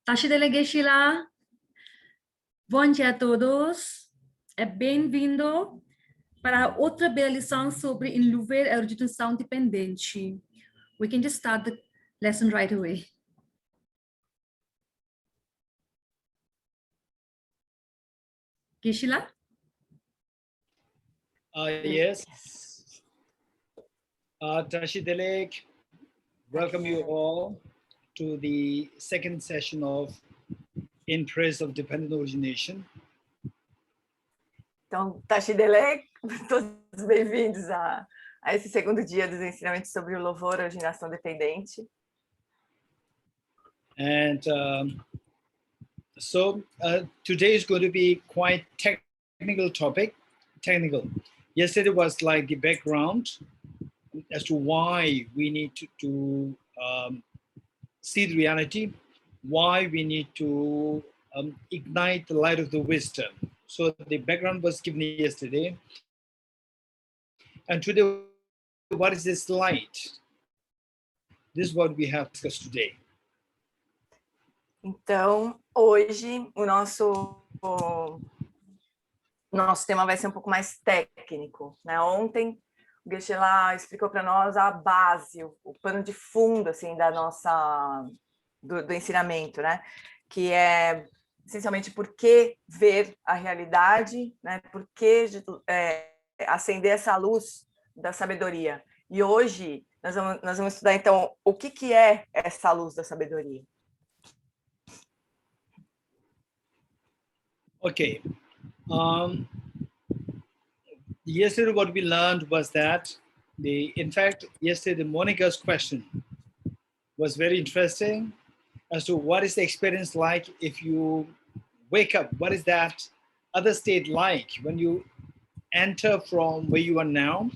Tashi Delegeshila, bom dia a todos. Bem-vindo para outra bela lição sobre em Louvor, Originação Dependente. We can just start the lesson right away. Geshila? Yes. Tashi Delek, welcome you all to the second session of In Praise of Dependent Origination. Então, Tashi Delek, todos bem-vindos a esse segundo dia dos ensinamentos sobre o Louvor, Originação Dependente. And today is going to be quite technical topic. Yesterday was like the background as to why we need to see the reality, why we need to ignite the light of the wisdom. So the background was given yesterday. And today, what is this light? This is what we have discussed today. Então, hoje, o nosso tema vai ser um pouco mais técnico, né? Ontem, o Geshe explicou para nós a base, o pano de fundo, assim, do ensinamento, né? Que é, essencialmente, por que ver a realidade, né? Por que acender essa luz da sabedoria. E hoje, nós vamos estudar, então, o que é essa luz da sabedoria. Okay. Yesterday what we learned was that in fact, yesterday Monica's question was very interesting as to what is the experience like if you wake up. What is that other state like when you enter from where you are now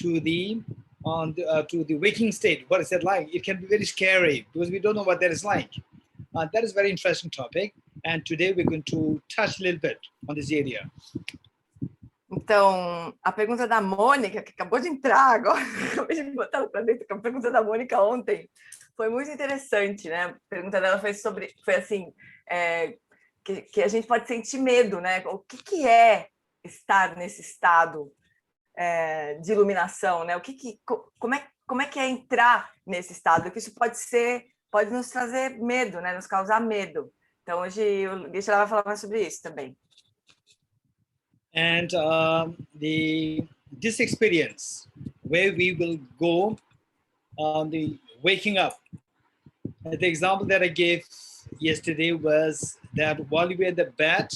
to the waking state? What is that like? It can be very scary because we don't know what that is like. That is a very interesting topic, and today we're going to touch a little bit on this area. Então, a pergunta da Mônica, que acabou de entrar agora, acabei de botar ela para dentro, a pergunta da Mônica ontem foi muito interessante, né? A pergunta dela foi assim, que a gente pode sentir medo, né? O que é estar nesse estado de iluminação, né? Como é que é entrar nesse estado? Que isso pode nos trazer medo, né? Nos causar medo. Então, hoje o Geshe vai falar mais sobre isso também. And this experience, where we will go on the waking up. The example that I gave yesterday was that while we were in the bed,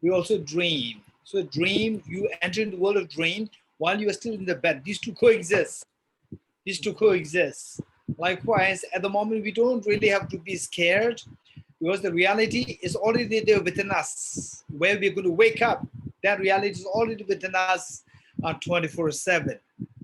we also dream. So dream, you enter in the world of dream while you are still in the bed. These two coexist. Likewise, at the moment, we don't really have to be scared because the reality is already there within us. Where we're going to wake up, that reality is already within us 24/7.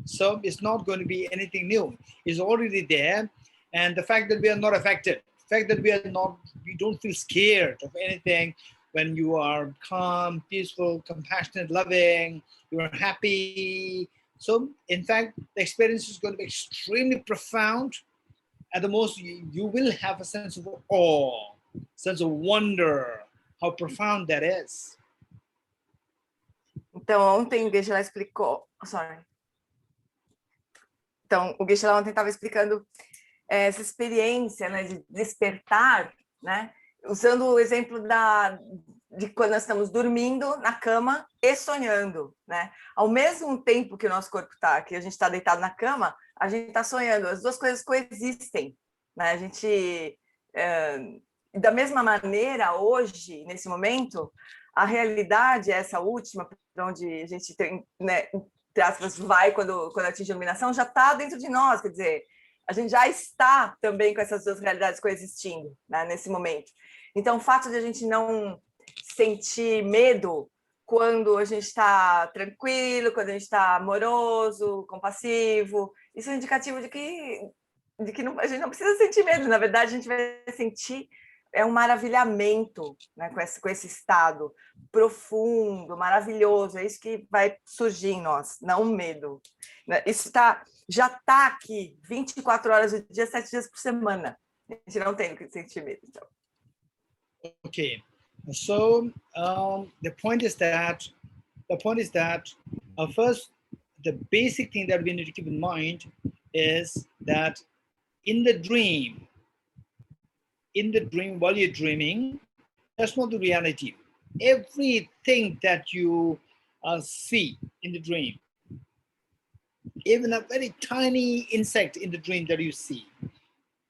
So it's not going to be anything new. It's already there. And the fact that we are not affected, the fact that we don't feel scared of anything when you are calm, peaceful, compassionate, loving, you are happy. So in fact, the experience is going to be extremely profound. At the most, you will have a sense of awe, sense of wonder, how profound that is. Então, ontem o Geshe explicou... Então, o Geshe ontem estava explicando essa experiência, né, de despertar, né, usando o exemplo de quando nós estamos dormindo na cama e sonhando, né? Ao mesmo tempo que o nosso corpo está, que a gente está deitado na cama, a gente está sonhando. As duas coisas coexistem, né? A gente, da mesma maneira, hoje, nesse momento, a realidade é essa última, para onde a gente tem, né, entre aspas, vai quando atinge a iluminação, já está dentro de nós, quer dizer, a gente já está também com essas duas realidades coexistindo, né, nesse momento. Então, o fato de a gente não sentir medo quando a gente está tranquilo, quando a gente está amoroso, compassivo, isso é indicativo de que a gente não precisa sentir medo. Na verdade, a gente vai sentir um maravilhamento, né, com esse estado profundo, maravilhoso. É isso que vai surgir em nós, não um medo. Isso já está aqui 24 horas do dia, 7 dias por semana. A gente não tem o que sentir medo. Então. Okay, so the point is that first, the basic thing that we need to keep in mind is that in the dream, while you're dreaming, that's not the reality. Everything that you see in the dream, even a very tiny insect in the dream that you see,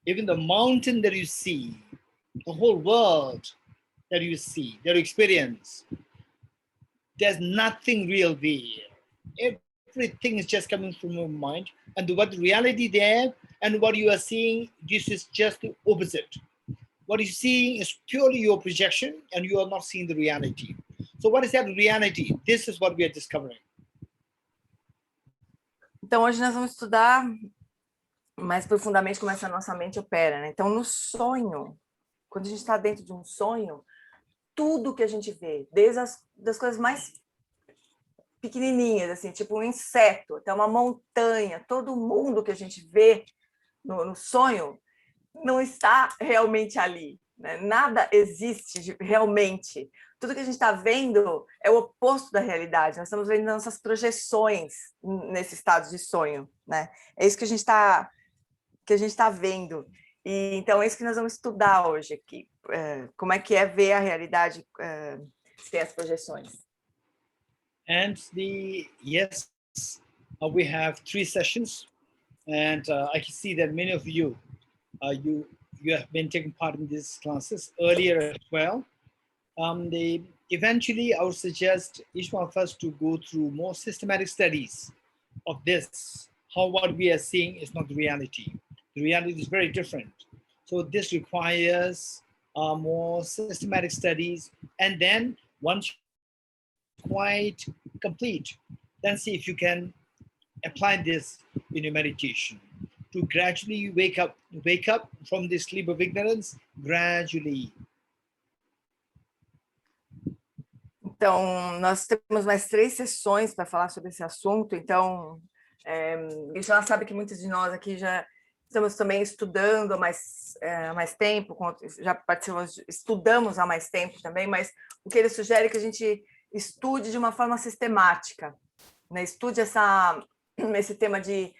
even the mountain that you see, the whole world that you see, that you experience, there's nothing real there. Everything is just coming from your mind, and what the reality there and what you are seeing, this is just the opposite. What you're seeing is purely your projection, and you are not seeing the reality. So what is that reality? This is what we are discovering. Então, hoje nós vamos estudar mais profundamente como essa nossa mente opera, né? Então, no sonho, quando a gente está dentro de um sonho, tudo que a gente vê, desde das coisas mais pequenininhas, assim, tipo um inseto, até uma montanha, todo mundo que a gente vê no sonho não está realmente ali, né? Nada existe realmente. Tudo que a gente está vendo é o oposto da realidade. Nós estamos vendo nossas projeções nesse estado de sonho, né? É isso que a gente está vendo. E então é isso que nós vamos estudar hoje aqui. Como é que é ver a realidade sem as projeções? And we have 3 sessions, and I can see that many of you you have been taking part in these classes earlier as well. Eventually, I would suggest each one of us to go through more systematic studies of this, how what we are seeing is not the reality. The reality is very different. So this requires more systematic studies, and then once quite complete, then see if you can apply this in your meditation to gradually wake up from this sleep of ignorance gradually. Então, nós temos mais 3 sessões para falar sobre esse assunto. Então, isso ela sabe que muitos de nós aqui já estamos também estudando há mais tempo, já participamos, estudamos há mais tempo também, mas o que ele sugere é que a gente estude de uma forma sistemática, né? Estude esse tema de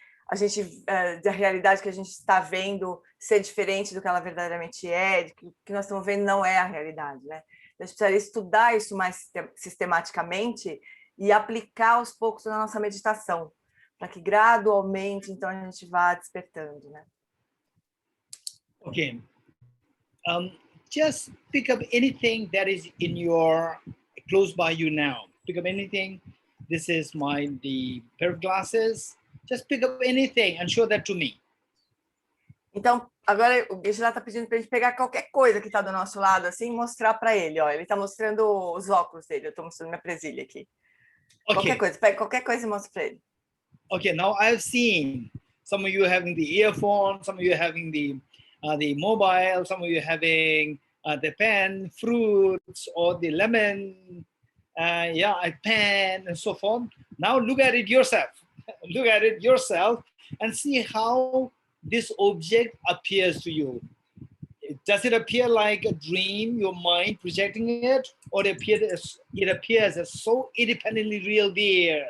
da realidade que a gente está vendo ser diferente do que ela verdadeiramente é, que o que nós estamos vendo não é a realidade, né? A gente precisaria estudar isso mais sistematicamente e aplicar aos poucos na nossa meditação, para que gradualmente, então, a gente vá despertando, né? Okay. Just pick up anything that is close by you now. Pick up anything. This is the pair of glasses. Just pick up anything and show that to me. Então, agora o Geshe está pedindo para a gente pegar qualquer coisa que está do nosso lado, assim, e mostrar para ele. Ó, ele está mostrando os óculos dele, eu estou mostrando minha presilha aqui. Okay. Qualquer coisa, pega qualquer coisa e mostra para ele. Okay, now I've seen some of you having the earphone, some of you having the mobile, some of you having the pen, fruits, or the lemon, a pen, and so forth. Now look at it yourself. Look at it yourself and see how this object appears to you. Does it appear like a dream, your mind projecting it, or it appears as so independently real there?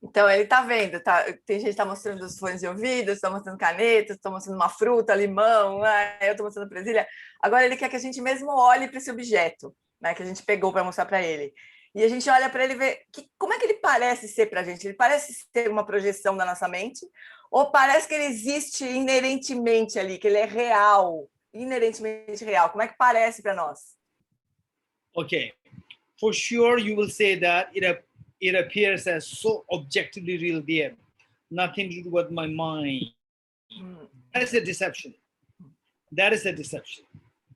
Então, ele está vendo, tá? Tem gente que está mostrando os fones de ouvido, está mostrando canetas, está mostrando uma fruta, limão, eu estou mostrando presilha. Agora, ele quer que a gente mesmo olhe para esse objeto, né, que a gente pegou para mostrar para ele. E a gente olha para ele e vê como é que ele parece ser para a gente. Ele parece ser uma projeção da nossa mente, ou parece que ele existe inerentemente ali, que ele é real, inerentemente real. Como é que parece para nós? Okay. For sure, you will say that it appears as so objectively real there. Nothing to do with my mind. That is a deception. That is a deception.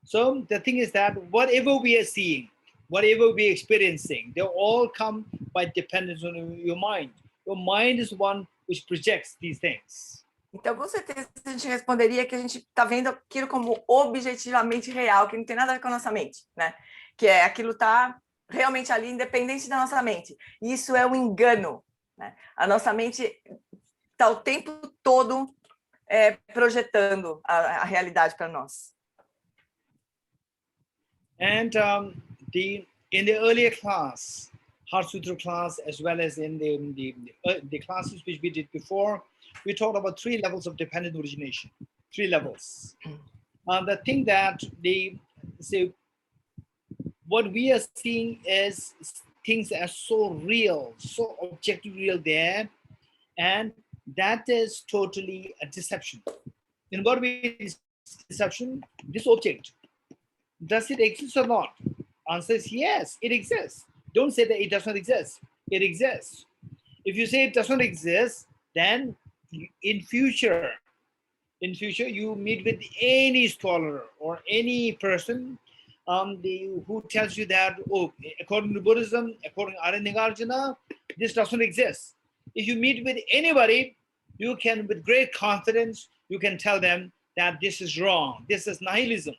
So the thing is that whatever we are seeing, whatever we are experiencing, they all come by dependence on your mind. Your mind is one which projects these things. Então, com certeza, a gente responderia que a gente está vendo aquilo como objetivamente real, que não tem nada a ver com a nossa mente, né? Que é aquilo está realmente ali, independente da nossa mente. E isso é um engano, né? A nossa mente está o tempo todo projetando a realidade para nós. And in the earlier class, Heart Sutra class, as well as in the classes which we did before, we talked about 3 levels of dependent origination. 3 levels. The thing that what we are seeing is things that are so real, so objectively real there, and that is totally a deception. In what way is deception? This object, does it exist or not? Answer is yes, it exists. Don't say that it does not exist. It exists. If you say it does not exist, then in future you meet with any scholar or any person who tells you that, oh, according to Buddhism, according to Arya Nagarjuna, this doesn't exist. If you meet with anybody, you can, with great confidence, you can tell them that this is wrong, this is nihilism.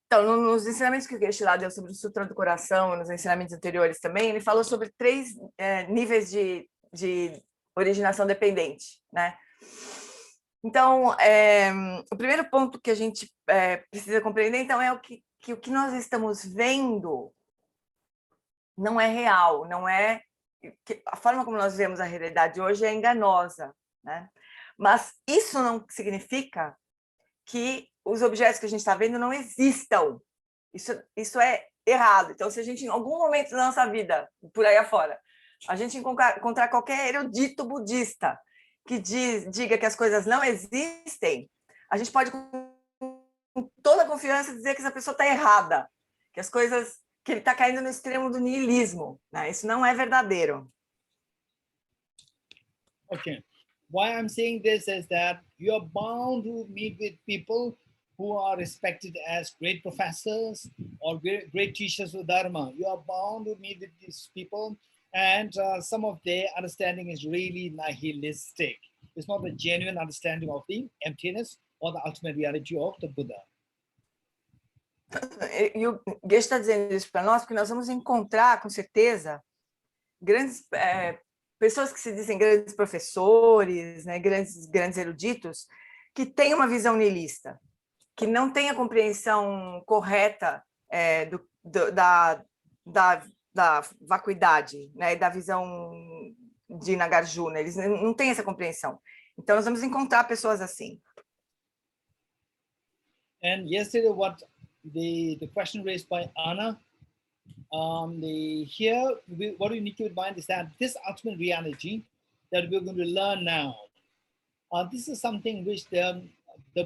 Então, nos ensinamentos que o Geshe lá deu sobre o Sutra do Coração, nos ensinamentos anteriores também, ele falou sobre 3 níveis de originação dependente, né? Então, o primeiro ponto que a gente precisa compreender, então, é que o que nós estamos vendo não é real, não é... A forma como nós vemos a realidade hoje é enganosa, né? Mas isso não significa que os objetos que a gente está vendo não existam. Isso é errado. Então, se a gente, em algum momento da nossa vida, por aí afora, a gente encontrar qualquer erudito budista que diga que as coisas não existem, a gente pode, com toda confiança, dizer que essa pessoa está errada, que as coisas, que ele está caindo no extremo do niilismo, né? Isso não é verdadeiro. Okay. Why I'm saying this is that you are bound to meet with people who are respected as great professors or great teachers of Dharma. You are bound to meet with these people, and some of their understanding is really nihilistic. It's not a genuine understanding of the emptiness or the ultimate reality of the Buddha. E o Geshe está dizendo isso para nós porque nós vamos encontrar, com certeza, grandes pessoas que se dizem grandes professores, né, grandes eruditos, que têm uma visão nihilista, que não têm a compreensão correta da vacuidade, né, da visão de Nagarjuna. Eles não têm essa compreensão. Então, nós vamos encontrar pessoas assim. And yesterday, what the question raised by Anna, what we need to keep in mind is that this ultimate reality that we're going to learn now, this is something which the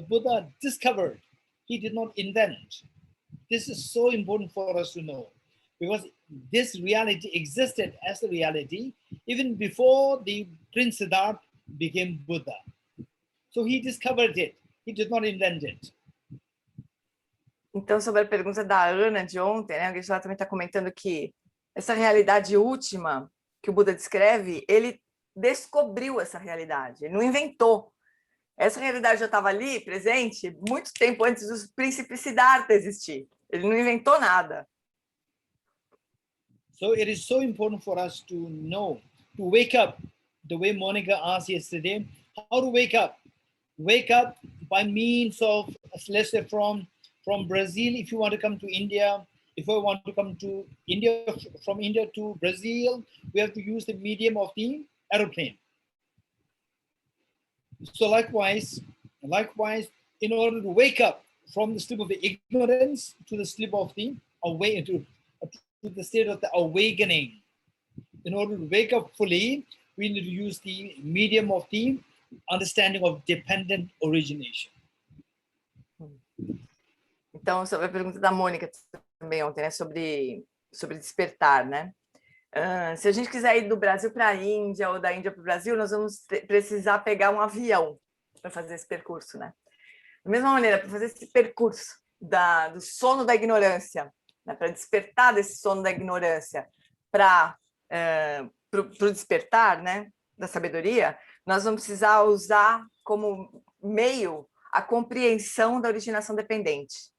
Buddha discovered. He did not invent. This is so important for us to know, because this reality existed as a reality even before the Prince Siddhartha became Buddha. So he discovered it. He did not invent it. Então, sobre a pergunta da Ana de ontem, né, o Geshe também está comentando que essa realidade última que o Buda descreve, ele descobriu essa realidade, ele não inventou. Essa realidade já estava ali, presente, muito tempo antes do príncipe Siddhartha existir. Ele não inventou nada. So it is so important for us to know, to wake up, the way Monica asked yesterday, how to wake up. Wake up by means of, let's say, from Brazil, if you want to come to India, if I want to come to India, from India to Brazil, we have to use the medium of the aeroplane. So likewise, in order to wake up from the sleep of the ignorance to the sleep of the to the state of the awakening, in order to wake up fully, we need to use the medium of the understanding of dependent origination. Então, sobre a pergunta da Mônica também ontem, né, sobre despertar, né? Se a gente quiser ir do Brasil para a Índia ou da Índia para o Brasil, nós vamos precisar pegar um avião para fazer esse percurso, né? Da mesma maneira, para fazer esse percurso do sono da ignorância, né, para despertar desse sono da ignorância para o despertar, né, da sabedoria, nós vamos precisar usar como meio a compreensão da originação dependente.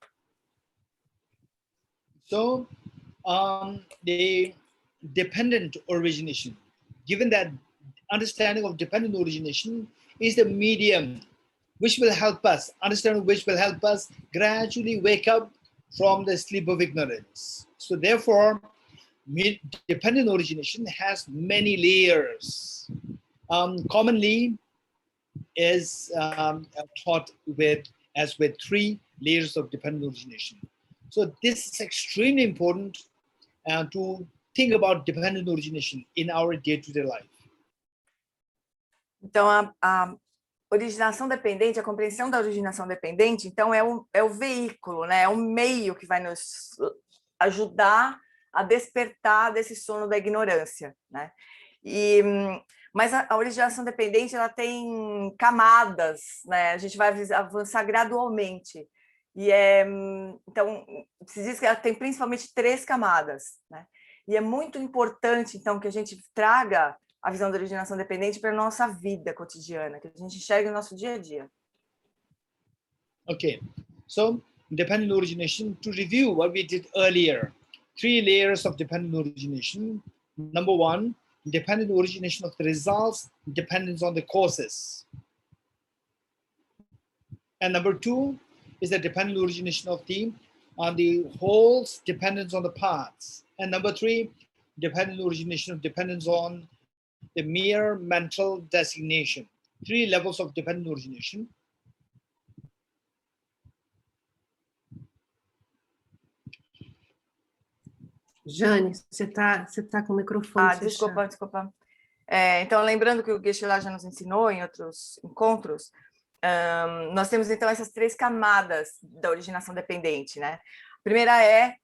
So, the dependent origination, given that understanding of dependent origination is the medium which will help us, understanding which will help us gradually wake up from the sleep of ignorance. So therefore, dependent origination has many layers. Commonly is taught with 3 layers of dependent origination. So this is extremely important to think about dependent origination in our day-to-day life. Então, a originação dependente, a compreensão da originação dependente, então é o veículo, né? É o meio que vai nos ajudar a despertar desse sono da ignorância, né? Mas a originação dependente, ela tem camadas, né? A gente vai avançar gradualmente. Então, se diz que ela tem principalmente 3 camadas, né? E é muito importante, então, que a gente traga a visão da originação dependente para a nossa vida cotidiana, que a gente enxergue no nosso dia a dia. Okay, so dependent origination, to review what we did earlier, 3 layers of dependent origination. Number 1, dependent origination of the results, dependence on the causes. And number 2 is the dependent origination of on the wholes, dependence on the parts. And number 3, dependent origination of dependence on the mere mental designation. 3 levels of dependent origination. Jane, você tá com o microfone fechado. Desculpa. Então, lembrando que o Geshe já nos ensinou em outros encontros, nós temos, então, essas 3 camadas da originação dependente, né? A primeira é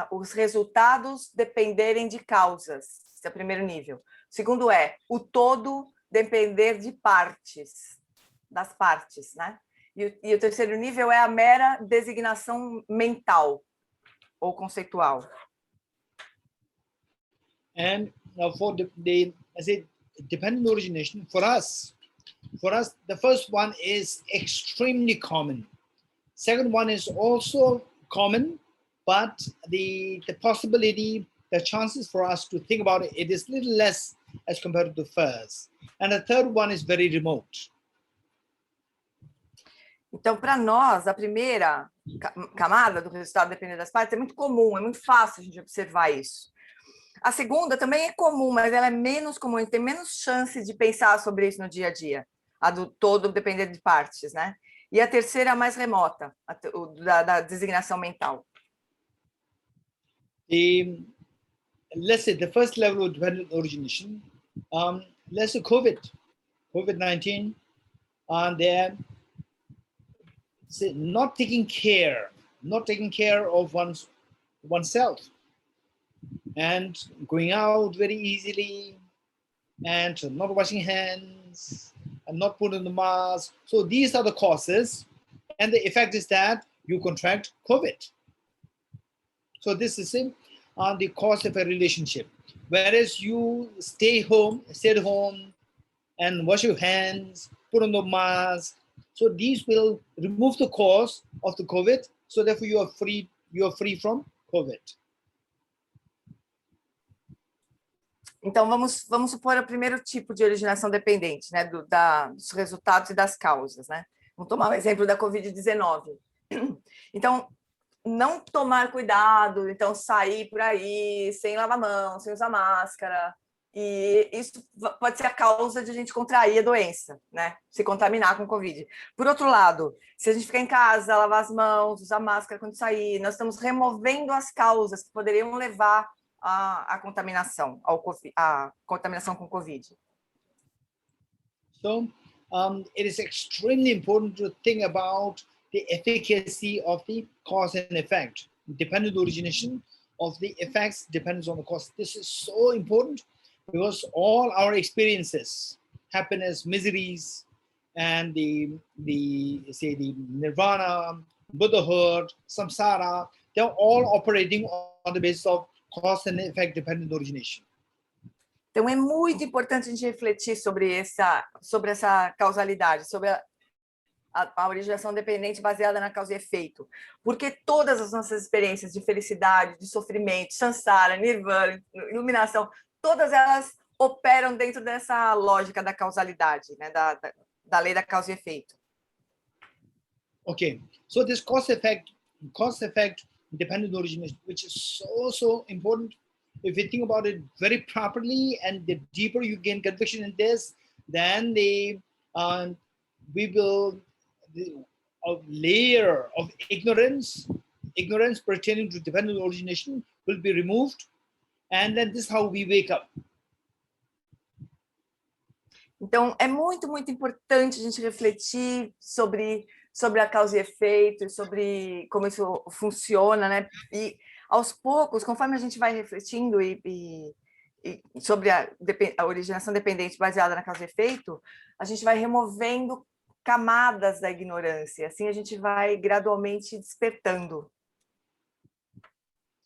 os resultados dependerem de causas. Esse é o primeiro nível. O segundo é o todo depender de partes, das partes, né? E o terceiro nível é a mera designação mental ou conceitual. And for the dependent origination, for us, the first one is extremely common. Second one is also common, but the possibility, the chances for us to think about it is a little less as compared to the first. And the third one is very remote. Então, para nós, a primeira camada do resultado dependendo das partes é muito comum, é muito fácil a gente observar isso. A segunda também é comum, mas ela é menos comum, a gente tem menos chance de pensar sobre isso no dia a dia, a do todo depender de partes, né? E a terceira é a mais remota, da designação mental. Let's say the first level of dependent origination, let's say COVID-19, and they're not taking care of oneself, and going out very easily, and not washing hands, and not putting the mask. So these are the causes, and the effect is that you contract COVID. So this is the cause of a relationship. Whereas you stay at home, and wash your hands, put on the mask. So these will remove the cause of the COVID. So therefore you are free from COVID. Então, vamos supor o primeiro tipo de originação dependente, né, dos resultados e das causas, né? Vamos tomar o exemplo da Covid-19. Então, não tomar cuidado, então sair por aí sem lavar a mão, sem usar máscara, e isso pode ser a causa de a gente contrair a doença, né? Se contaminar com Covid. Por outro lado, se a gente ficar em casa, lavar as mãos, usar máscara quando sair, nós estamos removendo as causas que poderiam levar à contaminação, à contaminação com Covid. So it is extremely important to think about the efficacy of the cause and effect. Dependent origination of the effects depends on the cause. This is so important because all our experiences, happiness, miseries, and the nirvana, Buddhahood, samsara, they're all operating on the basis of cause and effect dependent origination. Então, é muito importante a gente refletir sobre essa causalidade, sobre a originação dependente baseada na causa e efeito. Porque todas as nossas experiências de felicidade, de sofrimento, samsara, nirvana, iluminação, todas elas operam dentro dessa lógica da causalidade, né? da lei da causa e efeito. Okay, so this cause effect dependent origination, which is so important. If you think about it very properly, and the deeper you gain conviction in this, then a layer of ignorance pertaining to dependent origination will be removed, and then this is how we wake up. Então, é muito, muito importante a gente refletir sobre a causa e efeito, sobre como isso funciona, né? E aos poucos, conforme a gente vai refletindo e sobre a originação dependente baseada na causa e efeito, a gente vai removendo camadas da ignorância. Assim a gente vai gradualmente despertando.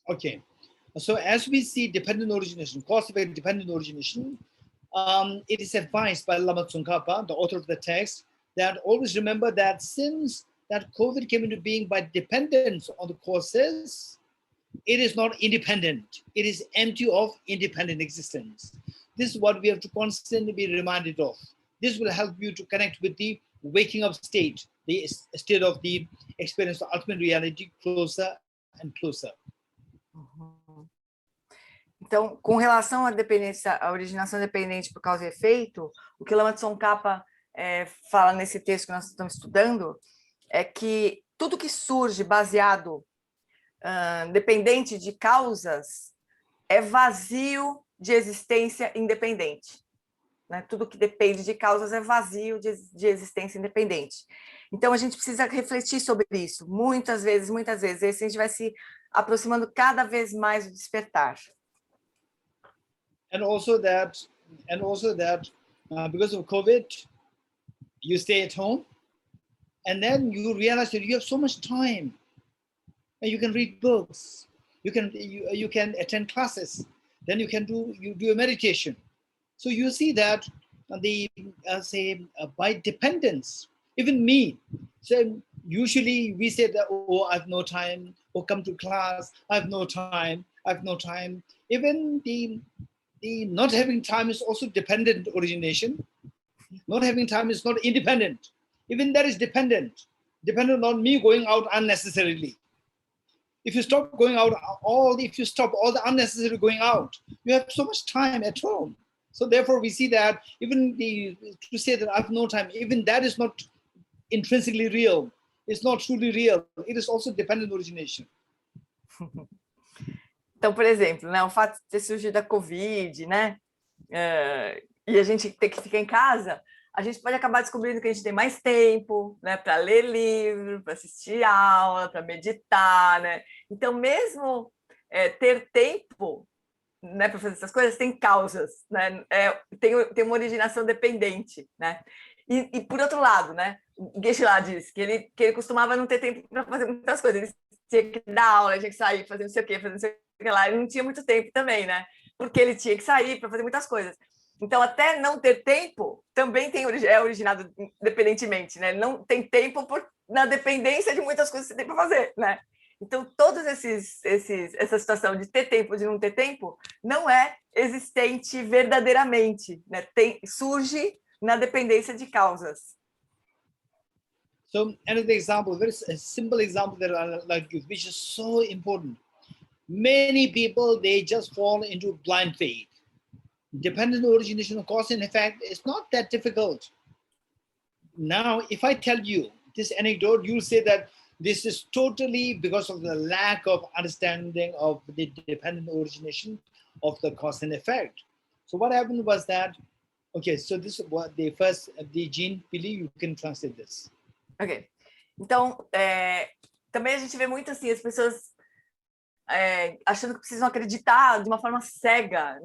Okay, so as we see dependent origination, cause-effect dependent origination, it is advised by Lama Tsongkhapa, the author of the text, that always remember that since that COVID came into being by dependence on the causes, it is not independent. It is empty of independent existence. This is what we have to constantly be reminded of. This will help you to connect with the waking up state, the state of the experience of ultimate reality closer and closer. Então, com relação à dependência, à originação dependente por causa e efeito, o que Lama Tsongkhapa fala nesse texto que nós estamos estudando é que tudo que surge baseado, dependente de causas, é vazio de existência independente. Né? Tudo que depende de causas é vazio de existência independente. Então, a gente precisa refletir sobre isso muitas vezes, e assim a gente vai se aproximando cada vez mais do despertar. And also that because of COVID, you stay at home, and then you realize that you have so much time, and you can read books, you can attend classes, then you do a meditation. So you see that by dependence, even me. So usually we say that, oh, I have no time, or come to class, I have no time. Even the not having time is also dependent origination. Not having time is not independent. Even that is dependent on me going out unnecessarily. If you stop going out, if you stop all the unnecessary going out, you have so much time at home. So therefore, we see that even to say that I have no time, even that is not intrinsically real. It's not truly real. It is also dependent origination. Então, por exemplo, né, o fato de ter surgido a Covid, né, e a gente ter que ficar em casa, a gente pode acabar descobrindo que a gente tem mais tempo, né, para ler livro, para assistir aula, para meditar, né? Então, mesmo ter tempo, né, para fazer essas coisas, tem causas, né? Tem uma originação dependente, né? E por outro lado, né, o Geshe lá diz que ele costumava não ter tempo para fazer muitas coisas. Ele tinha que dar aula, tinha que sair, fazer não sei o quê, fazer não sei o que lá. Ele não tinha muito tempo também, né? Porque ele tinha que sair para fazer muitas coisas. Então, até não ter tempo, também é originado independentemente, né? Não tem tempo na dependência de muitas coisas que você tem para fazer, né? Então, todos essa situação de ter tempo, de não ter tempo, não é existente verdadeiramente, né? Surge na dependência de causas. So another example, very simple example that I like to use, which is so important. Many people, they just fall into blind faith. Dependent origination of cause and effect is not that difficult. Now, if I tell you this anecdote, you'll say that this is totally because of the lack of understanding of the dependent origination of the cause and effect. So what happened was that, okay, so this is what the Jean Pili, you can translate this. Ok. Então, também a gente vê muito assim, as pessoas achando que precisam acreditar de uma forma cega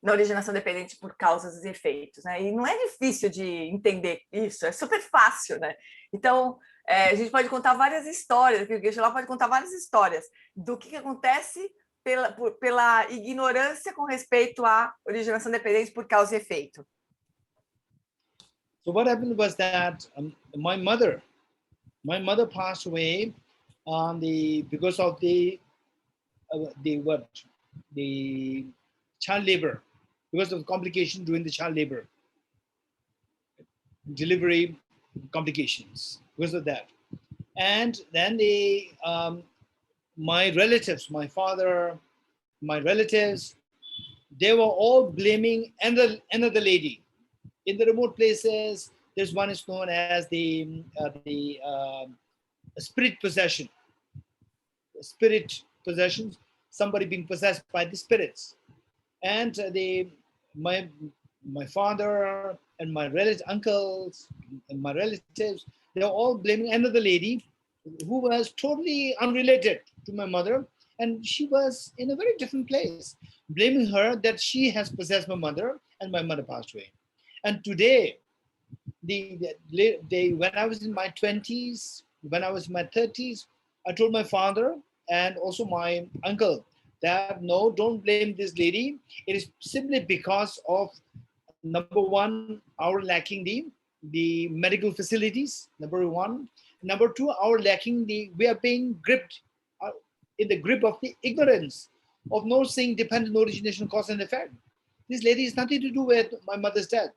na originação dependente por causas e efeitos, né? E não é difícil de entender isso, é super fácil, né? Então, a gente pode contar várias histórias, o Geshe lá pode contar várias histórias do que acontece pela ignorância com respeito à originação dependente por causa e efeito. So what happened was that my mother passed away because of the child labor, because of complications during the child labor. delivery complications because of that. And then my relatives, my father, my relatives, they were all blaming another lady. In the remote places, there's one is known as the spirit possession. Spirit possessions, somebody being possessed by the spirits. And my father and my uncles and my relatives, they're all blaming another lady who was totally unrelated to my mother, and she was in a very different place, blaming her that she has possessed my mother and my mother passed away. And today, when I was in my 20s, when I was in my 30s, I told my father and also my uncle that no, don't blame this lady. It is simply because of, number one, our lacking the medical facilities, number one. Number two, our lacking we are being gripped in the grip of the ignorance of not seeing dependent origination, cause and effect. This lady is nothing to do with my mother's death.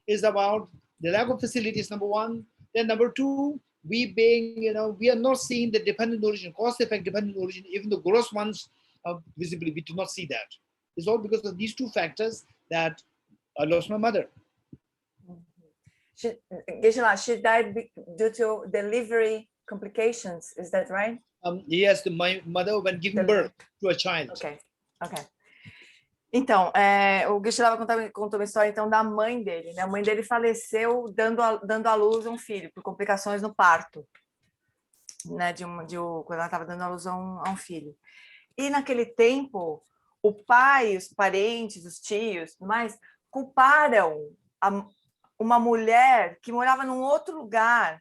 It's about the lack of facilities, number one. Then number two, we are not seeing the dependent origin, cause effect dependent origin, even the gross ones visibly, we do not see that. It's all because of these two factors that I lost my mother. She died due to delivery complications, is that right? Yes, my mother when giving birth to a child. Ok. Então, o Geshe contou uma história então da mãe dele, né? A mãe dele faleceu dando à luz um filho por complicações no parto, né? Quando ela estava dando à luz a um filho. E naquele tempo, o pai, os parentes, os tios, mas culparam uma mulher que morava num outro lugar,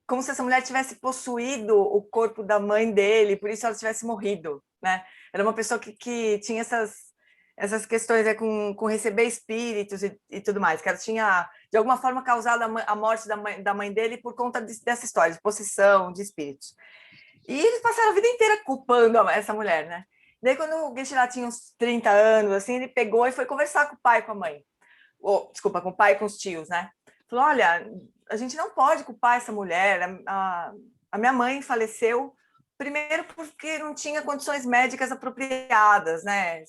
como se essa mulher tivesse possuído o corpo da mãe dele, por isso ela tivesse morrido, né? Era uma pessoa que tinha essas questões com receber espíritos e tudo mais, que ela tinha, de alguma forma, causado a morte da mãe dele por conta dessa história, de possessão de espíritos. E eles passaram a vida inteira culpando essa mulher, né? Daí, quando o Geshe tinha uns 30 anos, assim, ele pegou e foi conversar com o pai e com a mãe. Desculpa, com o pai e com os tios, né? Falou, olha, a gente não pode culpar essa mulher. A minha mãe faleceu, primeiro porque não tinha condições médicas apropriadas, né?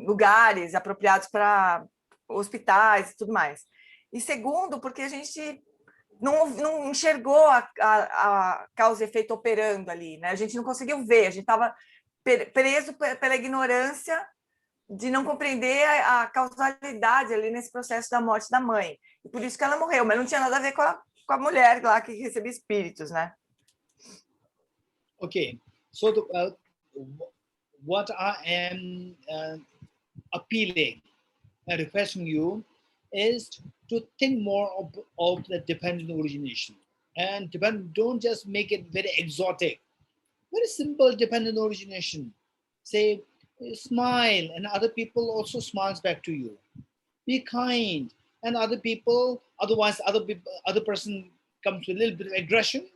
Lugares apropriados para hospitais e tudo mais. E segundo, porque a gente não enxergou a causa e efeito operando ali, né? A gente não conseguiu ver, a gente estava preso pela ignorância de não compreender a causalidade ali nesse processo da morte da mãe. E por isso que ela morreu, mas não tinha nada a ver com a mulher lá que recebia espíritos, né? Okay, so what I am appealing and requesting you is to think more of the dependent origination. And don't just make it very exotic. Very simple dependent origination. Say, smile and other people also smiles back to you. Be kind and other people, otherwise other person comes with a little bit of aggression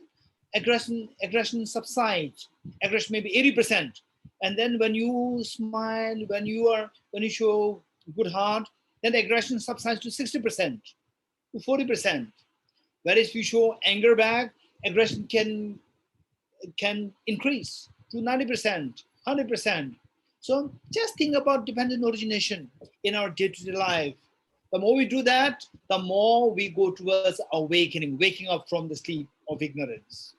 subsides. Aggression maybe 80%. And then when you smile, when you show good heart, then aggression subsides to 60%, to 40%. Whereas if you show anger back, aggression can increase to 90%, 100%. So just think about dependent origination in our day-to-day life. The more we do that, the more we go towards awakening, waking up from the sleep of ignorance.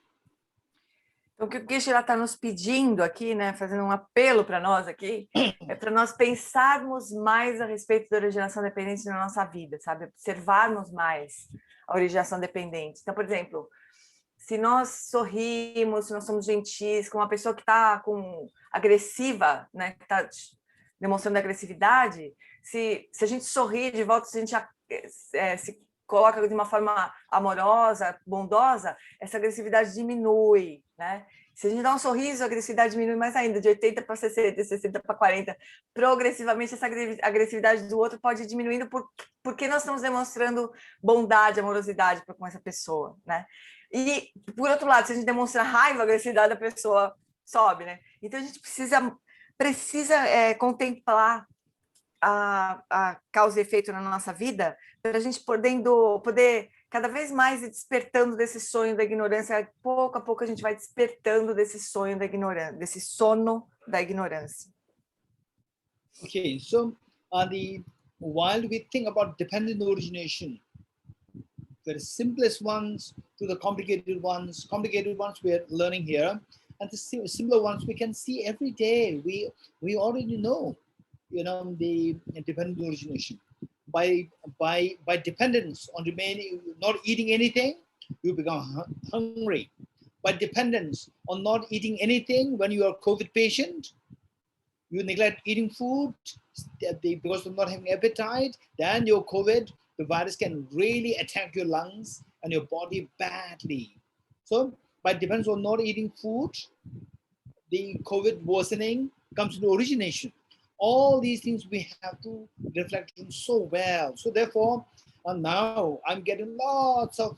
Então, o que o Geshe está nos pedindo aqui, né, fazendo um apelo para nós aqui, é para nós pensarmos mais a respeito da originação dependente na nossa vida, sabe? Observarmos mais a originação dependente. Então, por exemplo, se nós sorrimos, se nós somos gentis com uma pessoa que está agressiva, né, que está demonstrando agressividade, se a gente sorri de volta, se a gente se coloca de uma forma amorosa, bondosa, essa agressividade diminui, né? Se a gente dá um sorriso, a agressividade diminui mais ainda, de 80 para 60, 60 para 40. Progressivamente, essa agressividade do outro pode ir diminuindo porque nós estamos demonstrando bondade, amorosidade com essa pessoa, né? E, por outro lado, se a gente demonstra raiva, a agressividade da pessoa sobe, né? Então, a gente precisa contemplar a causa e efeito na nossa vida, para a gente poder cada vez mais ir despertando desse sonho da ignorância. Pouco a pouco a gente vai despertando desse sonho da ignorância, desse sono da ignorância. Okay, so while we think about dependent origination, the simplest ones to the complicated ones we are learning here, and the simpler ones we can see every day. We already know, the dependent origination. By dependence on remaining, not eating anything, you become hungry. By dependence on not eating anything, when you are a COVID patient, you neglect eating food because of not having appetite, then your COVID, the virus can really attack your lungs and your body badly. So by dependence on not eating food, the COVID worsening comes to origination. All these things we have to reflect on so well. So therefore, now I'm getting lots of,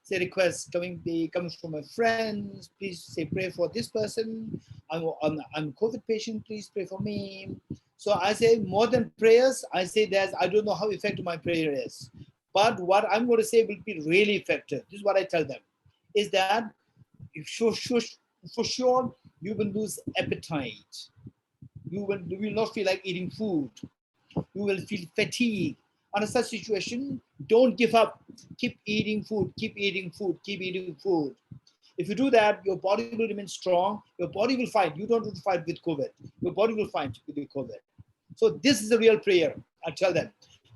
say requests coming from my friends. Please say pray for this person. I'm a COVID patient. Please pray for me. So I say more than prayers. I say that I don't know how effective my prayer is, but what I'm going to say will be really effective. This is what I tell them: is that for sure you will lose appetite. You will not feel like eating food. You will feel fatigue. Under such situation, don't give up. Keep eating food, keep eating food, keep eating food. If you do that, your body will remain strong. Your body will fight. You don't have to fight with COVID. Your body will fight with the COVID. So this is the real prayer, I tell them.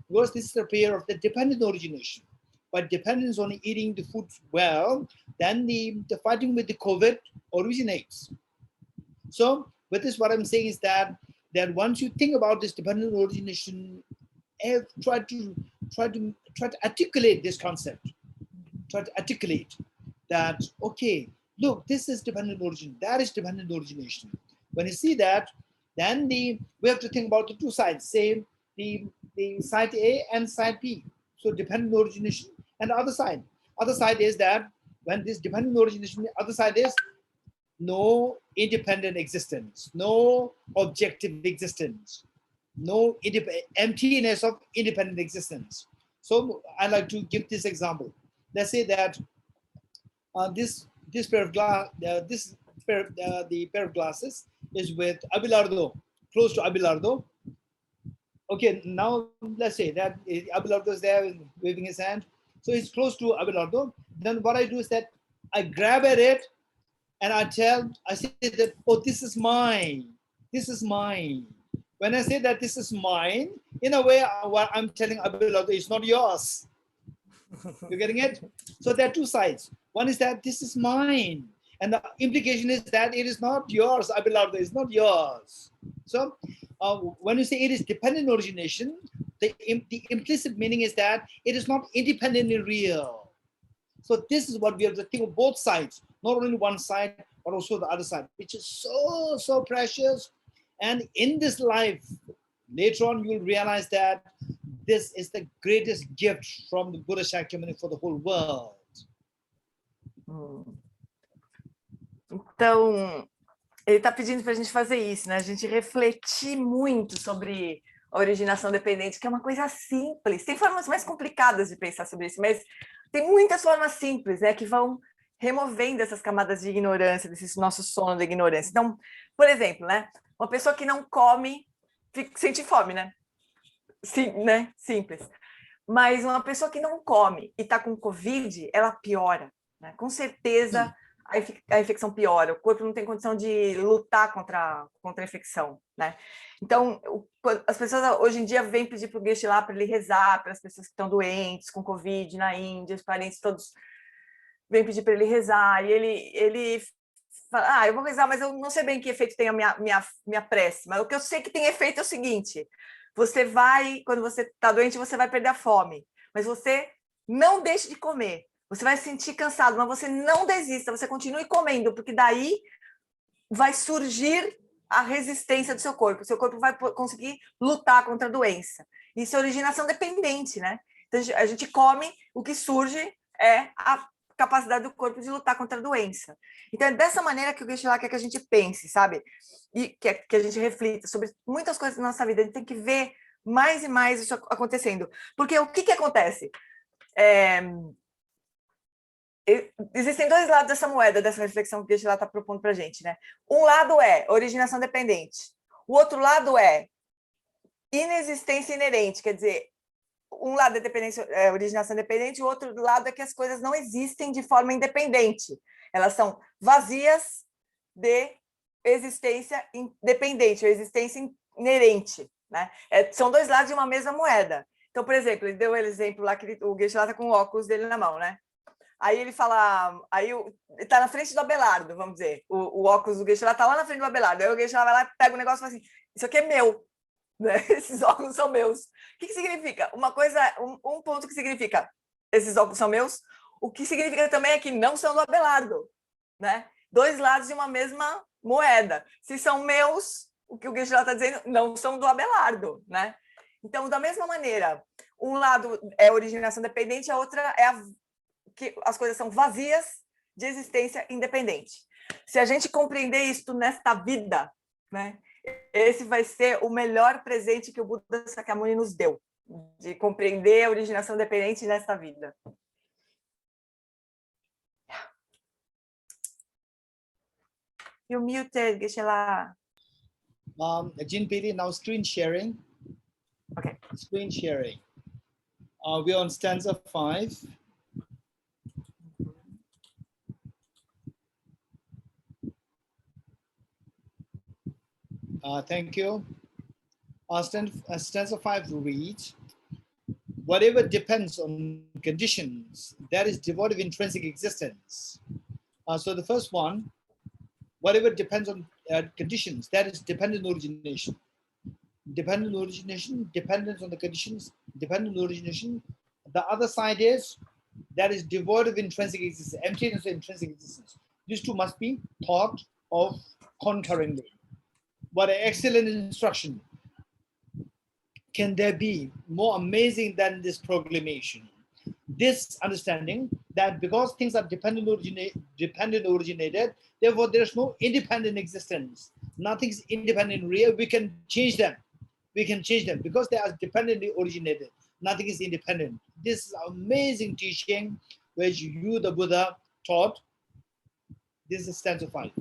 Because this is the prayer of the dependent origination. By dependence on eating the food well, then the fighting with the COVID originates. So with this, what I'm saying is that once you think about this dependent origination, try to articulate this concept. Try to articulate that, okay, look, this is dependent origin, that is dependent origination. When you see that, then we have to think about the two sides, say the side A and side B. So dependent origination and the other side. Other side is that when this dependent origination, the other side is no independent existence, no objective existence, no emptiness of independent existence. So I like to give this example. Let's say that this pair of glass, the pair of glasses is with Abelardo, close to Abelardo. Okay, now let's say that Abelardo is there waving his hand. So it's close to Abelardo. Then what I do is that I grab at it and I say that, oh, this is mine. This is mine. When I say that this is mine, in a way, what I'm telling Abelardo is not yours. You're getting it? So there are two sides. One is that this is mine. And the implication is that it is not yours, Abelardo, it's not yours. So when you say it is dependent origination, the implicit meaning is that it is not independently real. So this is what we have to think of, both sides, not only one side, but also the other side, which is so, so precious. And in this life, later on, you'll realize that this is the greatest gift from the Buddha Shakyamuni for the whole world. Então, ele está pedindo para a gente fazer isso, né? A gente refletir muito sobre a originação dependente, que é uma coisa simples. Tem formas mais complicadas de pensar sobre isso, mas tem muitas formas simples, né, que vão removendo essas camadas de ignorância, desse nosso sono da ignorância. Então, por exemplo, né, uma pessoa que não come sente fome, né? Sim, né? Simples. Mas uma pessoa que não come e está com Covid, ela piora, né? Com certeza a infecção piora, o corpo não tem condição de lutar contra a infecção, né? Então, as pessoas hoje em dia vêm pedir para o Geshe lá para ele rezar para as pessoas que estão doentes com Covid na Índia, os parentes todos vêm pedir para ele rezar, e ele fala, eu vou rezar, mas eu não sei bem que efeito tem a minha prece, mas o que eu sei que tem efeito é o seguinte: você vai, quando você está doente, você vai perder a fome, mas você não deixe de comer. Você vai se sentir cansado, mas você não desista, você continue comendo, porque daí vai surgir a resistência do seu corpo. O seu corpo vai conseguir lutar contra a doença. Isso é originação dependente, né? Então, a gente come, o que surge é a capacidade do corpo de lutar contra a doença. Então, é dessa maneira que o Geshe lá quer que a gente pense, sabe? E que a gente reflita sobre muitas coisas da nossa vida. A gente tem que ver mais e mais isso acontecendo. Porque o que acontece? Existem dois lados dessa moeda, dessa reflexão que o Geshe está propondo para a gente, né? Um lado é originação dependente, o outro lado é inexistência inerente, quer dizer, um lado é dependência, originação dependente, o outro lado é que as coisas não existem de forma independente, elas são vazias de existência independente, ou existência inerente, né? São dois lados de uma mesma moeda. Então, por exemplo, ele deu o exemplo lá que o Geshe está com o óculos dele na mão, né? Aí ele fala, tá na frente do Abelardo, vamos dizer, o óculos do Geshe tá lá na frente do Abelardo, aí o Geshe vai lá, pega o negócio e fala assim, isso aqui é meu, né? Esses óculos são meus. O que significa? Uma coisa, um ponto que significa, esses óculos são meus, o que significa também é que não são do Abelardo, né? Dois lados de uma mesma moeda. Se são meus, o que o Geshe está dizendo, não são do Abelardo, né? Então, da mesma maneira, um lado é originação dependente, a outra é que as coisas são vazias de existência independente. Se a gente compreender isto nesta vida, né, esse vai ser o melhor presente que o Buda Sakyamuni nos deu, de compreender a originação dependente nesta vida. You muted, Geshe-la. Jin Piri, now screen sharing. Okay. Screen sharing. We're on stanza 5. Thank you. Stanza 5 reads, whatever depends on conditions, that is devoid of intrinsic existence. So the first one, whatever depends on conditions, that is dependent origination. Dependent origination, dependence on the conditions, dependent origination. The other side is, that is devoid of intrinsic existence, emptiness of intrinsic existence. These two must be thought of concurrently. What an excellent instruction. Can there be more amazing than this proclamation? This understanding that because things are dependent originated, therefore there's no independent existence. Nothing's independent real. We can change them. We can change them because they are dependently originated. Nothing is independent. This is amazing teaching which you, the Buddha, taught. This is stanza 5.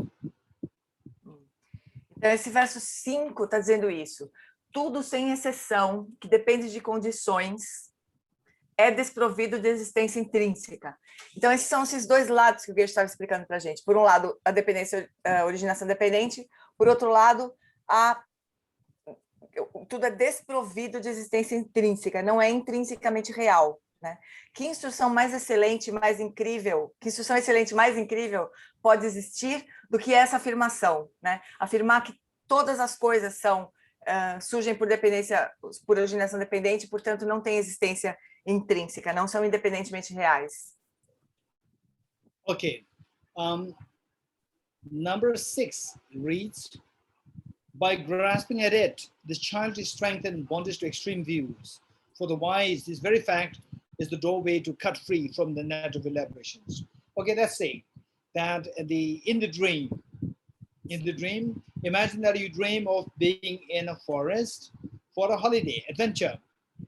Então, esse verso 5 está dizendo isso. Tudo sem exceção, que depende de condições, é desprovido de existência intrínseca. Então, esses são esses dois lados que o Geshe estava explicando para a gente. Por um lado, a dependência, a originação dependente. Por outro lado, tudo é desprovido de existência intrínseca, não é intrinsecamente real, né? Que instrução mais excelente, mais incrível, que instrução excelente, mais incrível pode existir do que essa afirmação, né? Afirmar que todas as coisas surgem por dependência, por originação dependente, portanto não tem existência intrínseca, não são independentemente reais. Okay. Number 6 reads, by grasping at it, this child is strengthened and bondage to extreme views. For the wise, this very fact is the doorway to cut free from the net of elaborations. Okay, let's say that in the dream, imagine that you dream of being in a forest for a holiday, adventure,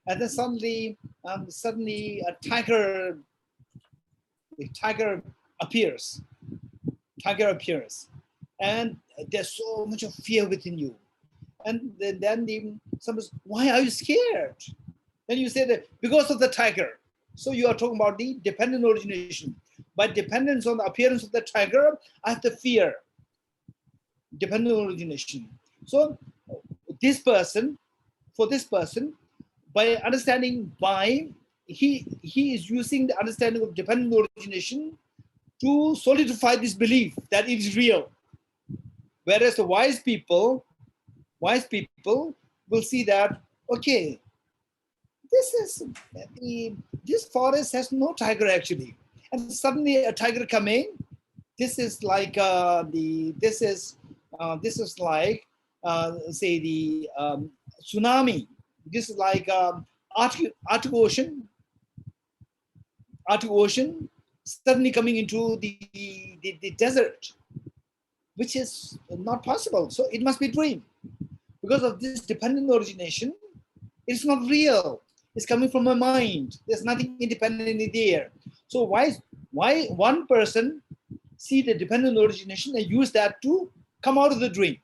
and then suddenly a tiger appears. And there's so much of fear within you. And then someone says, why are you scared? Then you say that because of the tiger. So you are talking about the dependent origination. By dependence on the appearance of the tiger, I have the fear. Dependent origination. So for this person, by understanding why he is using the understanding of dependent origination to solidify this belief that it is real. Whereas the wise people will see that, okay, this forest has no tiger actually, and suddenly a tiger come in. This is like say the tsunami. This is like Arctic Ocean suddenly coming into the desert, which is not possible. So it must be dream. Because of this dependent origination, It's not real. It's coming from my mind. There's nothing independent there. So why one person see the dependent origination and use that to come out of the dream,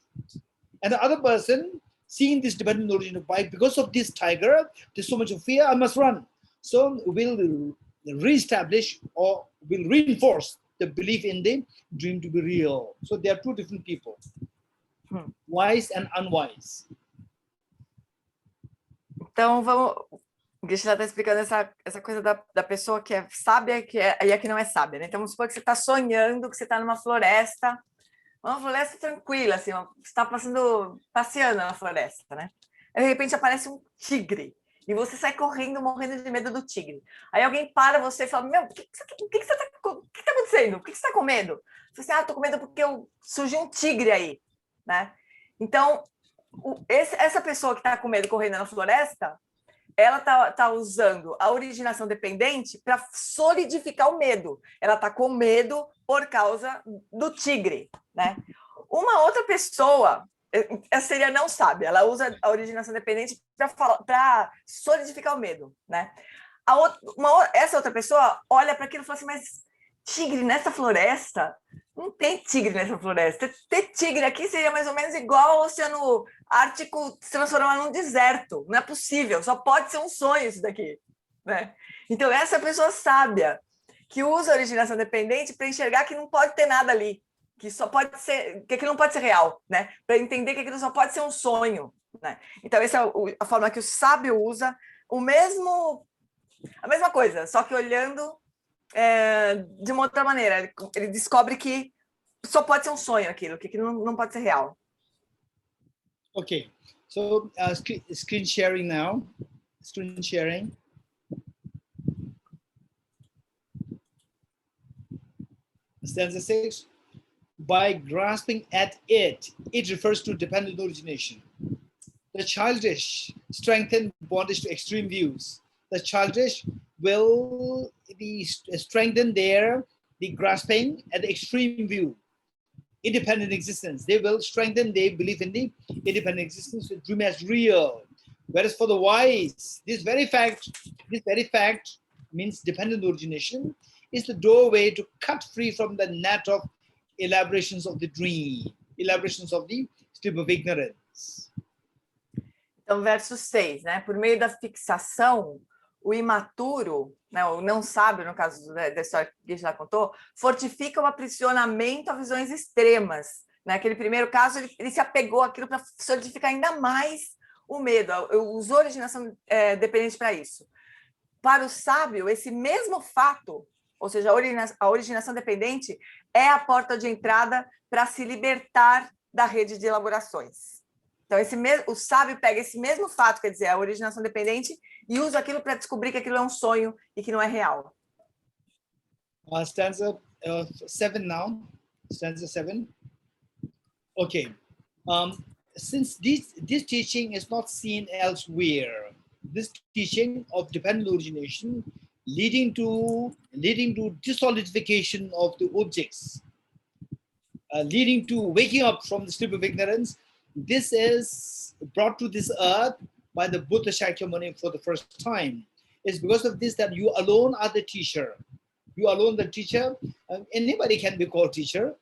and the other person seeing this dependent origination, why? Because of this tiger, there's so much of fear, I must run. So we'll reestablish or will reinforce the belief in the dream to be real. So there are two different people, wise and unwise. Então, vamos... O Geshe está explicando essa coisa da pessoa que é sábia e a que não é sábia, né? Então, vamos supor que você está sonhando, que você está numa floresta, uma floresta tranquila, assim, você está passeando na floresta, né? Aí, de repente, aparece um tigre, e você sai correndo, morrendo de medo do tigre. Aí alguém para você e fala, meu, o que está acontecendo? Por que você está com medo? Você fala assim, estou com medo porque surgiu um tigre aí, né? Então, essa pessoa que está com medo correndo na floresta, ela tá usando a originação dependente para solidificar o medo. Ela está com medo por causa do tigre, né? Uma outra pessoa, essa seria não sábia, ela usa a originação dependente para solidificar o medo, né? Essa outra pessoa olha para aquilo e fala assim, mas tigre nessa floresta? Não tem tigre nessa floresta. Ter tigre aqui seria mais ou menos igual ao Oceano Ártico se transformar num deserto. Não é possível, só pode ser um sonho isso daqui, né? Então, essa pessoa sábia que usa a originação dependente para enxergar que não pode ter nada ali, que só pode ser, que aquilo não pode ser real, né? Para entender que aquilo só pode ser um sonho, né? Então, essa é a forma que o sábio usa a mesma coisa, só que olhando de uma outra maneira. Ele descobre que só pode ser um sonho aquilo, que aquilo não pode ser real. Okay, so screen sharing now. Screen sharing. Stanza 6. By grasping at it, it refers to dependent origination. The childish strengthen bondage to extreme views. The childish will be strengthen the grasping at the extreme view. Independent existence. They will strengthen their belief in the independent existence, the dream as real. Whereas for the wise, this very fact means dependent origination, is the doorway to cut free from the net of elaborations of the dream, elaborations of the strip of ignorance. Então, verso 6, né? Por meio da fixação, o imaturo, né, o não sábio, no caso da história que a gente já contou, fortifica o aprisionamento a visões extremas. Naquele primeiro caso, ele se apegou àquilo para solidificar ainda mais o medo. Usou a originação dependente para isso. Para o sábio, esse mesmo fato, ou seja, a originação dependente, é a porta de entrada para se libertar da rede de elaborações. Então, o sábio pega esse mesmo fato, quer dizer, a originação dependente, e usa aquilo para descobrir que aquilo é um sonho e que não é real. Stanza 7 now. Stanza 7. Okay. Since this teaching is not seen elsewhere, this teaching of dependent origination leading to dissolidification of the objects, leading to waking up from the sleep of ignorance, this is brought to this earth by the Buddha Shakyamuni for the first time. It's because of this that you alone are the teacher. You alone the teacher. Anybody can be called teacher.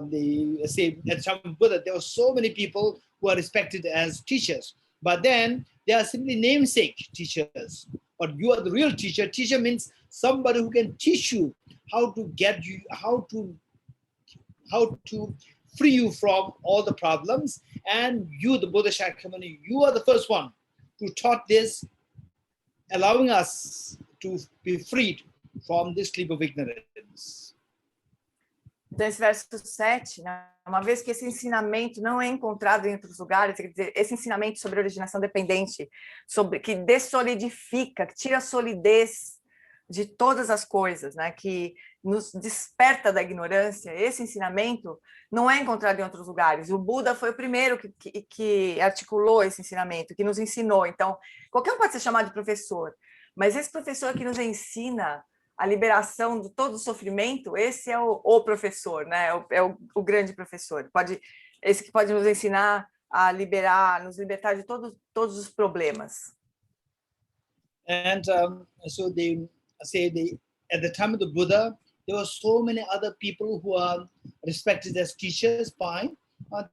They say at some Buddha, there are so many people who are respected as teachers, but then they are simply namesake teachers. But you are the real teacher. Teacher means somebody who can teach you how to free you from all the problems. And you, the Buddha Shakyamuni, you are the first one who taught this, allowing us to be freed from this sleep of ignorance. Então, esse verso 7, né, uma vez que esse ensinamento não é encontrado em outros lugares, quer dizer, esse ensinamento sobre originação dependente, que dessolidifica, que tira a solidez de todas as coisas, né, que nos desperta da ignorância, esse ensinamento não é encontrado em outros lugares. O Buda foi o primeiro que articulou esse ensinamento, que nos ensinou. Então, qualquer um pode ser chamado de professor, mas esse professor que nos ensina a liberação de todo o sofrimento, esse é o professor, né? É o grande professor. Esse que pode nos ensinar a nos libertar de todos os problemas. And so they say at the time of the Buddha, there were so many other people who are respected as teachers by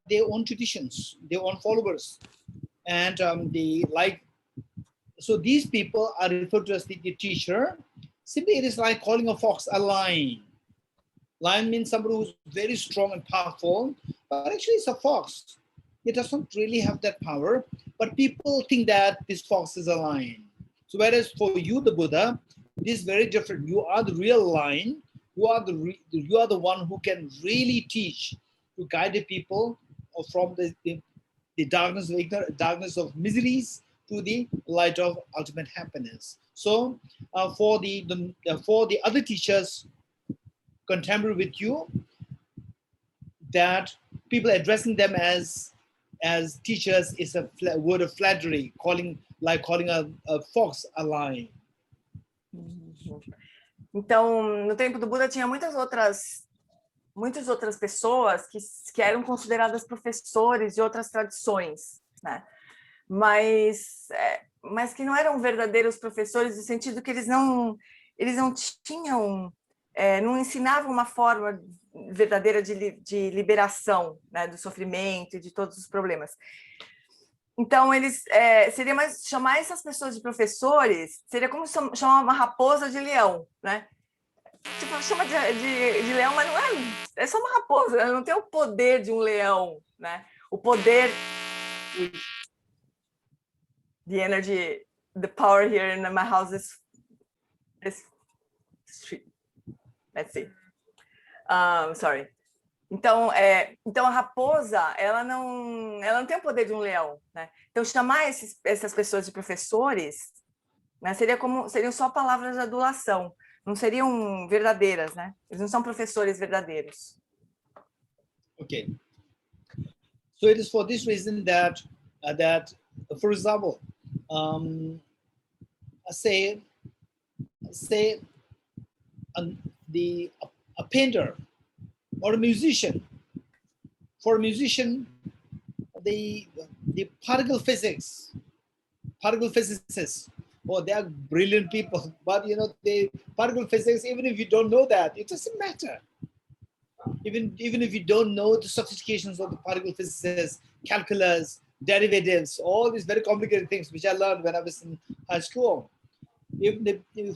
their own traditions, their own followers. And so these people are referred to as the teacher. Simply, it is like calling a fox a lion. Lion means somebody who's very strong and powerful, but actually it's a fox. It doesn't really have that power, but people think that this fox is a lion. So whereas for you, the Buddha, it is very different. You are the real lion. You are the one who can really teach, to guide the people from the darkness of miseries to the light of ultimate happiness. So for the other teachers contemporary with you, that people addressing them as teachers is a word of flattery, calling a fox a lion. Então, no tempo do Buda tinha muitas outras pessoas que eram consideradas professores de outras tradições, né? Mas que não eram verdadeiros professores no sentido que eles não tinham, não ensinavam uma forma verdadeira de liberação, né, do sofrimento e de todos os problemas. Então, eles seria mais chamar essas pessoas de professores, seria como chamar uma raposa de leão, né? Tipo, chama de leão, mas não é só uma raposa, ela não tem o poder de um leão, né? O poder, the energy, the power here in my house is street. Let's see. Sorry. Então a raposa, ela não tem o poder de um leão, né? Então, chamar essas pessoas de professores, né, seriam só palavras de adulação, não seriam verdadeiras, né? Eles não são professores verdadeiros. Okay. So it is for this reason that for example, say a painter or a musician. For a musician, the particle physicists, they are brilliant people, but the particle physics, even if you don't know that, it doesn't matter. Even if you don't know the sophistications of the particle physics, calculus, derivatives, all these very complicated things which I learned when I was in high school.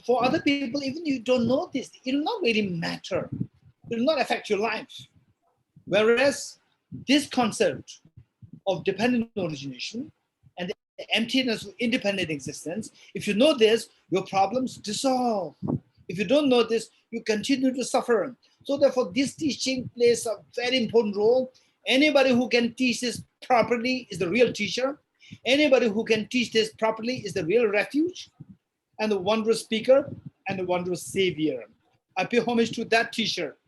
For other people, even if you don't know this, it will not really matter. It will not affect your life. Whereas this concept of dependent origination and the emptiness of independent existence, if you know this, your problems dissolve. If you don't know this, you continue to suffer. So therefore, this teaching plays a very important role. Anybody who can teach this properly is the real teacher. Anybody who can teach this properly is the real refuge and the wondrous speaker and the wondrous savior. I pay homage to that teacher,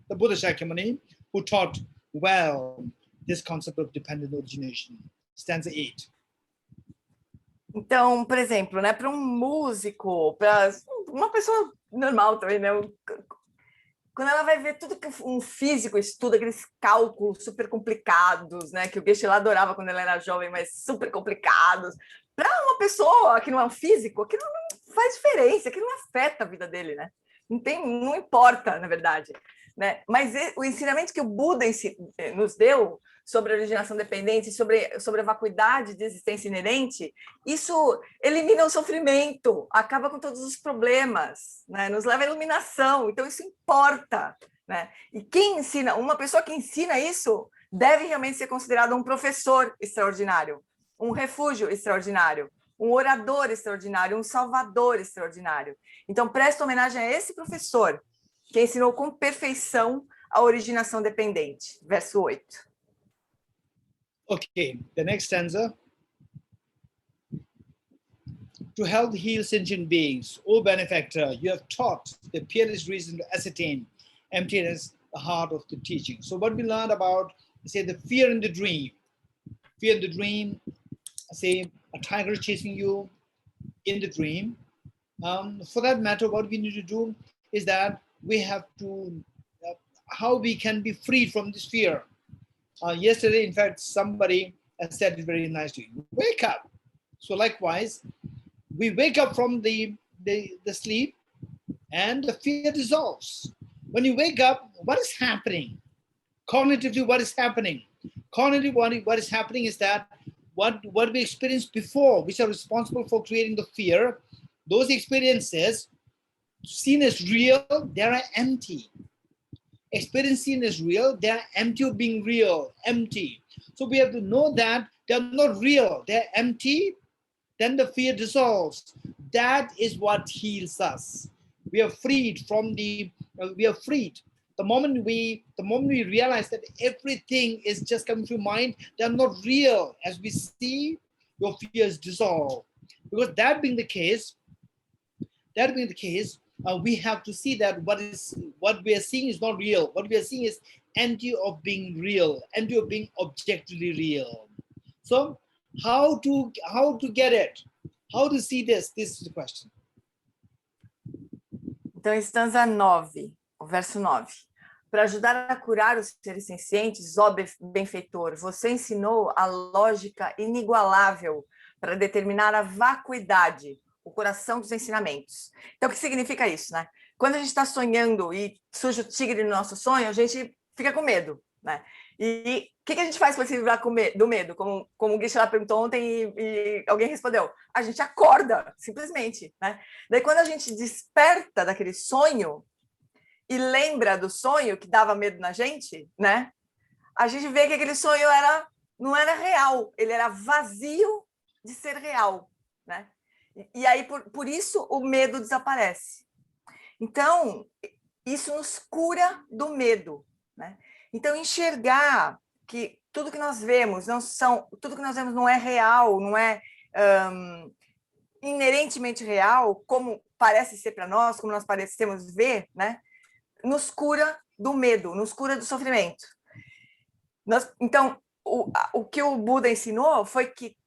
the Buddha Shakyamuni, who taught well this concept of dependent origination. Stanza 8. Então, por exemplo, né, para um músico, para uma pessoa normal também, né, quando ela vai ver tudo que um físico estuda, aqueles cálculos super complicados, né, que o Geshe adorava quando ela era jovem, mas super complicados, para uma pessoa que não é um físico, aquilo não faz diferença, aquilo não afeta a vida dele, né? Não importa, na verdade, né? Mas o ensinamento que o Buda nos deu sobre a originação dependente, sobre a vacuidade de existência inerente, isso elimina o sofrimento, acaba com todos os problemas, né? Nos leva à iluminação, então isso importa, né? E quem ensina, uma pessoa que ensina isso, deve realmente ser considerado um professor extraordinário, um refúgio extraordinário, um orador extraordinário, um salvador extraordinário. Então, presta homenagem a esse professor que ensinou com perfeição a originação dependente. Verso 8. Okay, the next stanza. To help heal sentient beings, O benefactor, you have taught the peerless reason to ascertain emptiness, the heart of the teaching. So what we learned about, say, the fear in the dream. Fear in the dream, say, a tiger chasing you in the dream. For that matter, what we need to do is that we have to, how we can be freed from this fear. Yesterday, in fact, somebody said it very nicely. Wake up. So likewise, we wake up from the sleep and the fear dissolves. When you wake up, what is happening? Cognitively, what is happening? Cognitively, what is happening is that what we experienced before, which are responsible for creating the fear, those experiences seen as real, they are empty. Experience seen as real, they are empty of being real, empty. So we have to know that they're not real, they're empty, then the fear dissolves. That is what heals us. We are freed from we are freed. The moment we realize that everything is just coming through mind, they're not real. As we see, your fears dissolve. Because that being the case, we have to see that what we are seeing is not real. What we are seeing is empty of being real, empty of being objectively real. So how to get it? How to see this? This is the question. Então, estanza 9, o verso 9. Para ajudar a curar os seres sencientes, ó benfeitor, você ensinou a lógica inigualável para determinar a vacuidade, o coração dos ensinamentos. Então, o que significa isso, né? Quando a gente está sonhando e surge o tigre no nosso sonho, a gente fica com medo, né? E o que a gente faz para se livrar do medo? Como o Geshe perguntou ontem e alguém respondeu, a gente acorda, simplesmente, né? Daí, quando a gente desperta daquele sonho e lembra do sonho que dava medo na gente, né? A gente vê que aquele sonho não era real, ele era vazio de ser real, né? E aí, por isso, o medo desaparece. Então, isso nos cura do medo, né? Então, enxergar que tudo que nós vemos não é real, não é inerentemente real, como parece ser para nós, como nós parecemos ver, né? Nos cura do medo, nos cura do sofrimento. Então, o que o Buda ensinou foi que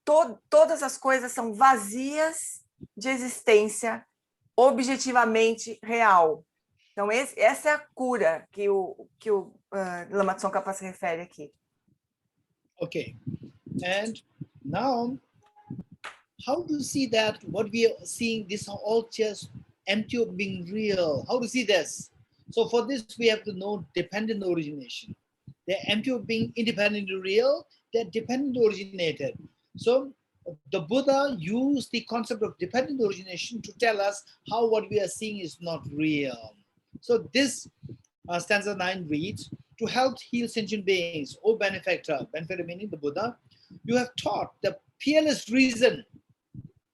todas as coisas são vazias de existência objetivamente real. Então, essa é a cura que o Lama Tsongkhapa se refere aqui. Okay. And now, how to see that what we are seeing, these are all just empty of being real? How to see this? So for this, we have to know dependent origination. They're empty of being independently real, they're dependent originated. So the Buddha used the concept of dependent origination to tell us how what we are seeing is not real. So this stanza 9 reads, to help heal sentient beings, O benefactor, benefactor meaning the Buddha, you have taught the peerless reason,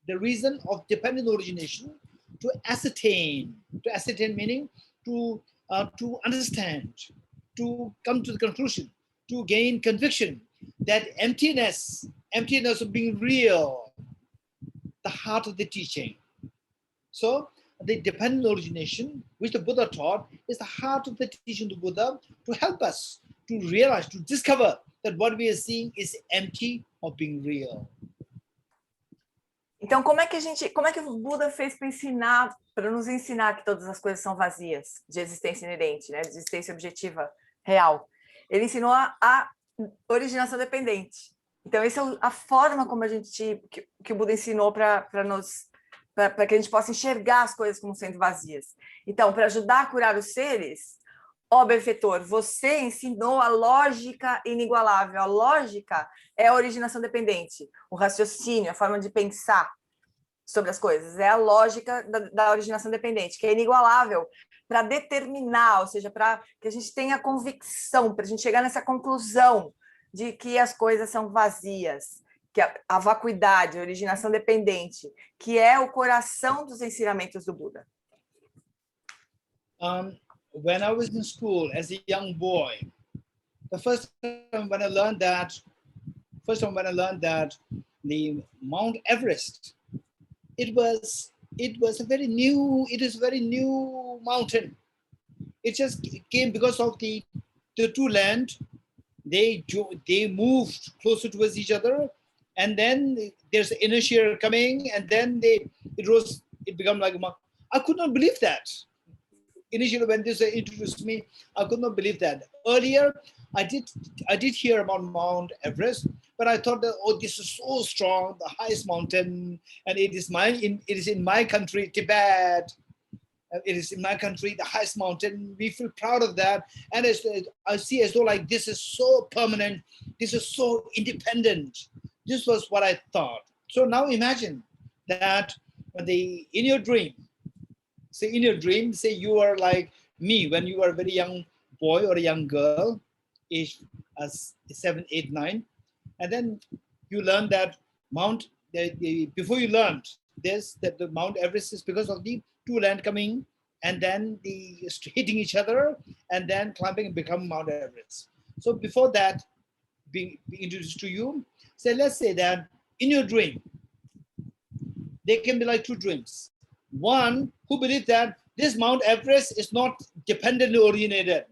the reason of dependent origination to ascertain meaning to understand, to come to the conclusion, to gain conviction that emptiness of being real, the heart of the teaching. So the dependent origination, which the Buddha taught, is the heart of the teaching of the Buddha to help us to realize, to discover that what we are seeing is empty of being real. Então, como é que o Buda fez para nos ensinar que todas as coisas são vazias, de existência inerente, né, de existência objetiva real? Ele ensinou a originação dependente. Então, essa é a forma como que o Buda ensinou para que a gente possa enxergar as coisas como sendo vazias. Então, para ajudar a curar os seres, ó benfeitor, você ensinou a lógica inigualável. A lógica é a originação dependente, o raciocínio, a forma de pensar sobre as coisas. É a lógica da originação dependente, que é inigualável para determinar, ou seja, para que a gente tenha convicção, para a gente chegar nessa conclusão de que as coisas são vazias, que a vacuidade, a originação dependente, que é o coração dos ensinamentos do Buda. When I was in school as a young boy, the first time when I learned that the Mount Everest, it was a very new mountain. It just came because of the two land. They moved closer towards each other, and then there's inertia coming, and then it became like I could not believe that. Initially, when this introduced me, I could not believe that. Earlier, I did hear about Mount Everest, but I thought that, oh, this is so strong, the highest mountain, and it is in my country, Tibet. It is in my country, the highest mountain. We feel proud of that, and I see as though like this is so permanent, this is so independent. This was what I thought. So now imagine that in your dream, say you are like me when you are a very young boy or a young girl, age 7, 8, 9, and then you learn that before you learned this, that the Mount Everest is because of the two land coming and then the hitting each other and then climbing and become Mount Everest. So before that being introduced to you, so let's say that in your dream, there can be like two dreams. One who believes that this Mount Everest is not dependently originated.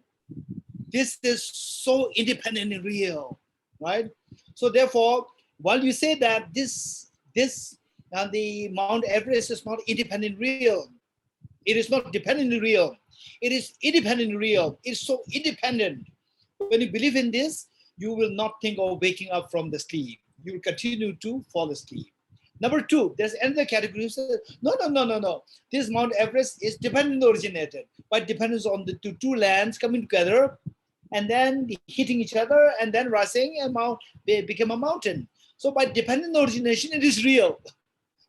This is so independently real, right? So therefore, while you say that the Mount Everest is not independently real, it is not dependently real. It is independently real. It's so independent. When you believe in this, you will not think of waking up from the sleep. You will continue to fall asleep. Number two, there's another category who says, no. This Mount Everest is dependently originated, but depends on the two lands coming together and then hitting each other and then rising and they become a mountain. So by dependent origination, it is real.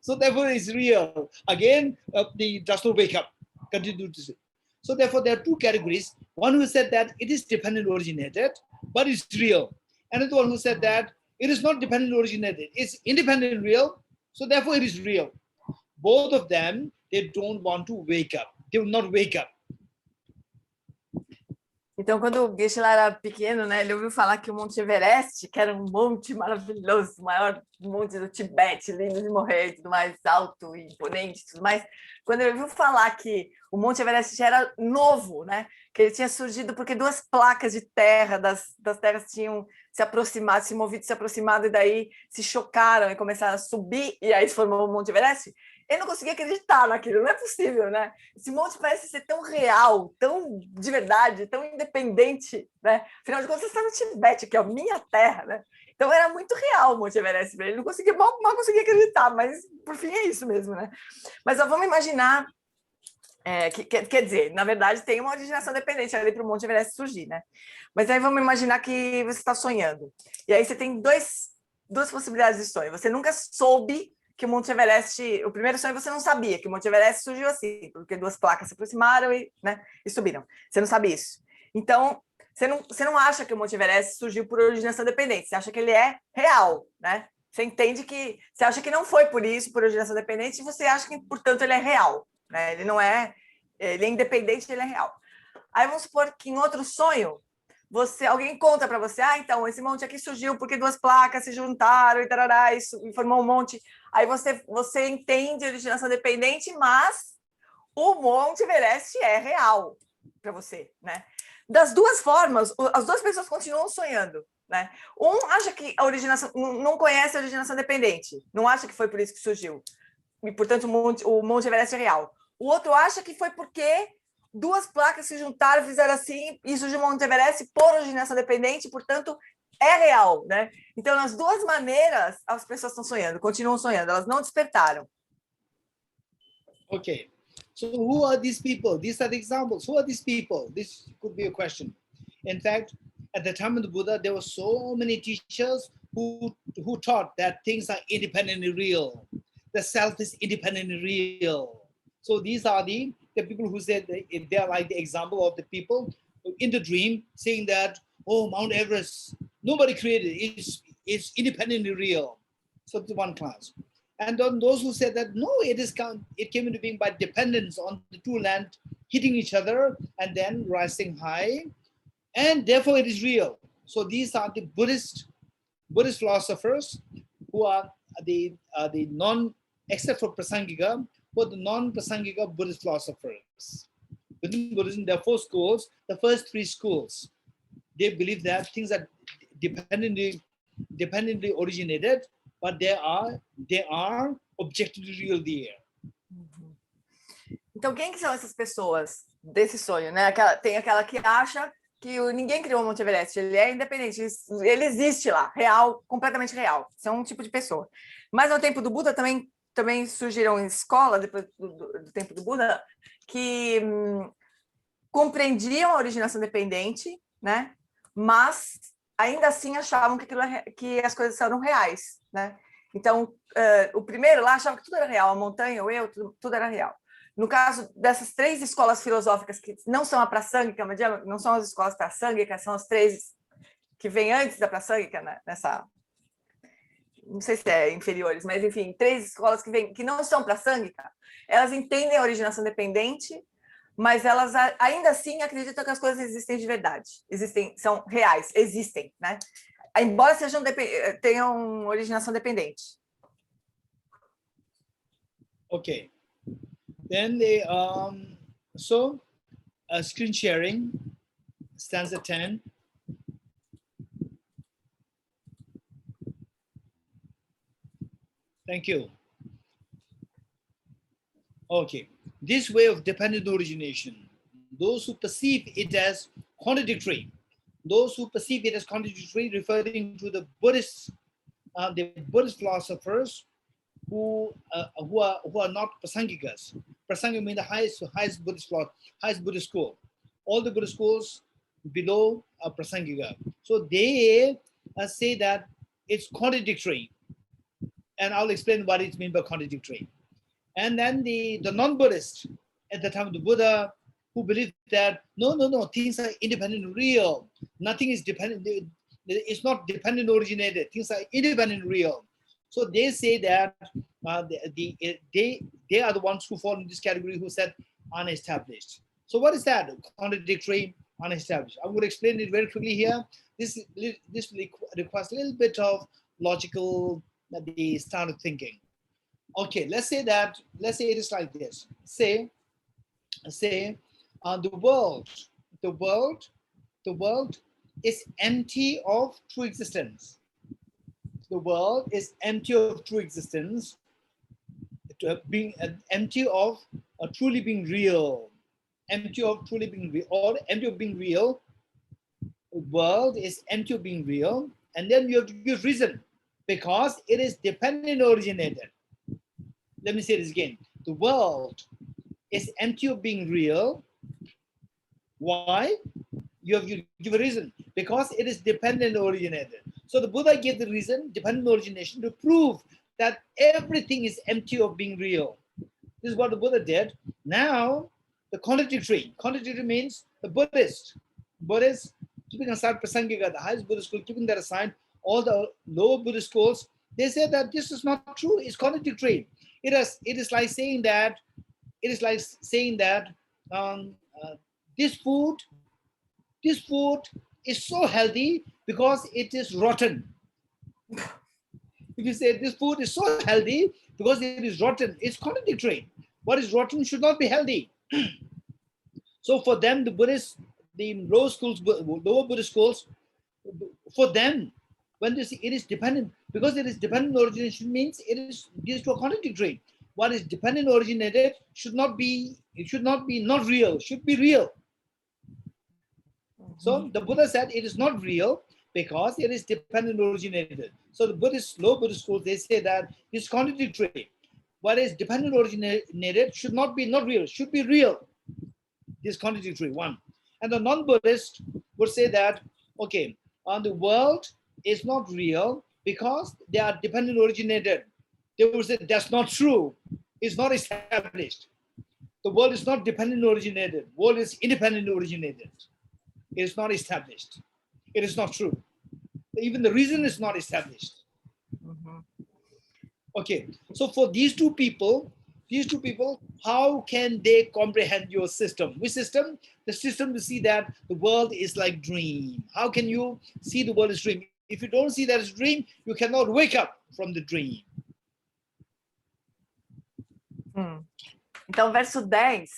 So therefore, it's real. Again, the does not wake up. Continue to see. So therefore, there are two categories. One who said that it is dependent originated, but it's real. Another one who said that it is not dependent originated. It's independent real. So therefore, it is real. Both of them, they don't want to wake up. They will not wake up. Então, quando o Geshe era pequeno, né, ele ouviu falar que o Monte Everest, que era um monte maravilhoso, o maior monte do Tibete, lindo de morrer, e tudo mais, alto e imponente, tudo mais. Quando ele ouviu falar que o Monte Everest já era novo, né, que ele tinha surgido porque duas placas de terra das terras tinham se aproximado, se movido, se aproximado, e daí se chocaram e começaram a subir, e aí se formou o Monte Everest. Ele não conseguia acreditar naquilo, não é possível, né? Esse monte parece ser tão real, tão de verdade, tão independente, né? Afinal de contas, você está no Tibete, que é a minha terra, né? Então era muito real o Monte Everest para ele, não conseguia, mal conseguia acreditar, mas por fim é isso mesmo, né? Mas ó, vamos imaginar, quer dizer, na verdade tem uma originação dependente ali para o Monte Everest surgir, né? Mas aí vamos imaginar que você está sonhando, e aí você tem duas possibilidades de sonho. Você nunca soube que o Monte Everest, o primeiro sonho você não sabia que o Monte Everest surgiu assim, porque duas placas se aproximaram e subiram. Você não sabe isso. Então, você não acha que o Monte Everest surgiu por originação dependente, você acha que ele é real, né? Você entende que, você acha que não foi por isso, por originação dependente, e você acha que, portanto, ele é real, né? Ele não é, ele é independente, ele é real. Aí vamos supor que em outro sonho, alguém conta para você, então, esse monte aqui surgiu porque duas placas se juntaram e tarará, isso, e formou um monte. Aí você entende a originação dependente, mas o Monte Everest é real para você, né? Das duas formas, as duas pessoas continuam sonhando, né? Um acha que a originação, não conhece a originação dependente, não acha que foi por isso que surgiu, e portanto o Monte Everest é real. O outro acha que foi porque duas placas se juntaram, fizeram assim, e surgiu o Monte Everest por originação dependente, portanto, é real, né? Então, nas duas maneiras, as pessoas estão sonhando, continuam sonhando, elas não despertaram. Okay. So who are these people? These are the examples. Who are these people? This could be a question. In fact, at the time of the Buddha, there were so many teachers who taught that things are independently real. The self is independently real. So these are the people who said they are like the example of the people in the dream saying that, oh, Mount Everest, nobody created it. It's independently real. So it's one class. And then those who said that, no, it came into being by dependence on the two lands hitting each other and then rising high. And therefore it is real. So these are the Buddhist philosophers who are the non, except for Prasangika, for the non-Prasangika Buddhist philosophers. Within Buddhism, there are 4 schools. The first 3 schools, they believe that things are dependently originated, but they are objectively real there. Então, quem que são essas pessoas desse sonho, né? Tem aquela que acha ninguém criou o Monte Everest, ele é independente, ele existe lá, real, completamente real. São um tipo de pessoa. Mas no tempo do Buda também surgiram escolas, depois do tempo do Buda, que compreendiam a originação dependente, né? Mas ainda assim achavam que as coisas eram reais, né? Então, o primeiro lá achava que tudo era real, a montanha, o eu, tudo era real. No caso dessas 3 escolas filosóficas que não são a Prasangika, não são as escolas Prasangicas, são as 3 que vêm antes da Prasangika, né? Nessa, não sei se é inferiores, mas enfim, 3 escolas que não são Prasangika, elas entendem a originação dependente, mas elas ainda assim acreditam que as coisas existem de verdade, são reais, existem, né? Embora tenham originação dependente. Okay. Then screen sharing, stanza 10. Thank you. Okay. This way of dependent origination, those who perceive it as contradictory, referring to the Buddhist philosophers who are not Prasangikas. Prasangika means the highest Buddhist school. All the Buddhist schools below are Prasangika. So they say that it's contradictory. And I'll explain what it means by contradictory. And then the non-Buddhist at the time of the Buddha, who believed that no, things are independent and real. Nothing is dependent. It's not dependent originated. Things are independent and real. So they say that they are the ones who fall in this category, who said unestablished. So what is that? Contradictory, unestablished. I'm going to explain it very quickly here. This requires a little bit of logical the start of thinking. Okay, let's say it is like this. Say the world is empty of true existence. The world is empty of true existence, being empty of truly being real, empty of being real. The world is empty of being real, and then you have to give reason, because it is dependent originated. Let me say this again. The world is empty of being real. Why? You have to give a reason, because it is dependent originated. So the Buddha gave the reason, dependent origination, to prove that everything is empty of being real. This is what the Buddha did. Now, the contradictory means the Buddhists, keeping aside Prasangika, the highest Buddhist school, keeping that aside, all the lower Buddhist schools, they say that this is not true, it's contradictory. It is like saying that this food is so healthy because it is rotten. If you say this food is so healthy because it is rotten, it's contradictory. What is rotten should not be healthy. So for them, the Buddhists, the lower Buddhist schools, for them, when they say it is dependent, because it is dependent origination means it is to a contradictory. What is dependent originated should not be not real, should be real. So the Buddha said it is not real because it is dependent originated. So the low Buddhist schools, they say that it's contradictory. What is dependent originated should not be not real, should be real. This contradictory, one. And the non-Buddhist would say that, okay, the world is not real because they are dependent originated. They would say that's not true. It's not established. The world is not dependent originated. World is independent originated. It is not established. It is not true. Even the reason is not established. Okay, so for these two people, how can they comprehend your system? Which system? The system to see that the world is like dream. How can you see the world as dream? If you don't see that as dream, you cannot wake up from the dream. Então, verso 10,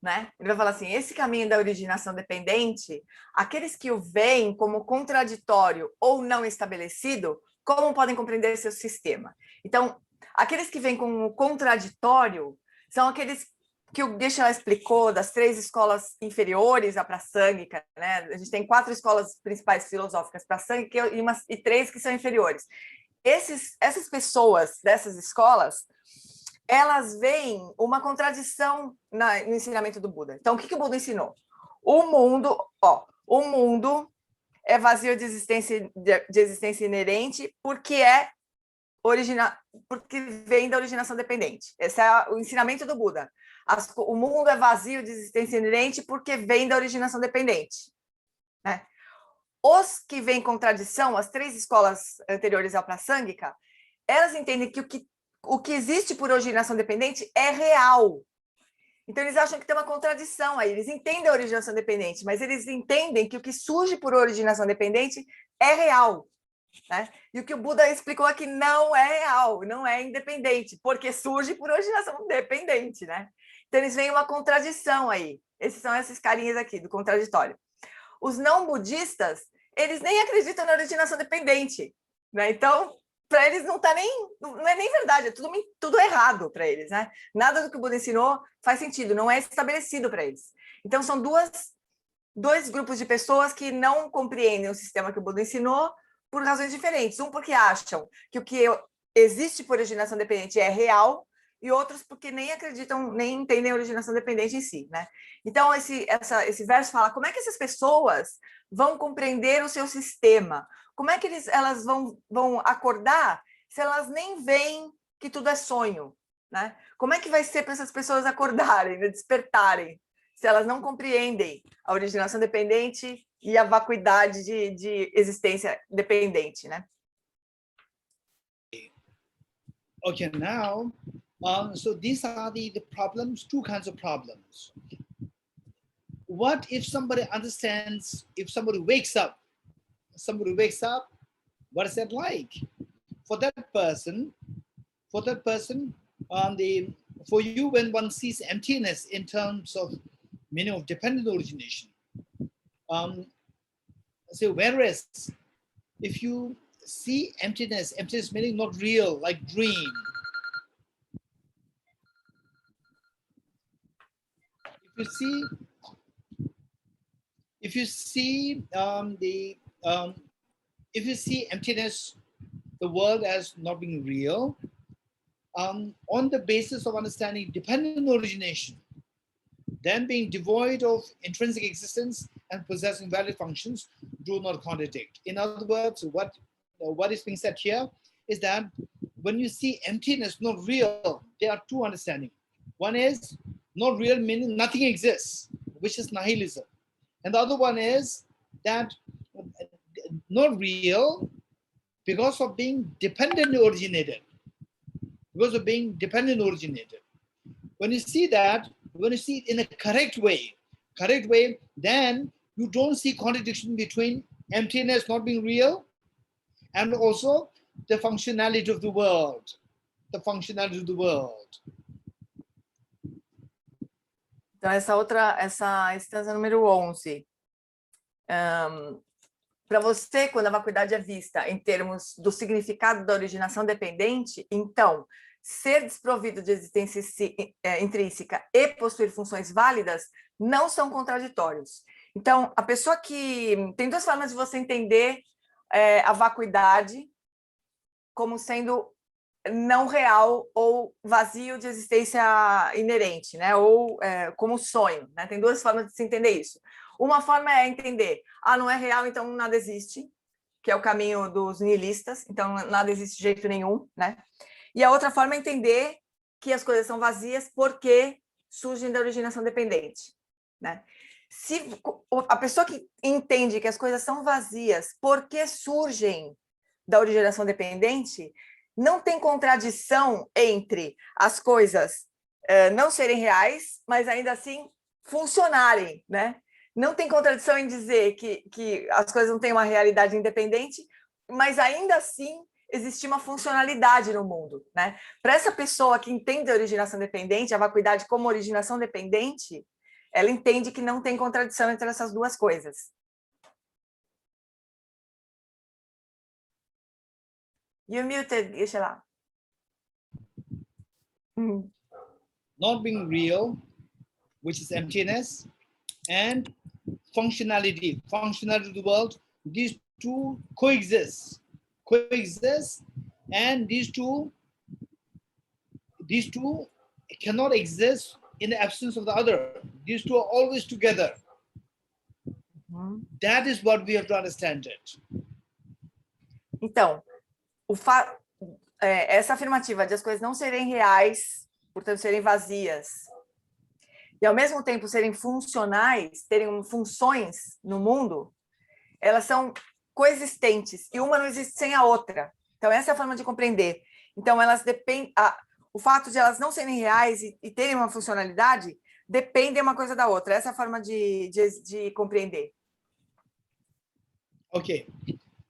né? Ele vai falar assim, esse caminho da originação dependente, aqueles que o veem como contraditório ou não estabelecido, como podem compreender seu sistema? Então, aqueles que veem como contraditório são aqueles que o Geshe explicou das 3 escolas inferiores à Prasangika, né? A gente tem 4 escolas principais filosóficas Prasangika e 3 que são inferiores. Essas pessoas dessas escolas, elas veem uma contradição no ensinamento do Buda. Então, o que o Buda ensinou? O mundo é vazio de existência inerente porque porque vem da originação dependente. Esse é o ensinamento do Buda. O mundo é vazio de existência inerente porque vem da originação dependente, né? Os que veem contradição, as 3 escolas anteriores à Prasangika, elas entendem que o que existe por originação dependente é real. Então, eles acham que tem uma contradição aí. Eles entendem a originação dependente, mas eles entendem que o que surge por originação dependente é real, né? E o que o Buda explicou é que não é real, não é independente, porque surge por originação dependente, né? Então, eles veem uma contradição aí. Esses carinhas aqui, do contraditório. Os não budistas, eles nem acreditam na originação dependente, né? Então, para eles não é nem verdade, é tudo errado para eles, né? Nada do que o Buda ensinou faz sentido, não é estabelecido para eles. Então, são dois grupos de pessoas que não compreendem o sistema que o Buda ensinou por razões diferentes. Um porque acham que o que existe por originação dependente é real, e outros porque nem acreditam, nem entendem a originação dependente em si, né? Então, esse verso fala como é que essas pessoas vão compreender o seu sistema, como é que elas vão acordar se elas nem veem que tudo é sonho, né? Como é que vai ser para essas pessoas acordarem, né? Despertarem, se elas não compreendem a originação dependente e a vacuidade de existência dependente, né? Okay, now, so these are the problems, 2 kinds of problems. What if somebody understands, if somebody wakes up, what is that like? For that person, for you, when one sees emptiness in terms of meaning of dependent origination, so whereas if you see emptiness meaning not real, like dream. If you see emptiness, the world as not being real, on the basis of understanding dependent origination, then being devoid of intrinsic existence and possessing valid functions do not contradict. In other words, what is being said here is that when you see emptiness not real, there are 2 understandings. One is not real, meaning nothing exists, which is nihilism. And the other one is that not real because of being dependently originated. When you see that, when you see it in a correct way, then you don't see contradiction between emptiness not being real and also the functionality of the world. Então, essa estança número 11. Para você, quando a vacuidade é vista em termos do significado da originação dependente, então, ser desprovido de existência intrínseca e possuir funções válidas não são contraditórios. Então, a pessoa que... Tem 2 formas de você entender a vacuidade como sendo não real ou vazio de existência inerente, né? Ou como sonho, né? Tem 2 formas de se entender isso. Uma forma é entender, não é real, então nada existe, que é o caminho dos nihilistas, então nada existe de jeito nenhum, né? E a outra forma é entender que as coisas são vazias porque surgem da originação dependente, né? Se a pessoa que entende que as coisas são vazias porque surgem da originação dependente, não tem contradição entre as coisas não serem reais, mas ainda assim funcionarem, né? Não tem contradição em dizer que as coisas não têm uma realidade independente, mas ainda assim existir uma funcionalidade no mundo, né? Para essa pessoa que entende a originação dependente, a vacuidade como originação dependente, ela entende que não tem contradição entre essas 2 coisas. You're muted, Gisela. Not being real which is emptiness, and functionality of the world. These two coexist, and these two cannot exist in the absence of the other. These two are always together. That is what we have to understand it. Então, essa afirmativa de as coisas não serem reais, portanto serem vazias, e ao mesmo tempo serem funcionais, terem funções no mundo, elas são coexistentes e uma não existe sem a outra. Então essa é a forma de compreender. Então elas dependem, o fato de elas não serem reais e terem uma funcionalidade dependem uma coisa da outra. Essa é a forma de compreender. Okay,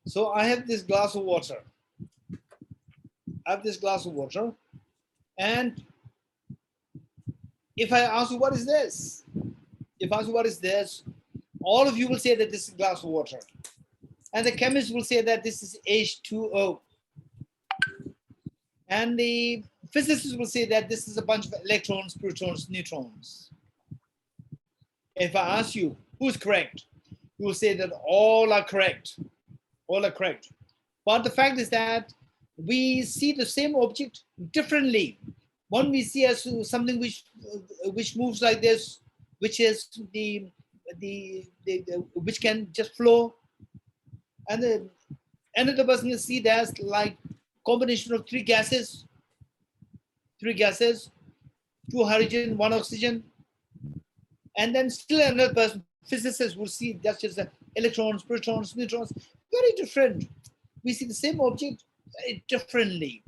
so I have this glass of water. And if I ask you what is this, all of you will say that this is a glass of water, and the chemist will say that this is H2O, and the physicist will say that this is a bunch of electrons, protons, neutrons. If I ask you who's correct, you will say that all are correct. But the fact is that we see the same object differently. One we see as something which moves like this, which is the which can just flow, and another person will see that as like combination of three gases, two hydrogen, one oxygen, and then still another person, physicists, will see that's just electrons, protons, neutrons, very different. We see the same object very differently.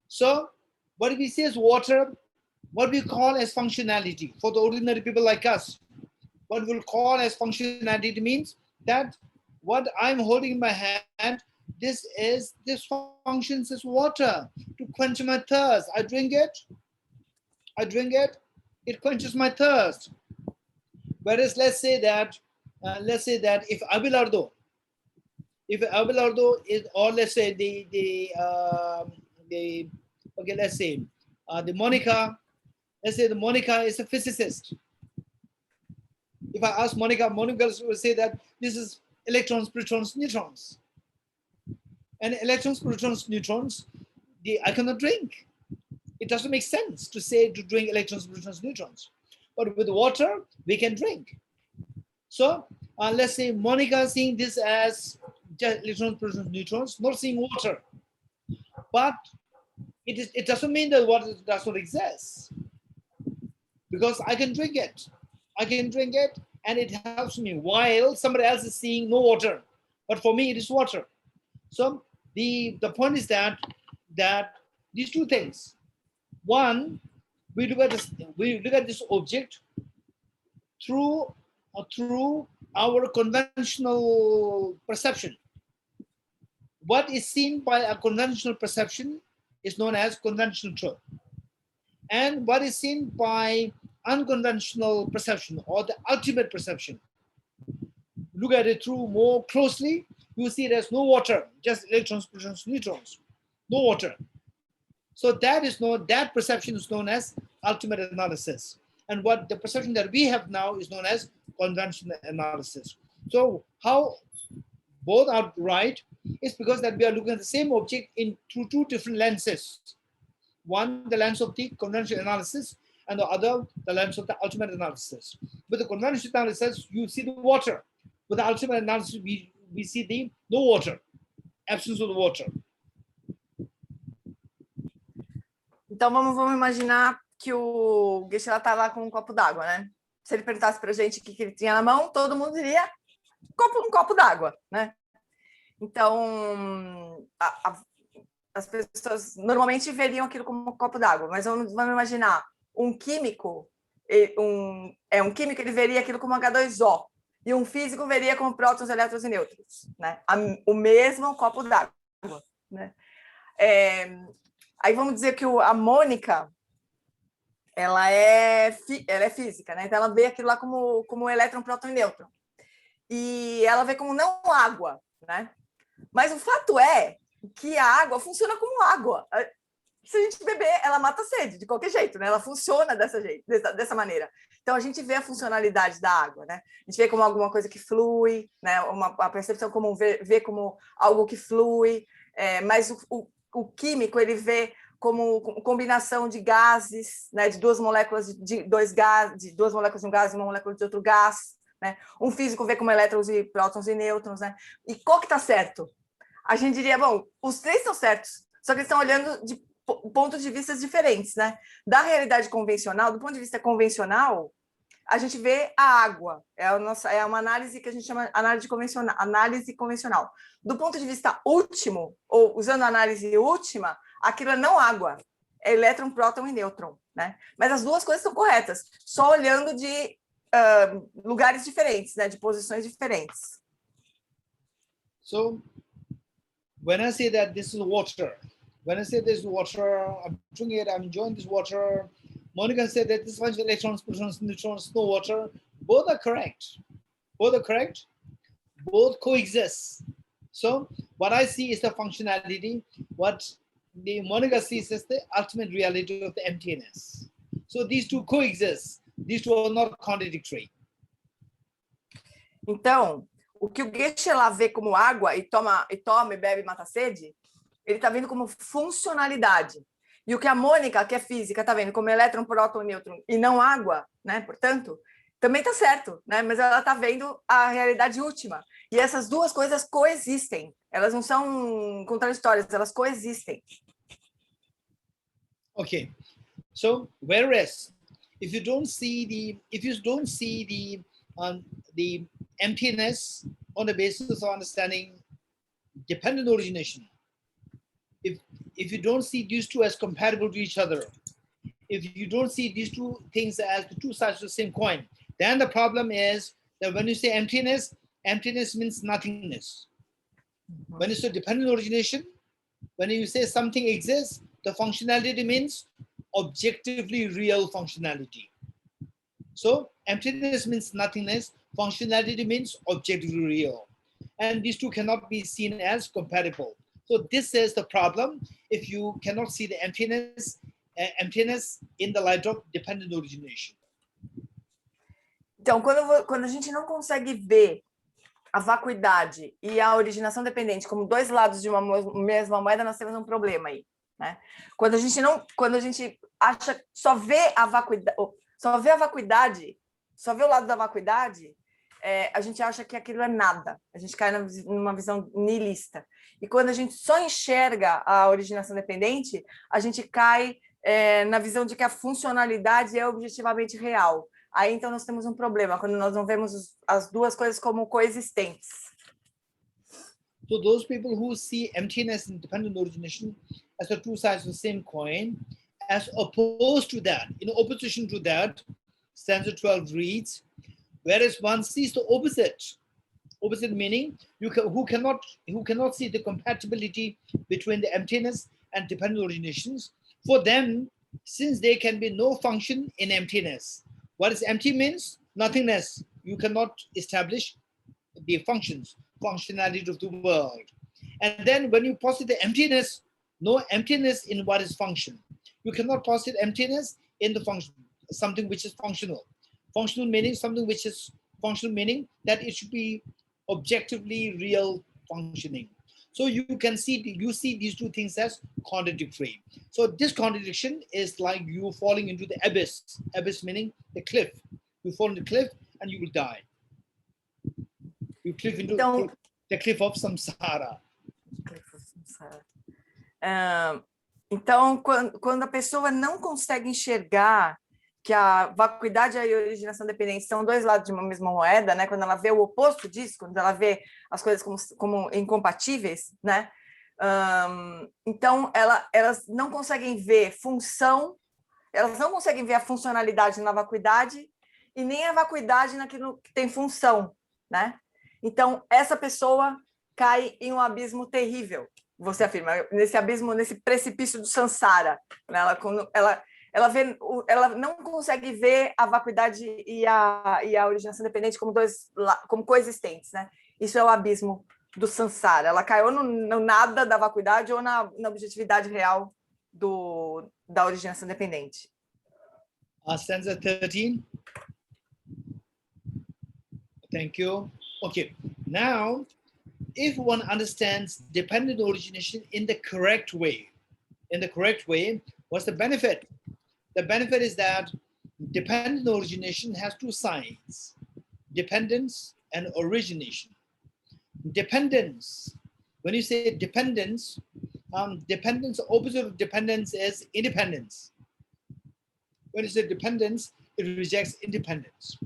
So what we see as water, what we call as functionality for the ordinary people like us, what we'll call as functionality means that what I'm holding in my hand, this functions as water to quench my thirst. I drink it, it quenches my thirst. Whereas let's say that if Abelardo is, or let's say the Monica, let's say the Monica is a physicist. If I ask Monica will say that this is electrons, protons, neutrons. And electrons, protons, neutrons, I cannot drink. It doesn't make sense to drink electrons, protons, neutrons. But with water, we can drink. So let's say Monica seeing this as just electrons, protons, neutrons, not seeing water. But it doesn't mean that water does not exist. Because I can drink it. And it helps me, while somebody else is seeing no water. But for me, it is water. So the point is that these two things. One, we look at this object through our conventional perception. What is seen by a conventional perception is known as conventional truth. And what is seen by unconventional perception, or the ultimate perception, look at it through more closely, you see there's no water, just electrons, protons, neutrons, no water. So that perception is known as ultimate analysis. And what the perception that we have now is known as conventional analysis. So how both are right is because that we are looking at the same object through two different lenses. One, the lens of the conventional analysis, and the other, the lens of the ultimate analysis. With the conventional analysis, you see the water. With the ultimate analysis, we see no water, absence of the water. Então vamos imaginar que o Geshe está lá com um copo d'água, né? Se ele perguntasse para a gente o que ele tinha na mão, todo mundo diria um copo d'água, né? Então as pessoas normalmente veriam aquilo como um copo d'água, mas vamos imaginar um químico, químico, ele veria aquilo como H2O, e um físico veria como prótons, elétrons e nêutrons, né? O mesmo copo d'água, né? Aí vamos dizer que a Mônica, ela é física, né? Então ela vê aquilo lá como elétron, próton e nêutron. E ela vê como não água, né? Mas o fato é que a água funciona como água. Se a gente beber, ela mata a sede, de qualquer jeito, né? Ela funciona dessa maneira. Então, a gente vê a funcionalidade da água, né? A gente vê como alguma coisa que flui, né? A percepção comum vê como algo que flui, mas o químico, ele vê como combinação de gases, né? De duas moléculas de duas moléculas de um gás e uma molécula de outro gás, né? Um físico vê como elétrons e prótons e nêutrons, né? E qual que está certo? A gente diria, bom, os três estão certos, só que eles estão olhando de pontos de vista diferentes, né? Da realidade convencional, do ponto de vista convencional, a gente vê a água, é uma análise que a gente chama análise convencional. Do ponto de vista último, ou usando a análise última, aquilo é não água, é elétron, próton e nêutron, né? Mas as duas coisas estão corretas, só olhando de lugares diferentes, né? De posições diferentes. So, when I say that this is water, when I say this is water, I'm drinking it, I'm enjoying this water. Monica said that this is bunch of electrons, protons, neutrons, no water. Both are correct. Both are correct. Both coexist. So what I see is the functionality. What the Monica sees is the ultimate reality of the emptiness. So these two coexist. These two are not contradictory. Então, o que o Geshe lá vê como água e toma e bebe e mata a sede, ele está vendo como funcionalidade. E o que a Mônica, que é física, está vendo como elétron, próton, nêutron e não água, né? Portanto, também está certo, né? Mas ela está vendo a realidade última. E essas duas coisas coexistem. Elas não são contraditórias, elas coexistem. Okay. So whereas if you don't see the emptiness on the basis of understanding dependent origination, if you don't see these two as compatible to each other, if you don't see these two things as the two sides of the same coin, then the problem is that when you say emptiness, emptiness means nothingness. When you say dependent origination, when you say something exists, the functionality means objectively real functionality. So emptiness means nothingness, functionality means objectively real. And these two cannot be seen as compatible. So this is the problem if you cannot see the emptiness in the light of dependent origination. Então, quando a gente não consegue ver a vacuidade e a originação dependente como dois lados de uma mesma moeda, nós temos um problema aí, né? Quando a gente acha só vê a vacuidade, só vê o lado da vacuidade, a gente acha que aquilo é nada. A gente cai numa visão nihilista. E quando a gente só enxerga a originação dependente, a gente cai na visão de que a funcionalidade é objetivamente real. Aí, então, nós temos um problema, quando nós não vemos as duas coisas como coexistentes. So those people who see emptiness and dependent origination as the two sides of the same coin, as opposed to that, in opposition to that, stanza 12 reads, whereas one sees the opposite meaning, who cannot see the compatibility between the emptiness and dependent originations. For them, since there can be no function in emptiness, what is empty means? Nothingness. You cannot establish the functionality of the world. And then when you posit the emptiness, no emptiness in what is function. You cannot posit emptiness in the function, something which is functional. Functional meaning, something which is functional meaning that it should be objectively real functioning. So you see these two things as contradictory. So this contradiction is like you falling into the abyss. Abyss meaning the cliff. You fall in the cliff and you will die. You cliff into the cliff of samsara. Então, quando a pessoa não consegue enxergar que a vacuidade e a originação dependente são dois lados de uma mesma moeda, né? Quando ela vê o oposto disso, quando ela vê as coisas como incompatíveis, né? Então, elas não conseguem ver função, elas não conseguem ver a funcionalidade na vacuidade e nem a vacuidade naquilo que tem função, né? Então, essa pessoa cai em um abismo terrível, você afirma, nesse abismo, nesse precipício do samsara, né? Ela não consegue ver a vacuidade e a originação dependente como coexistentes, né? Isso é o abismo do samsara. Ela caiu no nada da vacuidade ou na objetividade real da originação dependente? Stanza 13. Thank you. Okay, now, if one understands dependent origination in the correct way, what's the benefit? The benefit is that dependent origination has two sides, dependence and origination. Dependence, when you say dependence, dependence, opposite of dependence is independence. When you say dependence, it rejects independence.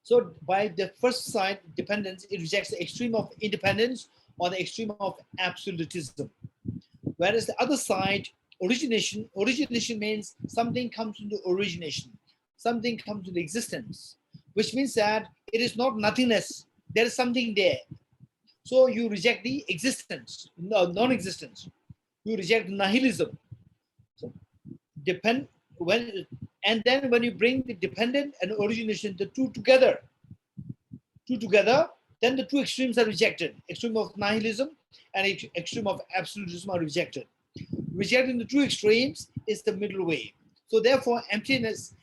So by the first side, dependence, it rejects the extreme of independence or the extreme of absolutism. Whereas the other side, origination means something comes into origination, something comes into existence, which means that it is not nothingness, there is something there. So you reject the existence, non-existence. You reject nihilism. So and then when you bring the dependent and origination, the two together, then the two extremes are rejected. Extreme of nihilism and extreme of absolutism are rejected. Rejecting the two extremes is the middle way. So therefore, emptiness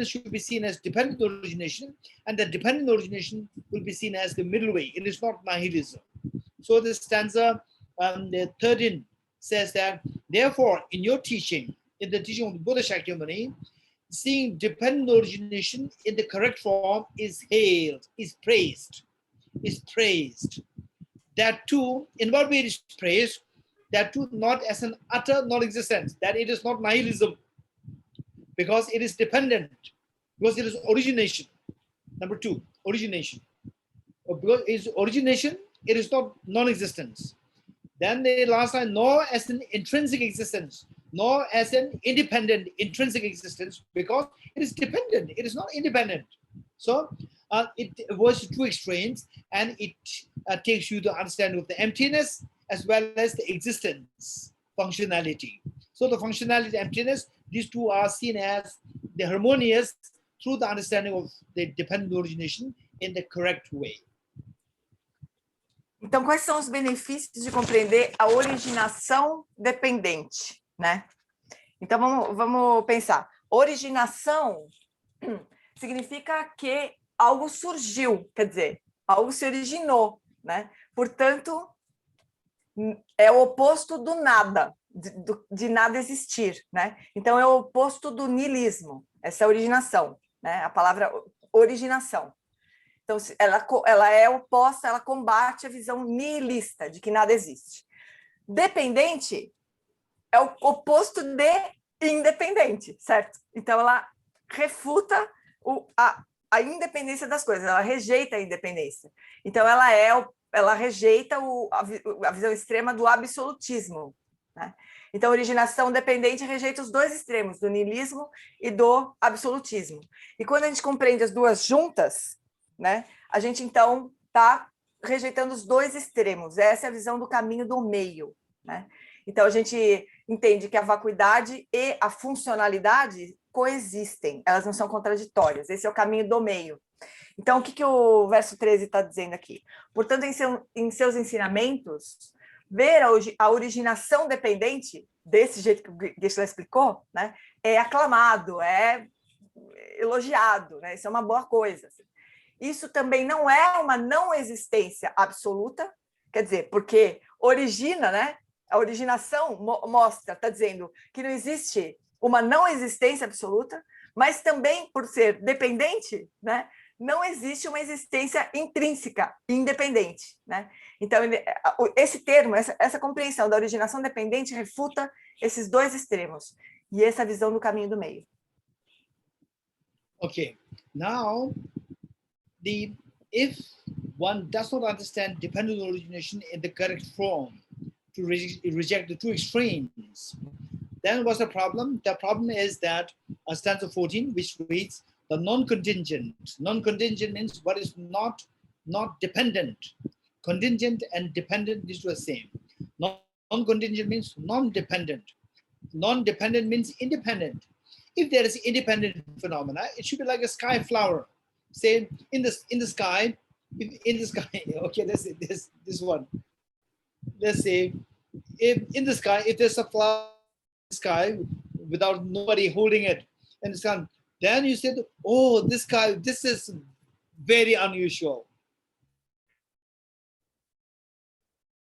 should be seen as dependent origination, and the dependent origination will be seen as the middle way. It is not nihilism. So this stanza, the 13 says that, therefore, in your teaching, in the teaching of the Buddha Shakyamuni, seeing dependent origination in the correct form is hailed, is praised. That too, in what way it is praised? That too not as an utter non-existence, that it is not nihilism, because it is dependent, because it is origination. Number two, origination. Because it is origination, it is not non-existence. Then the last line, nor as an intrinsic existence, nor as an independent intrinsic existence, because it is dependent, it is not independent. So it avoids two extremes, and it takes you to understanding of the emptiness as well as the existence, functionality. So the functionality, emptiness, these two are seen as the harmonious through the understanding of the dependent origination in the correct way. Então, quais são os benefícios de compreender a originação dependente, né? Então, vamos pensar. Originação significa que algo surgiu, quer dizer, algo se originou, né? Portanto, é o oposto do nada, de nada existir, né? Então, é o oposto do niilismo, essa é a originação, né? A palavra originação. Então, ela é oposta, ela combate a visão nihilista, de que nada existe. Dependente é o oposto de independente, certo? Então, ela refuta a independência das coisas, ela rejeita a independência. Então, ela rejeita a visão extrema do absolutismo, né? Então, a originação dependente rejeita os dois extremos, do niilismo e do absolutismo. E quando a gente compreende as duas juntas, né, a gente, então, está rejeitando os dois extremos. Essa é a visão do caminho do meio, né? Então, a gente entende que a vacuidade e a funcionalidade coexistem, elas não são contraditórias. Esse é o caminho do meio. Então, o que o verso 13 está dizendo aqui? Portanto, em seus ensinamentos, ver a originação dependente, desse jeito que o Geshe explicou, né, é aclamado, é elogiado, né? Isso é uma boa coisa. Isso também não é uma não existência absoluta, quer dizer, porque origina, né? A originação mostra, está dizendo que não existe uma não existência absoluta, mas também, por ser dependente, né, não existe uma existência intrínseca, independente, né? Então, esse termo, essa compreensão da originação dependente refuta esses dois extremos e essa visão do caminho do meio. Okay, now, if one does not understand dependent origination in the correct form, to reject the two extremes, then what's the problem? The problem is that stanza 14, which reads, the non-contingent. Non-contingent means what is not dependent. Contingent and dependent, these are the same. Non-contingent means non-dependent. Non-dependent means independent. If there is independent phenomena, it should be like a sky flower. Say in the sky, okay, let's say this one. Let's say if in the sky, if there's a flower sky without nobody holding it, and it's gone. Then you said, oh, this sky, this is very unusual.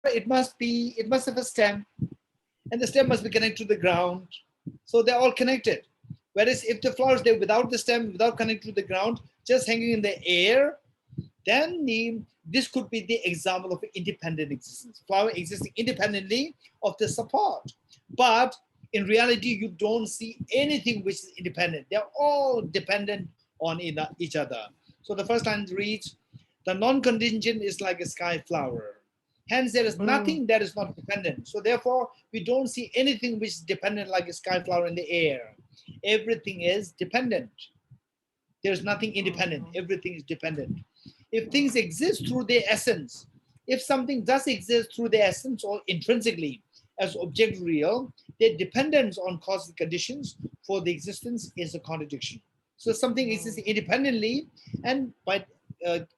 It must have a stem, and the stem must be connected to the ground. So they're all connected. Whereas if the flower is there without the stem, without connecting to the ground, just hanging in the air, then this could be the example of independent existence. Flower existing independently of the support. But in reality, you don't see anything which is independent. They're all dependent on each other. So the first line reads, the non-contingent is like a sky flower. Hence, there is nothing that is not dependent. So therefore, we don't see anything which is dependent like a sky flower in the air. Everything is dependent. There's nothing independent. Everything is dependent. If things exist through their essence, if something does exist through their essence or intrinsically as object real, their dependence on causal conditions for the existence is a contradiction. So something exists independently, and by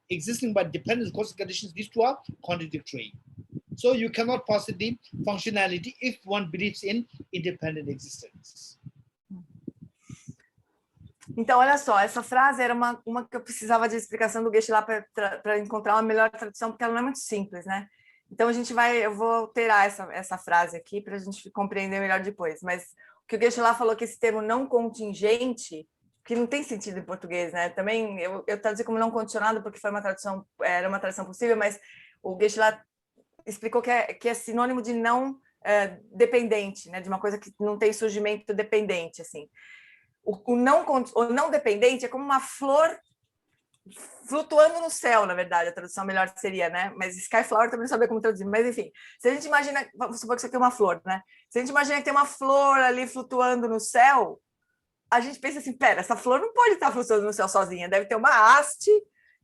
existing by dependence on causal conditions, these two are contradictory. So you cannot possibly functionality if one believes in independent existence. Então, olha só, essa frase era uma que eu precisava de explicação do Geshe lá para encontrar uma melhor tradução, porque ela não é muito simples, né? Então, eu vou alterar essa frase aqui para a gente compreender melhor depois. Mas o que o Geshe lá falou, que esse termo não contingente, que não tem sentido em português, né? Também eu traduzi como não condicionado, porque era uma tradução possível, mas o Geshe lá explicou que é sinônimo de não dependente, né? De uma coisa que não tem surgimento dependente, assim. O não dependente é como uma flor flutuando no céu, na verdade, a tradução melhor seria, né? Mas sky flower também não sabia como traduzir, mas enfim, se a gente imagina, vamos supor que isso aqui é uma flor, né? Se a gente imagina que tem uma flor ali flutuando no céu, a gente pensa assim, pera, essa flor não pode estar flutuando no céu sozinha, deve ter uma haste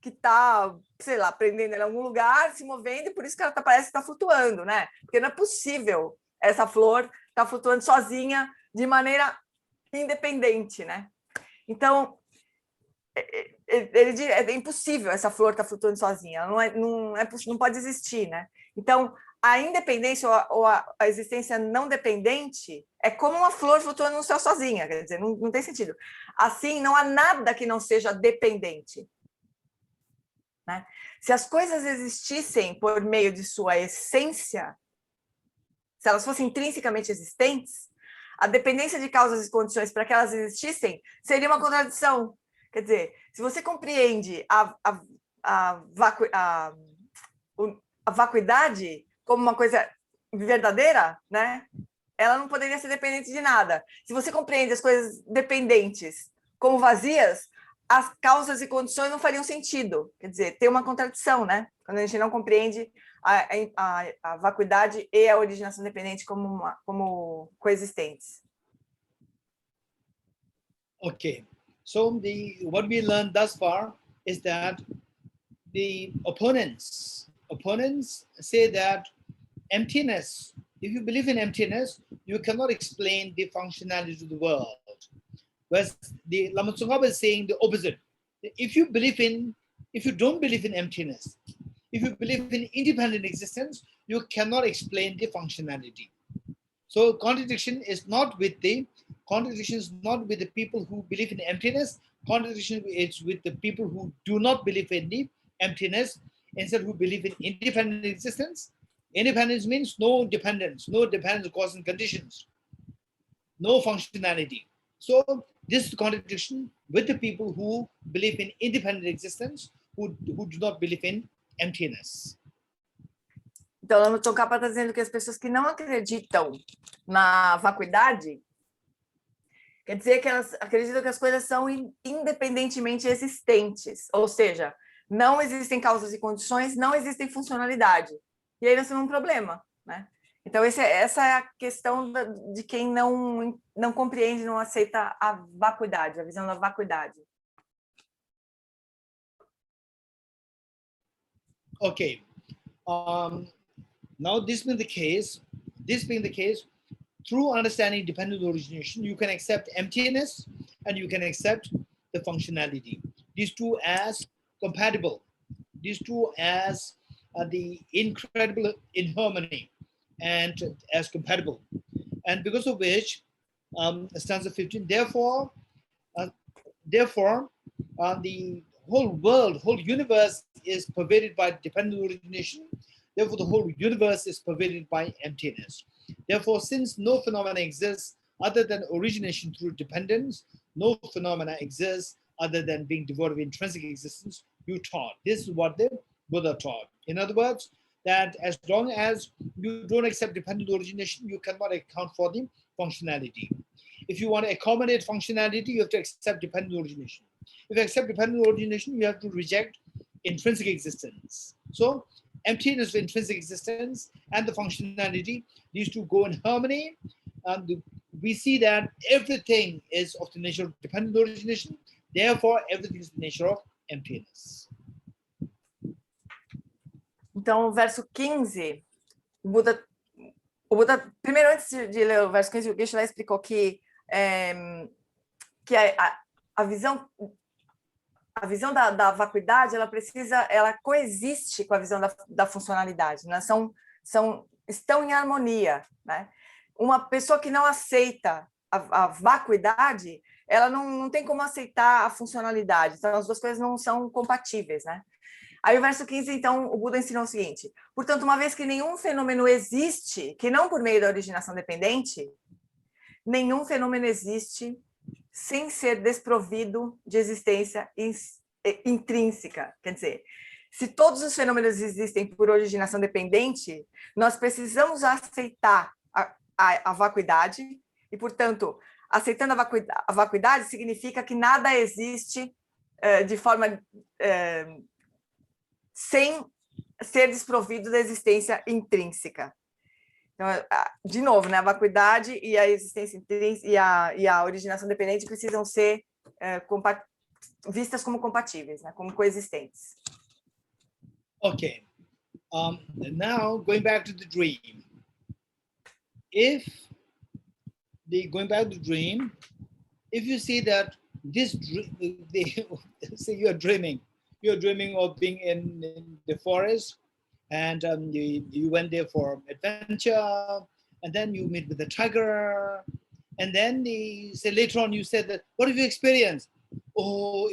que está, sei lá, prendendo ela em algum lugar, se movendo, e por isso que ela parece que está flutuando, né? Porque não é possível essa flor estar flutuando sozinha de maneira independente, né? Então, ele diz, é impossível essa flor estar flutuando sozinha, não pode existir, né? Então, a independência ou a existência não dependente é como uma flor flutuando no céu sozinha, quer dizer, não tem sentido. Assim, não há nada que não seja dependente, né? Se as coisas existissem por meio de sua essência, se elas fossem intrinsecamente existentes, a dependência de causas e condições para que elas existissem seria uma contradição. Quer dizer, se você compreende a vacuidade como uma coisa verdadeira, né? Ela não poderia ser dependente de nada. Se você compreende as coisas dependentes como vazias, as causas e condições não fariam sentido. Quer dizer, tem uma contradição, né? Quando a gente não compreende a vacuidade e a originação dependente como coexistentes. Okay, so what we learned thus far is that the opponents say that emptiness, if you believe in emptiness, you cannot explain the functionality of the world. Whereas the Lama Tsongkhapa is saying the opposite. If you don't believe in emptiness, if you believe in independent existence, you cannot explain the functionality. So contradiction is not with the people who believe in emptiness. Contradiction is with the people who do not believe in the emptiness, instead who believe in independent existence. Independence means no dependence of cause and conditions, no functionality. So this is the contradiction with the people who believe in independent existence, who do not believe in emptiness. Então, Lama Tsongkhapa está dizendo que as pessoas que não acreditam na vacuidade, quer dizer que elas acreditam que as coisas são independentemente existentes, ou seja, não existem causas e condições, não existem funcionalidade. E aí nós temos um problema, né? Então, essa é a questão de quem não compreende, não aceita a vacuidade, a visão da vacuidade. Okay. Now, this being the case, through understanding dependent origination, you can accept emptiness and you can accept the functionality. These two as compatible. These two as the incredible in harmony and as compatible. And because of which, stanza 15, therefore, the whole world, whole universe is pervaded by dependent origination. Therefore, the whole universe is pervaded by emptiness. Therefore, since no phenomena exists other than origination through dependence, no phenomena exists other than being devoid of intrinsic existence, you taught. This is what the Buddha taught. In other words, that as long as you don't accept dependent origination, you cannot account for the functionality. If you want to accommodate functionality, you have to accept dependent origination. If you accept dependent origination, you have to reject intrinsic existence. So emptiness of intrinsic existence and the functionality, these two go in harmony. And we see that everything is of the nature of dependent origination. Therefore, everything is the nature of emptiness. Então, o verso 15, o Buda primeiro, antes de ler o verso 15, o Geshe explicou que a visão da vacuidade, ela coexiste com a visão da funcionalidade, né? Estão em harmonia, né? Uma pessoa que não aceita a vacuidade, ela não tem como aceitar a funcionalidade, então as duas coisas não são compatíveis, né? Aí o verso 15, então, o Buda ensinou o seguinte: portanto, uma vez que nenhum fenômeno existe, que não por meio da originação dependente, nenhum fenômeno existe sem ser desprovido de existência intrínseca. Quer dizer, se todos os fenômenos existem por originação dependente, nós precisamos aceitar a vacuidade e, portanto, aceitando a vacuidade significa que nada existe de forma sem ser desprovido da existência intrínseca. Então, de novo, né, a vacuidade e a existência intrínseca e a originação dependente precisam ser vistas como compatíveis, né, como coexistentes. Okay. Now, going back to the dream. Going back to the dream, if you see that this dream, say you are dreaming of being in the forest, and you went there for adventure, and then you meet with the tiger, and then say later on you said that, what have you experienced? Oh,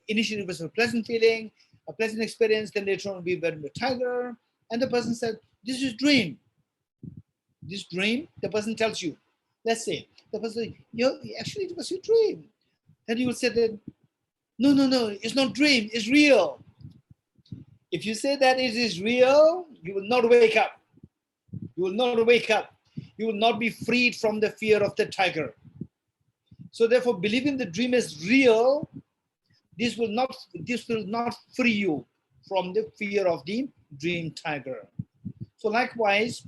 initially it was a pleasant feeling, a pleasant experience. Then later on we went with the tiger, and the person said, this is dream. This dream, the person tells you. Let's say the person, actually it was your dream. Then you will say that, no, it's not dream, it's real. If you say that it is real, you will not wake up. You will not wake up. You will not be freed from the fear of the tiger. So therefore, believing the dream is real, this will not free you from the fear of the dream tiger. So likewise,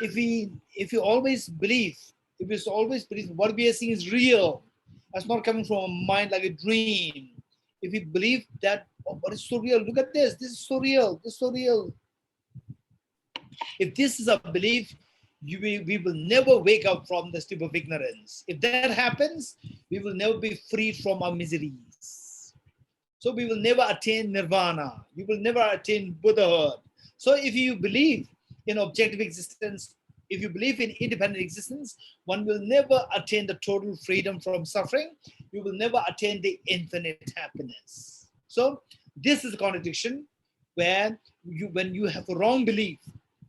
if we always believe what we are seeing is real, that's not coming from a mind like a dream. If we believe that, oh, but it's so real, look at this is so real, this is so real. If this is a belief, we will never wake up from the sleep of ignorance. If that happens, we will never be freed from our miseries. So we will never attain nirvana. We will never attain Buddhahood. So if you believe in objective existence, if you believe in independent existence, one will never attain the total freedom from suffering. You will never attain the infinite happiness. So this is a contradiction where when you have a wrong belief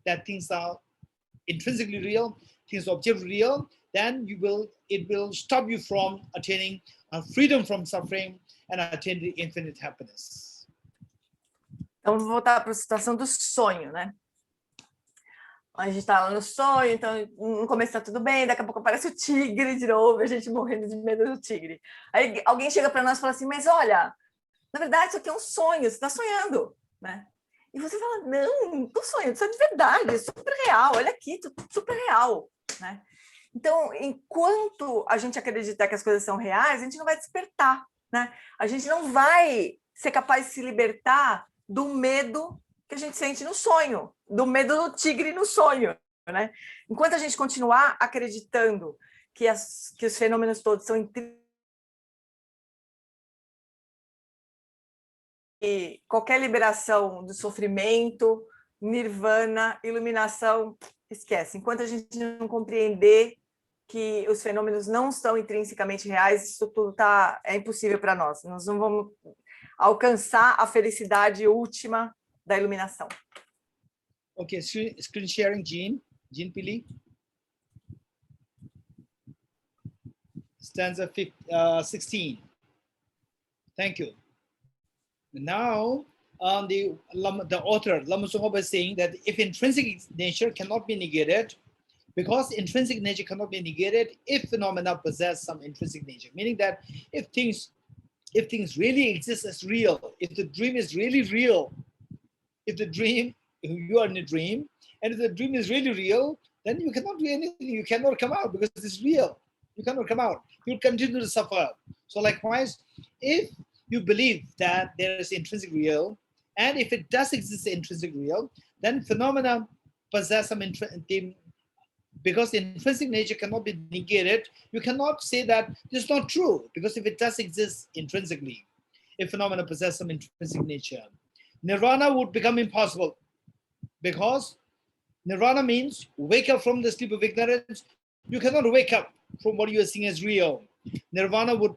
that things are intrinsically real, things are objectively real, then it will stop you from attaining freedom from suffering and attaining the infinite happiness. Então, vou voltar para a situação do sonho, né? A gente está lá no sonho, então no começo está tudo bem, daqui a pouco aparece o tigre de novo, a gente morrendo de medo do tigre. Aí alguém chega para nós e fala assim, mas olha, na verdade isso aqui é um sonho, você está sonhando, né? E você fala, não estou sonhando, isso é de verdade, é super real, olha aqui, super real, né? Então, enquanto a gente acreditar que as coisas são reais, a gente não vai despertar, né? A gente não vai ser capaz de se libertar do medo que a gente sente no sonho, do medo do tigre no sonho, né? Enquanto a gente continuar acreditando que os fenômenos todos são e qualquer liberação do sofrimento, nirvana, iluminação, esquece. Enquanto a gente não compreender que os fenômenos não são intrinsecamente reais, isso tudo é impossível para nós. Nós não vamos alcançar a felicidade última da iluminação. Okay, screen sharing, Jean Pili. Stanza 16. Thank you. Now, the author, Lama Tsongkhapa, is saying that if intrinsic nature cannot be negated, because intrinsic nature cannot be negated if phenomena possess some intrinsic nature, meaning that if things really exist as real, if the dream is really real, if you are in a dream, and if the dream is really real, then you cannot do anything, you cannot come out because it's real. You cannot come out. You'll continue to suffer. So likewise, if you believe that there is intrinsic real, and if it does exist intrinsic real, then phenomena possess some because the intrinsic nature cannot be negated, you cannot say that this is not true, because if it does exist intrinsically, if phenomena possess some intrinsic nature, nirvana would become impossible, because nirvana means wake up from the sleep of ignorance. You cannot wake up from what you are seeing as real. Nirvana would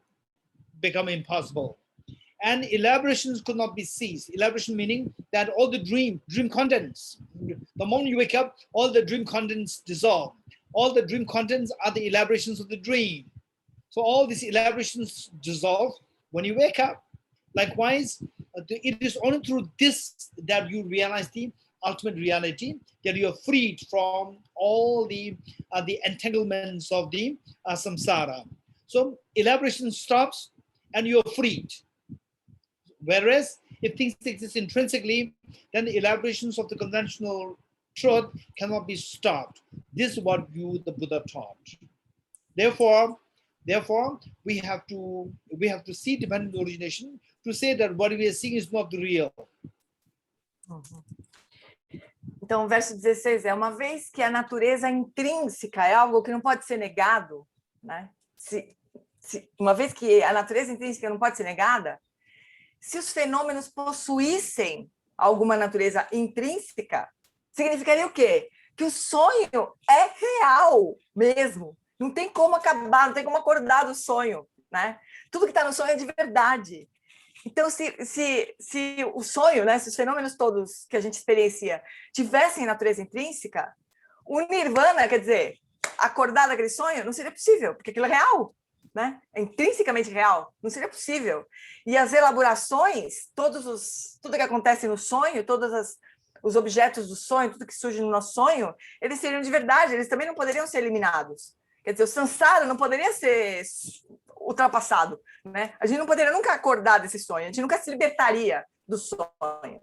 become impossible. And elaborations could not be ceased. Elaboration meaning that all the dream contents, the moment you wake up, all the dream contents dissolve. All the dream contents are the elaborations of the dream. So all these elaborations dissolve when you wake up. Likewise, it is only through this that you realize the ultimate reality, that you are freed from all the entanglements of the samsara. So elaboration stops and you are freed. Whereas if things exist intrinsically, then the elaborations of the conventional truth cannot be stopped. This is what the Buddha taught. Therefore, we have to see dependent origination to say that what we are seeing is not the real. Então, o verso 16 é: uma vez que a natureza intrínseca é algo que não pode ser negado, né? Uma vez que a natureza intrínseca não pode ser negada, se os fenômenos possuíssem alguma natureza intrínseca, significaria o quê? Que o sonho é real mesmo. Não tem como acabar, não tem como acordar do sonho, né? Tudo que está no sonho é de verdade. Então, se o sonho, né, se os fenômenos todos que a gente experiencia tivessem natureza intrínseca, o nirvana, quer dizer, acordar daquele sonho, não seria possível, porque aquilo é real, né? É intrinsecamente real, não seria possível. E as elaborações, tudo que acontece no sonho, os objetos do sonho, tudo que surge no nosso sonho, eles seriam de verdade, eles também não poderiam ser eliminados. Quer dizer, o samsara não poderia ser ultrapassado, né? A gente não poderia nunca acordar desse sonho, a gente nunca se libertaria do sonho.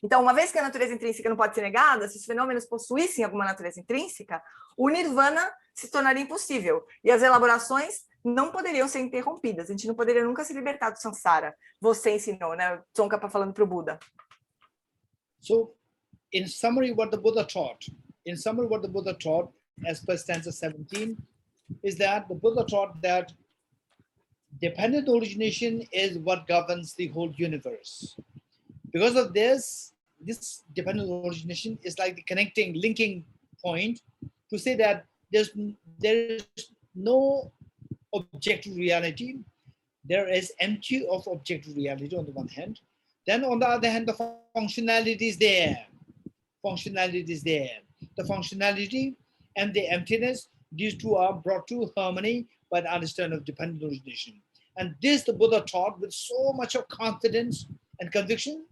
Então, uma vez que a natureza intrínseca não pode ser negada, se os fenômenos possuíssem alguma natureza intrínseca, o nirvana se tornaria impossível e as elaborações não poderiam ser interrompidas. A gente não poderia nunca se libertar do samsara. Você ensinou, né? Tsongkhapa falando para o Buda. So, in summary, what the Buddha taught, as per stanza 17, is that the Buddha taught that dependent origination is what governs the whole universe. Because of this dependent origination is like the connecting, linking point to say that there is no objective reality. There is empty of objective reality on the one hand. Then on the other hand, the functionality is there. The functionality and the emptiness, these two are brought to harmony by the understanding of dependent origination. And this the Buddha taught with so much of confidence and conviction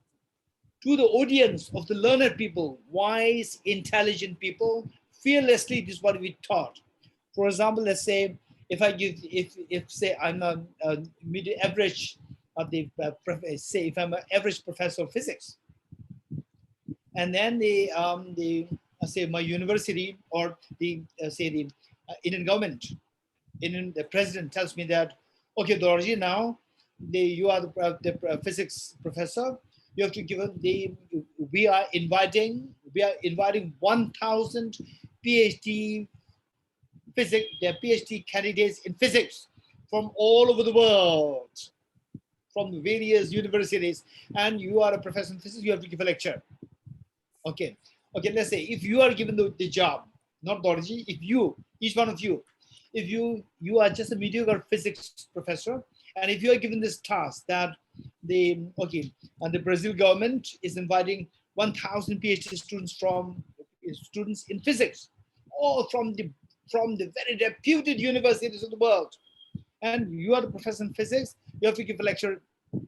to the audience of the learned people, wise, intelligent people. Fearlessly, this is what we taught. For example, let's say if I'm a average of the say if I'm an average professor of physics, and then say my university or the Indian government, the president tells me that, okay, Dorji, now you are the physics professor. You have to give them we are inviting 1,000 PhD candidates in physics from all over the world, from various universities, and you are a professor in physics. You have to give a lecture. Okay. Let's say if you are given the job not Dorji, if you, each one of you, if you are just a mediocre physics professor, and if you are given this task that the Brazil government is inviting 1,000 PhD students in physics, all from the very reputed universities of the world, and you are the professor in physics, you have to give a lecture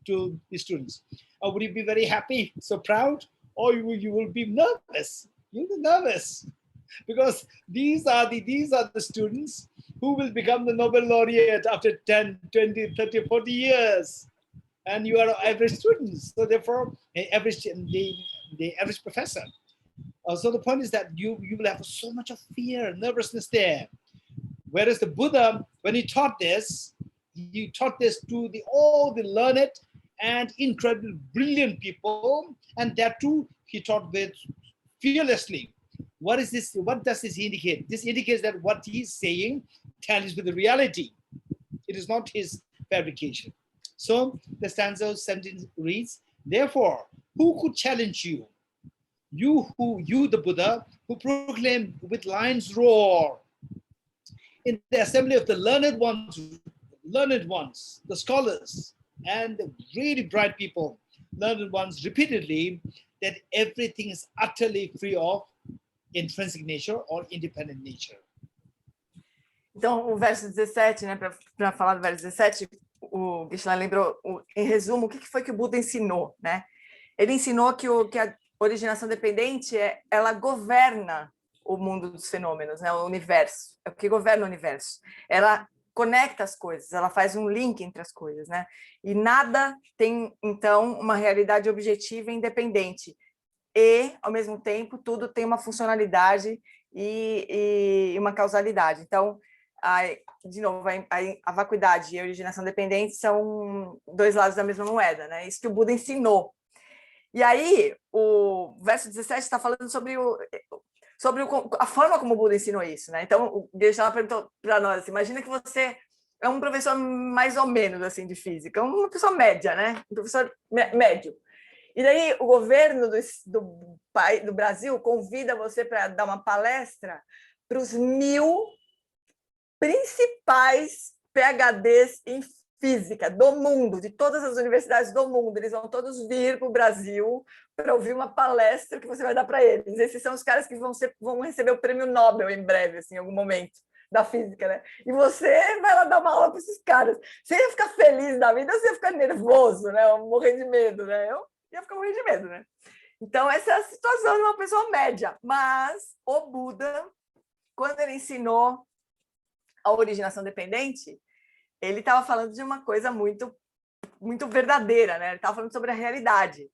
to the students. Would you be very happy, so proud, or you will be nervous? You'll be nervous because these are the students who will become the Nobel laureate after 10, 20, 30, 40 years. And you are average students. So therefore, the average professor. So the point is that you will have so much of fear, nervousness there. Whereas the Buddha, when he taught this to all the learned and incredibly brilliant people, and that too he taught with fearlessly. What is this? What does this indicate? This indicates that what he's saying tallies with the reality. It is not his fabrication. So the stanza 17 reads, therefore, who could challenge you? You, the Buddha, who proclaim with lions roar in the assembly of the learned ones, the scholars, and the really bright people, learned ones repeatedly, that everything is utterly free of intrinsic nature or independent nature. Então, o verso 17, né, para falar do verso 17, o Geshe lembrou, em resumo, o que foi que o Buda ensinou, né? Ele ensinou que a originação dependente ela governa o mundo dos fenômenos, né? O universo, é o que governa o universo. Ela conecta as coisas, ela faz um link entre as coisas, né? E nada tem, então, uma realidade objetiva e independente. E, ao mesmo tempo, tudo tem uma funcionalidade e uma causalidade. Então, de novo, a vacuidade e a originação dependente são dois lados da mesma moeda, né? Isso que o Buda ensinou. E aí, o verso 17 está falando sobre a forma como o Buda ensinou isso, né? Então, o Geshe perguntou para nós, assim, imagina que você é um professor mais ou menos assim de física, uma pessoa média, né? Um professor médio. E daí o governo do Brasil convida você para dar uma palestra para os 1000 principais PhDs em física do mundo, de todas as universidades do mundo. Eles vão todos vir para o Brasil para ouvir uma palestra que você vai dar para eles. Esses são os caras que vão receber o prêmio Nobel em breve, assim, em algum momento, da física, né? E você vai lá dar uma aula para esses caras. Você ia ficar feliz da vida ou você ia ficar nervoso, né? Ou morrer de medo, né? Eu ia ficar morrendo de medo, né? Então, essa é a situação de uma pessoa média. Mas o Buda, quando ele ensinou a originação dependente, ele estava falando de uma coisa muito, muito verdadeira, né? Ele estava falando sobre a realidade.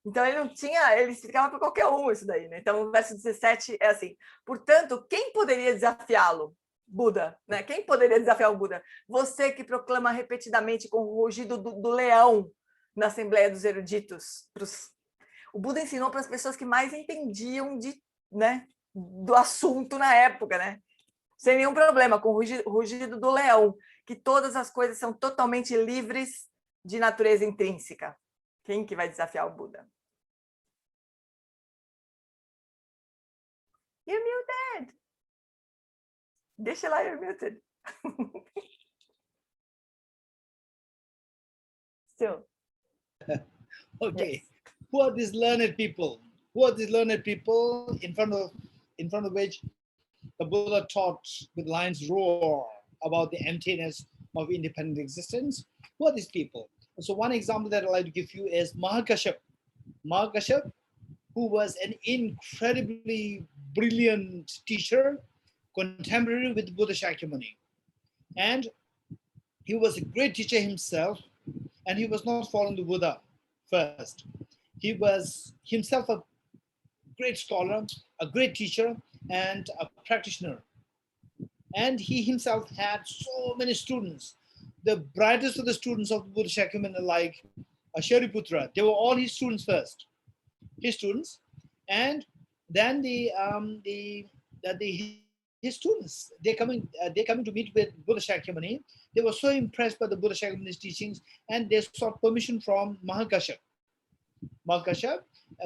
Então, ele explicava para qualquer um isso daí, né? Então, o verso 17 é assim, portanto, quem poderia desafiá-lo? Buda, né? Quem poderia desafiar o Buda? Você que proclama repetidamente com o rugido do leão na Assembleia dos Eruditos. O Buda ensinou para as pessoas que mais entendiam do assunto na época, né? Sem nenhum problema, com o rugido do leão, que todas as coisas são totalmente livres de natureza intrínseca. Quem que vai desafiar o Buda? You're muted. Deixa lá, you're muted. Still. Okay. Yes. Who are these learned people? Who are these learned people in front of which the Buddha taught with lions roar about the emptiness of independent existence? Who are these people? So one example that I'd like to give you is Mahakashyap. Mahakashyap, who was an incredibly brilliant teacher, contemporary with Buddha Shakyamuni. And he was a great teacher himself, and he was not following the Buddha first. He was himself a great scholar, a great teacher, and a practitioner. And he himself had so many students. The brightest of the students of Buddha Shakyamuni, like Shariputra, they were all his students first. His students, and then his students, they're coming to meet with Buddha Shakyamuni. They were so impressed by the Buddha Shakyamuni's teachings, and they sought permission from Mahakashyap. Mahakashyap,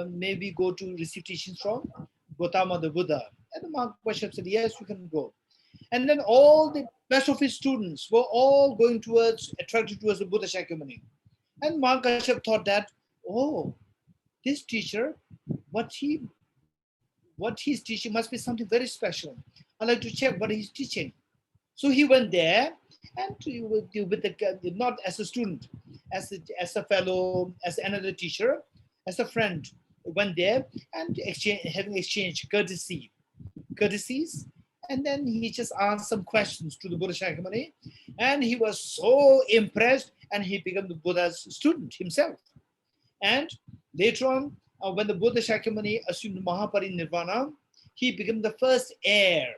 maybe go to receive teachings from Gautama the Buddha. And the Mahakashyap said, yes, you can go. And then all the best of his students were all going attracted towards the Buddha Shakyamuni. And Mahakashyap thought that, oh, this teacher, what he's teaching must be something very special. I'd like to check what he's teaching. So he went there, and not as a student, as a fellow, as another teacher, as a friend, went there and having exchanged courtesies. And then he just asked some questions to the Buddha Shakyamuni, and he was so impressed, and he became the Buddha's student himself. And later on, when the Buddha Shakyamuni assumed Mahaparinirvana, he became the first heir.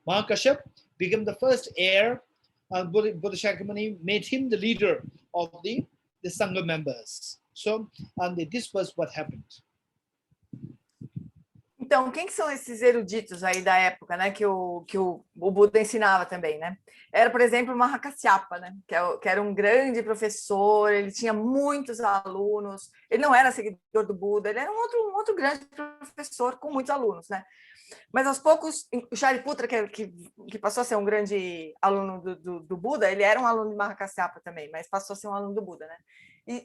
Mahakashyap became the first heir. Buddha Shakyamuni made him the leader of the Sangha members. So, this was what happened. Então, quem são esses eruditos aí da época, né, que o Buda ensinava também, né? Era, por exemplo, o Mahakasyapa, né, que era um grande professor, ele tinha muitos alunos, ele não era seguidor do Buda, ele era um outro grande professor com muitos alunos, né? Mas aos poucos, o Shariputra, que passou a ser um grande aluno do Buda, ele era um aluno de Mahakasyapa também, mas passou a ser um aluno do Buda, né?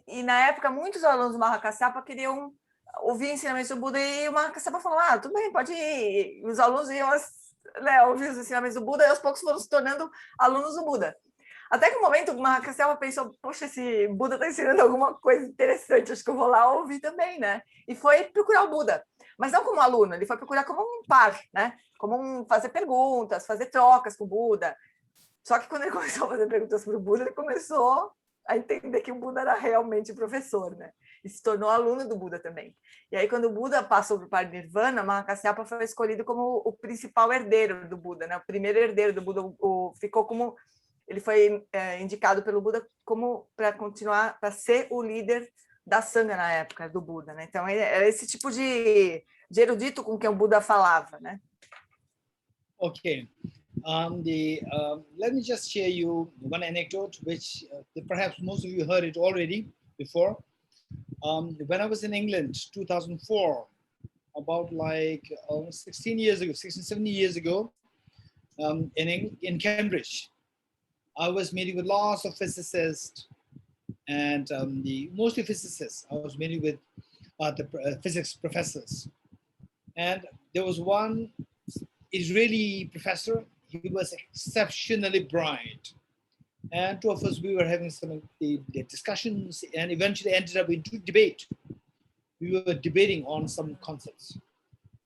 E na época, muitos alunos do Mahakasyapa queriam ouvir ensinamentos do Buda, e o Mahakasyapa falou, tudo bem, pode ir. E os alunos iam, né, ouvir os ensinamentos do Buda, e aos poucos foram se tornando alunos do Buda. Até que no momento o Mahakasyapa pensou, poxa, esse Buda está ensinando alguma coisa interessante, acho que eu vou lá ouvir também, né? E foi procurar o Buda. Mas não como aluno, ele foi procurar como um par, né? Fazer perguntas, fazer trocas com o Buda. Só que quando ele começou a fazer perguntas para o Buda, ele começou a entender que o Buda era realmente professor, né? E se tornou aluno do Buda também. E aí, quando o Buda passou para o Parinirvana, Mahakasyapa foi escolhido como o principal herdeiro do Buda, né? O primeiro herdeiro do Buda, ele foi indicado pelo Buda como para continuar, para ser o líder da Sangha na época do Buda, né? Então, era esse tipo de erudito com quem o Buda falava, né? Okay. Let me just share you one anecdote, which perhaps most of you heard it already before. When I was in England, 2004, about 16, 17 years ago, in Cambridge, I was meeting with lots of physicists, and mostly physicists. I was meeting with the physics professors, and there was one Israeli professor. He was exceptionally bright, and two of us, we were having some the discussions, and eventually ended up into debate. We were debating on some concepts,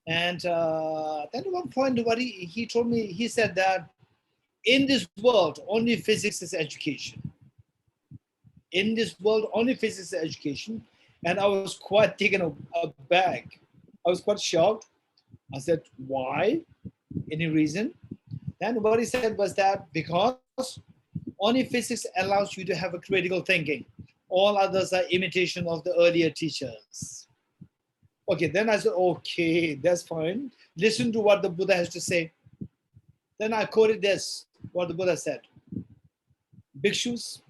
and then at one point, he told me, he said that in this world, only physics is education. In this world, only physics is education. And I was quite taken aback. I was quite shocked. I said, why? Any reason? Then what he said was that because only physics allows you to have a critical thinking. All others are imitation of the earlier teachers. Okay, then I said, okay, that's fine. Listen to what the Buddha has to say. Then I quoted this, what the Buddha said. Bhikshus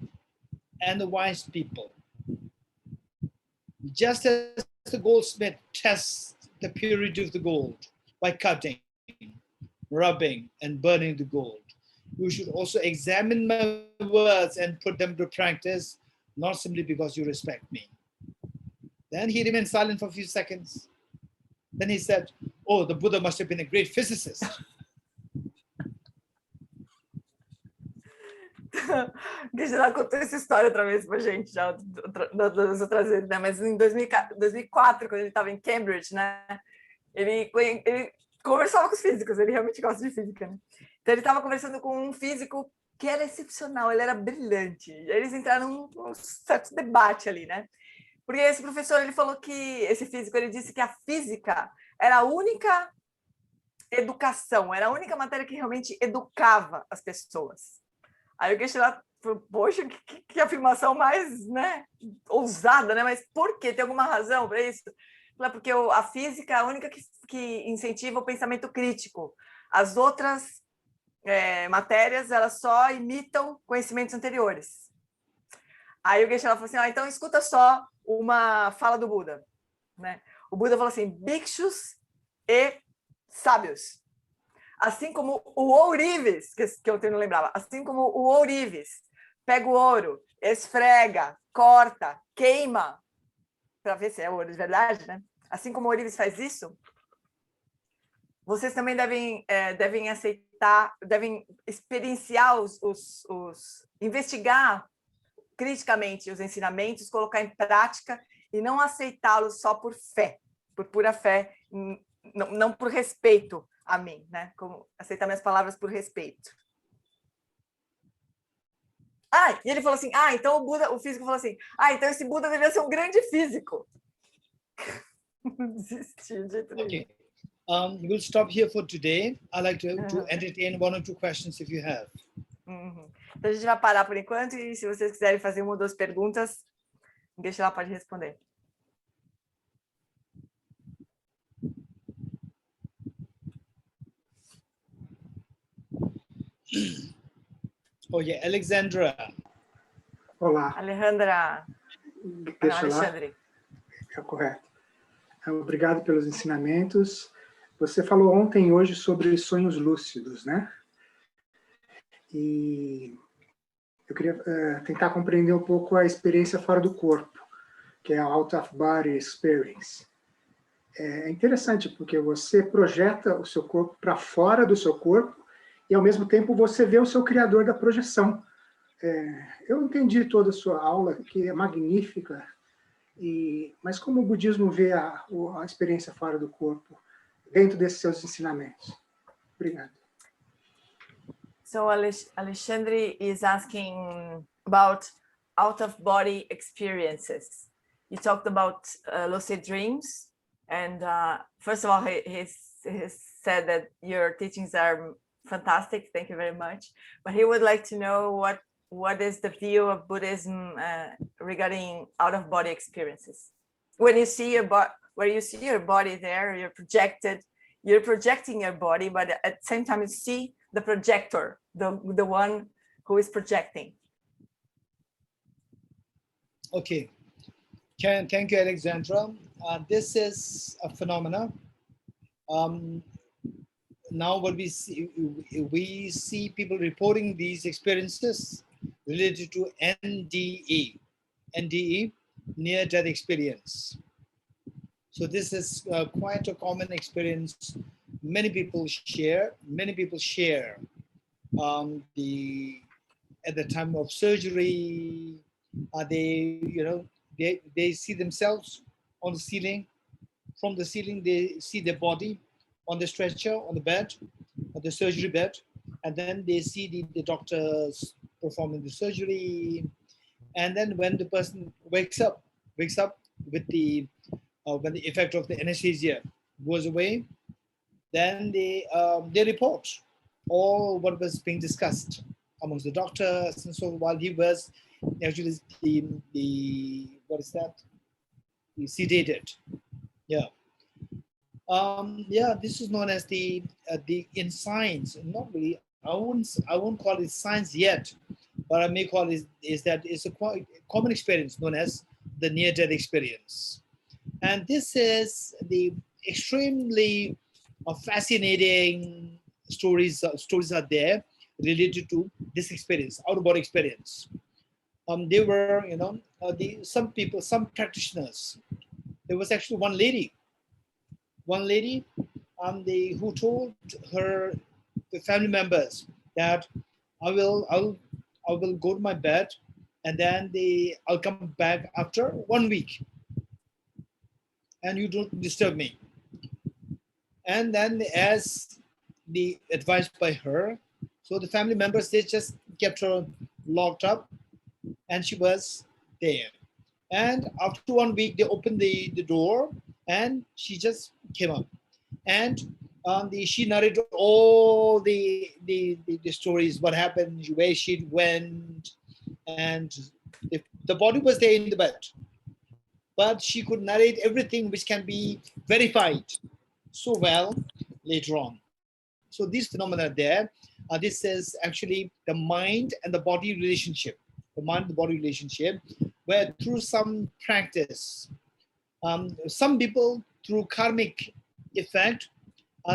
and the wise people, just as the goldsmith tests the purity of the gold by cutting, rubbing, and burning the gold, you should also examine my words and put them to practice, not simply because you respect me. Then he remained silent for a few seconds. Then he said, oh, the Buddha must have been a great physicist. Geshe já contou essa história outra vez pra gente, já do Trazendo, né? Mas em 2004, quando ele estava em Cambridge, né? Ele conversava com os físicos, ele realmente gosta de física, né? Então ele estava conversando com um físico que era excepcional, ele era brilhante. E aí eles entraram num certo debate ali, né? Porque esse professor, ele falou que, esse físico, ele disse que a física era a única educação, era a única matéria que realmente educava as pessoas. Aí o Geshe lá falou, poxa, que afirmação mais, né, ousada, né? Mas por quê? Tem alguma razão para isso? Porque a física é a única que incentiva o pensamento crítico. As outras matérias, elas só imitam conhecimentos anteriores. Aí o Geshe lá falou assim, então escuta só uma fala do Buda, né? O Buda falou assim, Bhikshus e sábios. Assim como o ourives, que eu não lembrava, assim como o ourives pega o ouro, esfrega, corta, queima, para ver se é ouro de verdade, né? Assim como o ourives faz isso, vocês também devem aceitar, devem experienciar investigar criticamente os ensinamentos, colocar em prática e não aceitá-los só por fé, por pura fé, não por respeito a mim, né? Como aceitar minhas palavras por respeito. E ele falou assim, então o físico falou assim, então esse Buda devia ser um grande físico. Desisti de jeito nenhum. Okay. We'll stop here for today. I'd like to entertain 1 or 2 questions if you have. Então a gente vai parar por enquanto e se vocês quiserem fazer 1 ou 2 perguntas, deixa lá, pode responder. Oh yeah, Alexandra. Olá. Alejandra. Alexandre. É correto. Obrigado pelos ensinamentos. Você falou ontem e hoje sobre sonhos lúcidos, né? E eu queria tentar compreender um pouco a experiência fora do corpo, que é a out of body experience. É interessante porque você projeta o seu corpo para fora do seu corpo e ao mesmo tempo você vê o seu criador da projeção. Eu entendi toda a sua aula, que é magnífica, mas como o budismo vê a experiência fora do corpo dentro desses seus ensinamentos? Obrigado. So Alexandre is asking about out-of-body experiences. You talked about lucid dreams, and first of all, he said that your teachings are fantastic. Thank you very much. But he would like to know what is the view of Buddhism regarding out-of-body experiences. When you see where you see your body there, you're projecting your body, but at the same time you see the projector, the one who is projecting. Okay. Thank you, Alexandra. This is a phenomena. Now what we see people reporting these experiences related to NDE, near-death experience. So this is quite a common experience. Many people share. At the time of surgery, they see themselves on the ceiling. From the ceiling, they see their body on the stretcher, on the bed, on the surgery bed, and then they see the doctors performing the surgery. And then when the person wakes up with the when the effect of the anesthesia goes away, then they report all what was being discussed amongst the doctors. And so while he was actually the what is that? He sedated. Yeah. This is known as the in science. Not really. I won't call it science yet, but I may call it is that it's a quite common experience known as the near-death experience. And this is the extremely fascinating stories are there related to this experience, out-of-body experience. They were, some people, some practitioners. There was actually one lady who told her family members that I will go to my bed and then I'll come back after 1 week. And you don't disturb me. And then as the advice by her, so the family members, they just kept her locked up and she was there. And after 1 week, they opened the door and she just came up. And she narrated all the stories, what happened, where she went, and the body was there in the bed. But she could narrate everything which can be verified so well later on. So these phenomena are there. This is actually the mind and the body relationship. The mind and the body relationship, where through some practice, some people through karmic effect,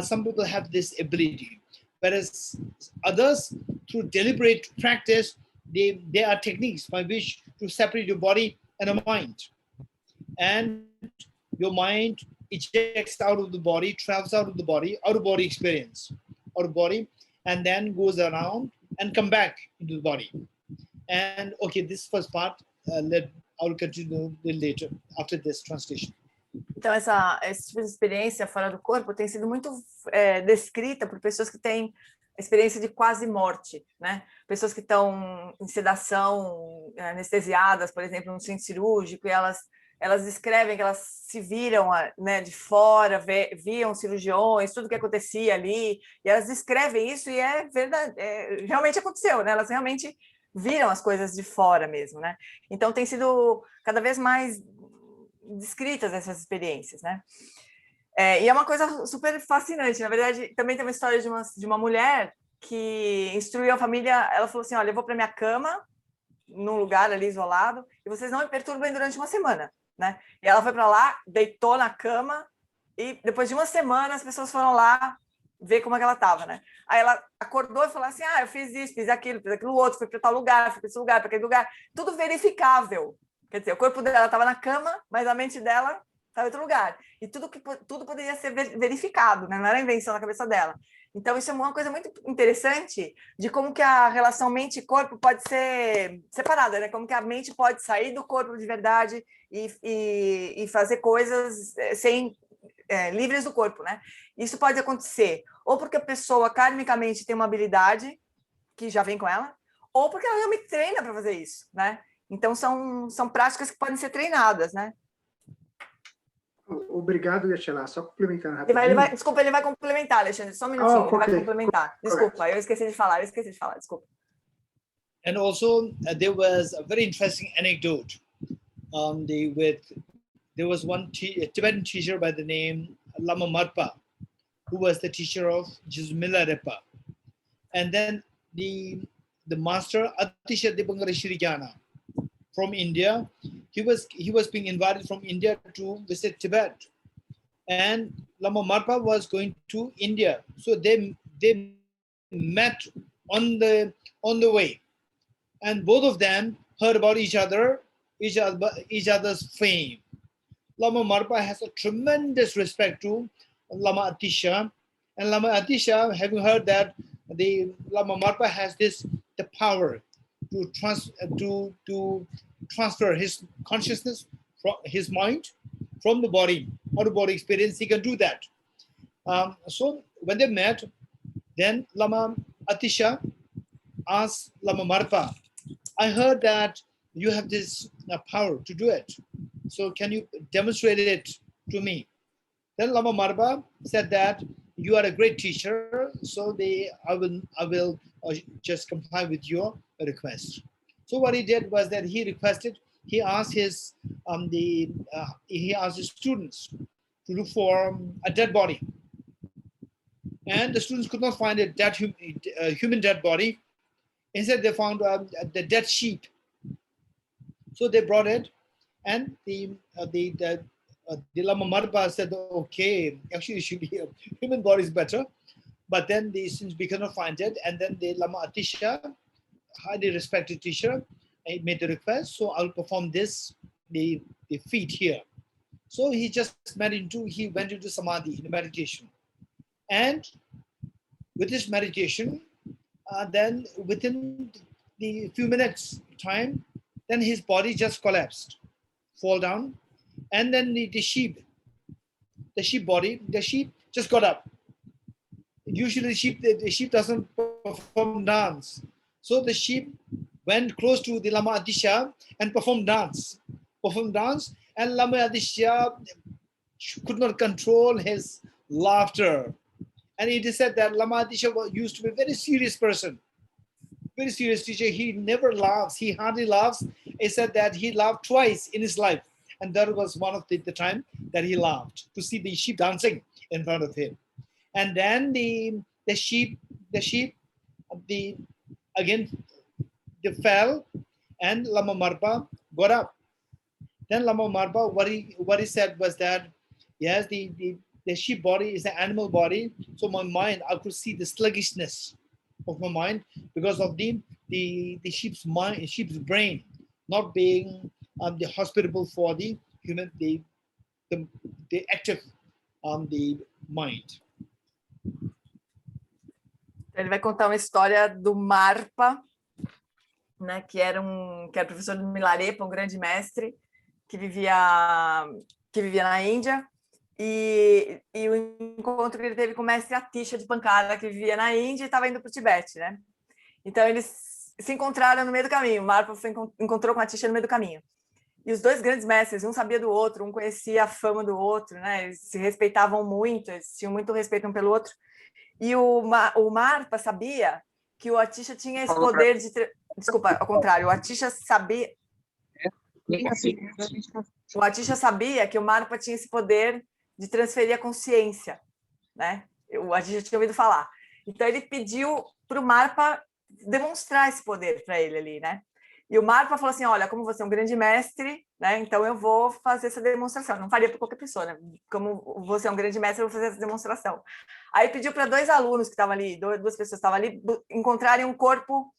some people have this ability, whereas others, through deliberate practice, there are techniques by which to separate your body and a mind. And your mind ejects out of the body, travels out of the body, out of body experience, out of body, and then goes around and come back into the body. And okay, this first part, I'll continue a little later after this translation. Então, esse tipo de experiência fora do corpo tem sido muito descrita por pessoas que têm experiência de quase morte, né? Pessoas que estão em sedação, anestesiadas, por exemplo, no centro cirúrgico, e elas descrevem que elas se viram, né, de fora, viam cirurgiões, tudo que acontecia ali, e elas descrevem isso e é verdade, realmente aconteceu, né? Elas realmente viram as coisas de fora mesmo, né? Então tem sido cada vez mais descritas essas experiências, né? E é uma coisa super fascinante. Na verdade, também tem uma história de uma mulher que instruiu a família. Ela falou assim: olha, eu vou para minha cama, num lugar ali isolado, e vocês não me perturbem durante uma semana, né? E ela foi para lá, deitou na cama, e depois de uma semana as pessoas foram lá ver como é que ela estava, né? Aí ela acordou e falou assim: eu fiz isso, fiz aquilo outro, fui para tal lugar, fui para esse lugar, para aquele lugar, tudo verificável. Quer dizer, o corpo dela estava na cama, mas a mente dela estava em outro lugar. E tudo poderia ser verificado, né? Não era invenção na cabeça dela. Então, isso é uma coisa muito interessante de como que a relação mente e corpo pode ser separada, né? Como que a mente pode sair do corpo de verdade e fazer coisas livres do corpo, né? Isso pode acontecer ou porque a pessoa karmicamente tem uma habilidade que já vem com ela, ou porque ela realmente treina para fazer isso, né? Então, são práticas que podem ser treinadas, né? Obrigado, Geshe. Só complementando rapidinho. Desculpa, ele vai complementar, Alexandre. Só um minutinho, ele vai complementar. Desculpa, eu esqueci de falar, desculpa. And also, there was a very interesting anecdote. There was one Tibetan teacher by the name Lama Marpa, who was the teacher of Jismila Repa. And then the master Atisha Dipangara Shirigana from India, he was being invited from India to visit Tibet, and Lama Marpa was going to India, so they met on the way, and both of them heard about each other's fame. Lama Marpa has a tremendous respect to Lama Atisha, and Lama Atisha, having heard that the Lama Marpa has the power to transfer his consciousness from his mind from the body, out of body experience, he can do that. So when they met, then Lama Atisha asked Lama Marpa, I heard that you have this power to do it. So can you demonstrate it to me? Then Lama Marpa said that you are a great teacher, so I will just comply with your request. So what he did was that he asked his students to look for a dead body, and the students could not find a human dead body. Instead, they found the dead sheep. So they brought it, and the Lama Marpa said, okay, actually it should be a human body is better. But then the students cannot find it, and then the Lama Atisha, highly respected teacher, made the request, so I'll perform the feat here. So he went into samadhi, in meditation. And with this meditation, then within the few minutes time, then his body just collapsed, fall down, and then the sheep just got up. Usually the sheep doesn't perform dance. So the sheep went close to the Lama Atisha and performed dance, and Lama Atisha could not control his laughter. And it is said that Lama Atisha used to be a very serious person, very serious teacher. He never laughs, he hardly laughs. He said that he laughed twice in his life, and that was one of the time that he laughed, to see the sheep dancing in front of him. And then the sheep again they fell, and Lama Marpa got up. Then Lama Marpa, what he said was that, yes, the the sheep body is an animal body. So my mind, I could see the sluggishness of my mind because of the sheep's mind, sheep's brain not being the hospitable for the human, the active the mind. Ele vai contar uma história do Marpa, né, que era professor do Milarepa, um grande mestre que vivia na Índia, e o encontro que ele teve com o mestre Atisha de Pankara, que vivia na Índia e estava indo para o Tibete, né? Então eles se encontraram no meio do caminho. O Marpa encontrou com a Atisha no meio do caminho. E os dois grandes mestres, um sabia do outro, um conhecia a fama do outro, né? Eles se respeitavam muito, eles tinham muito respeito um pelo outro. E o Marpa sabia que o Atisha tinha esse poder de... Desculpa, ao contrário, o Atisha sabia... O Atisha sabia que o Marpa tinha esse poder de transferir a consciência, né? O Atisha tinha ouvido falar. Então, ele pediu para o Marpa demonstrar esse poder para ele ali, né? E o Marpa falou assim, olha, como você é um grande mestre, né? Então eu vou fazer essa demonstração. Não faria para qualquer pessoa, né? Como você é um grande mestre, eu vou fazer essa demonstração. Aí pediu para dois alunos que estavam ali, duas pessoas que estavam ali, encontrarem um corpo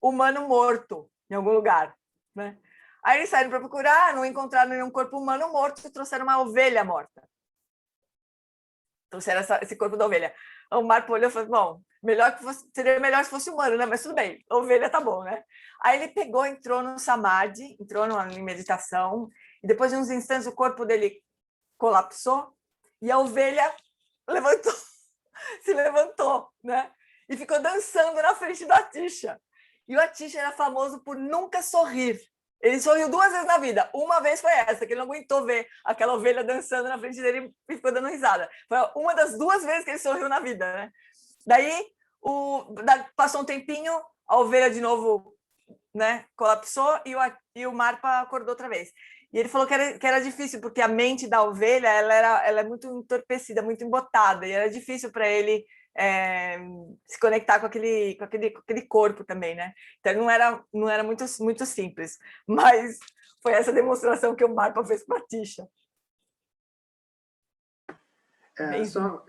humano morto em algum lugar, né? Aí eles saíram para procurar, não encontraram nenhum corpo humano morto e trouxeram uma ovelha morta. Trouxeram esse corpo da ovelha. O Marpa olhou e falou, bom, seria melhor se fosse humano, né? Mas tudo bem, ovelha tá bom, né? Aí ele pegou, entrou no samadhi, entrou em meditação, e depois de uns instantes o corpo dele colapsou e a ovelha se levantou, né? E ficou dançando na frente do Atisha. E o Atisha era famoso por nunca sorrir. Ele sorriu 2 vezes na vida. Uma vez foi essa, que ele não aguentou ver aquela ovelha dançando na frente dele e ficou dando risada. Foi uma das 2 vezes que ele sorriu na vida, né? Daí, passou um tempinho, a ovelha de novo, né, colapsou e o Marpa acordou outra vez. E ele falou que era difícil, porque a mente da ovelha ela é muito entorpecida, muito embotada, e era difícil para ele se conectar com aquele corpo também, né? Então não era muito simples, mas foi essa demonstração que o Marpa fez com a Tisha. Só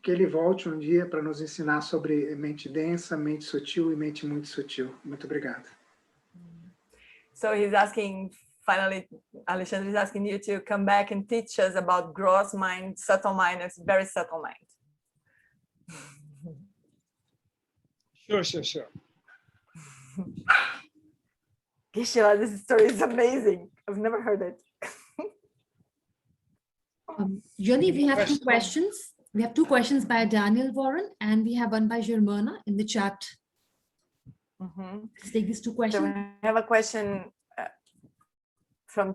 que ele volte um dia para nos ensinar sobre mente densa, mente sutil e mente muito sutil. Muito obrigado. So he's asking, finally, Alexandre is asking you to come back and teach us about gross mind, subtle mind, and very subtle mind. Sure. Geshe, this story is amazing. I've never heard it. Johnny, we have 2 questions. We have 2 questions by Daniel Warren, and we have one by Germana in the chat. Let's take these 2 questions. So I have a question from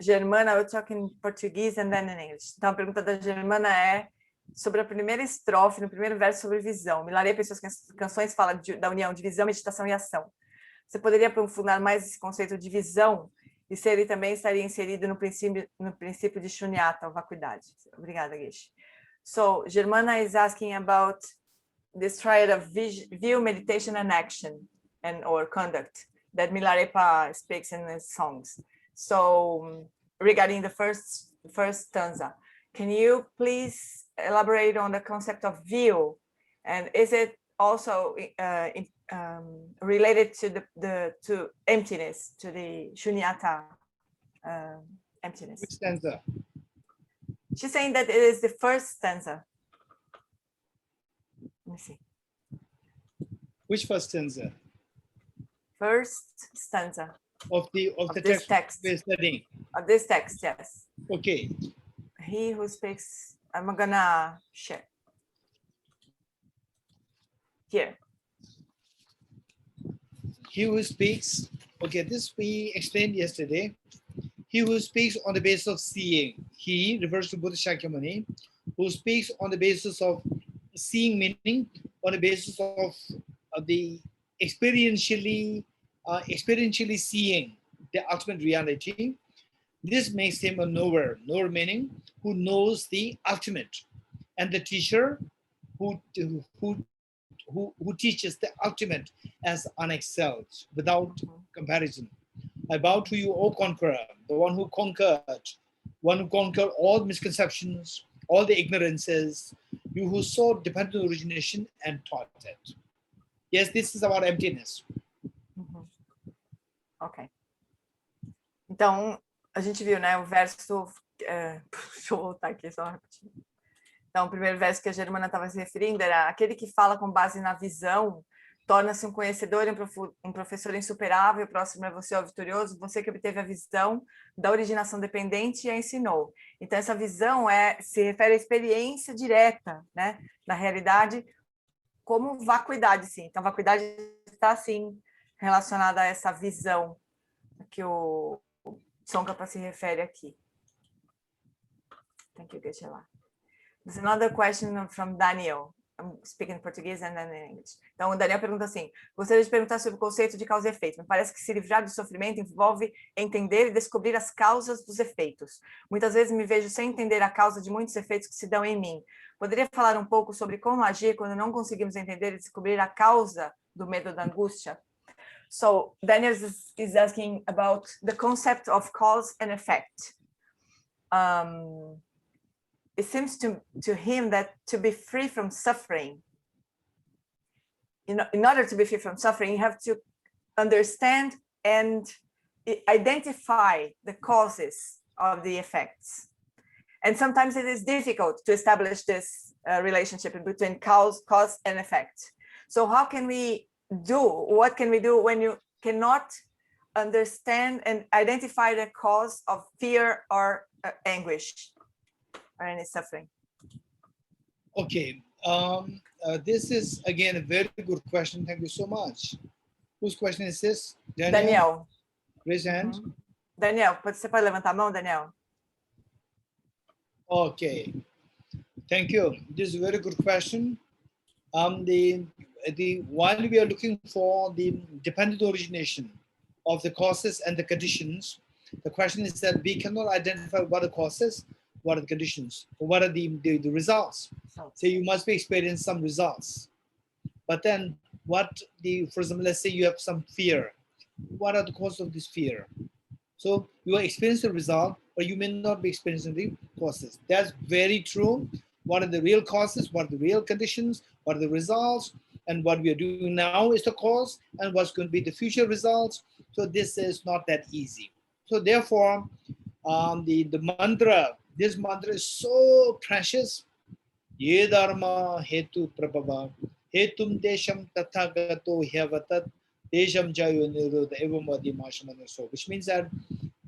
Germana. I'll talk in Portuguese and then in English. Então, a pergunta da Germana é sobre a primeira estrofe, no primeiro verso, sobre visão. Milarepa, em suas canções, fala da união de visão, meditação e ação. Você poderia aprofundar mais esse conceito de visão e se ele também estaria inserido no princípio de shunyata, ou vacuidade? Obrigada, Geshe. So, Germana is asking about this triad of view, meditation, and action, or conduct that Milarepa speaks in his songs. So, regarding the first stanza, can you please elaborate on the concept of view, and is it also related to emptiness, to the shunyata emptiness? Which stanza? She's saying that it is the first stanza. Let me see. Which first stanza? First stanza Of the this text we're studying. Of this text, yes. Okay. He who speaks, I'm gonna share. Here. He who speaks, okay, this we explained yesterday. He who speaks on the basis of seeing, he refers to Buddha Shakyamuni, who speaks on the basis of seeing, meaning on the basis of the experientially seeing the ultimate reality. This makes him a knower. Knower meaning who knows the ultimate, and the teacher who teaches the ultimate as unexcelled, without comparison. I bow to you, O conqueror, the one who conquered all misconceptions, all the ignorances, you who saw dependent origination and taught it. Yes, this is about emptiness. Ok. Então, a gente viu, né, o verso... deixa eu voltar aqui só rapidinho. Então, o primeiro verso que a Germana estava se referindo era aquele que fala com base na visão, torna-se um conhecedor e um professor insuperável, próximo é você, ó vitorioso, você que obteve a visão da originação dependente e a ensinou. Então, essa visão se refere à experiência direta, né, na realidade, como vacuidade, sim. Então, vacuidade está, sim, relacionada a essa visão que o Tsongkhapa se refere aqui. Thank you, Geshe. There's another question from Daniel. I'm speaking Portuguese and then in English. Então, o Daniel pergunta assim, gostaria de perguntar sobre o conceito de causa e efeito. Me parece que se livrar do sofrimento envolve entender e descobrir as causas dos efeitos. Muitas vezes me vejo sem entender a causa de muitos efeitos que se dão em mim. Poderia falar um pouco sobre como agir quando não conseguimos entender e descobrir a causa do medo da angústia? So, Daniel is asking about the concept of cause and effect. It seems to him that to be free from suffering, in order to be free from suffering, you have to understand and identify the causes of the effects. And sometimes it is difficult to establish this relationship between cause and effect. So what can we do when you cannot understand and identify the cause of fear or anguish? Or any suffering? Okay, this is again a very good question. Thank you so much. Whose question is this? Daniel. Raise your hand. Daniel, você pode levantar a mão, Daniel? Okay, thank you. This is a very good question. While we are looking for the dependent origination of the causes and the conditions, the question is that we cannot identify what are the causes, what are the conditions, or what are the results. So you must be experiencing some results. But then for example, let's say you have some fear. What are the causes of this fear? So you are experiencing the result, but you may not be experiencing the causes. That's very true. What are the real causes? What are the real conditions? What are the results? And what we are doing now is the cause, and what's going to be the future results. So this is not that easy. So therefore, the mantra, this mantra is so precious. Ye dharma hetu prabhava hetum desham tathagato hyavatat desham jayo nirodha evamadi mashamana. So, which means that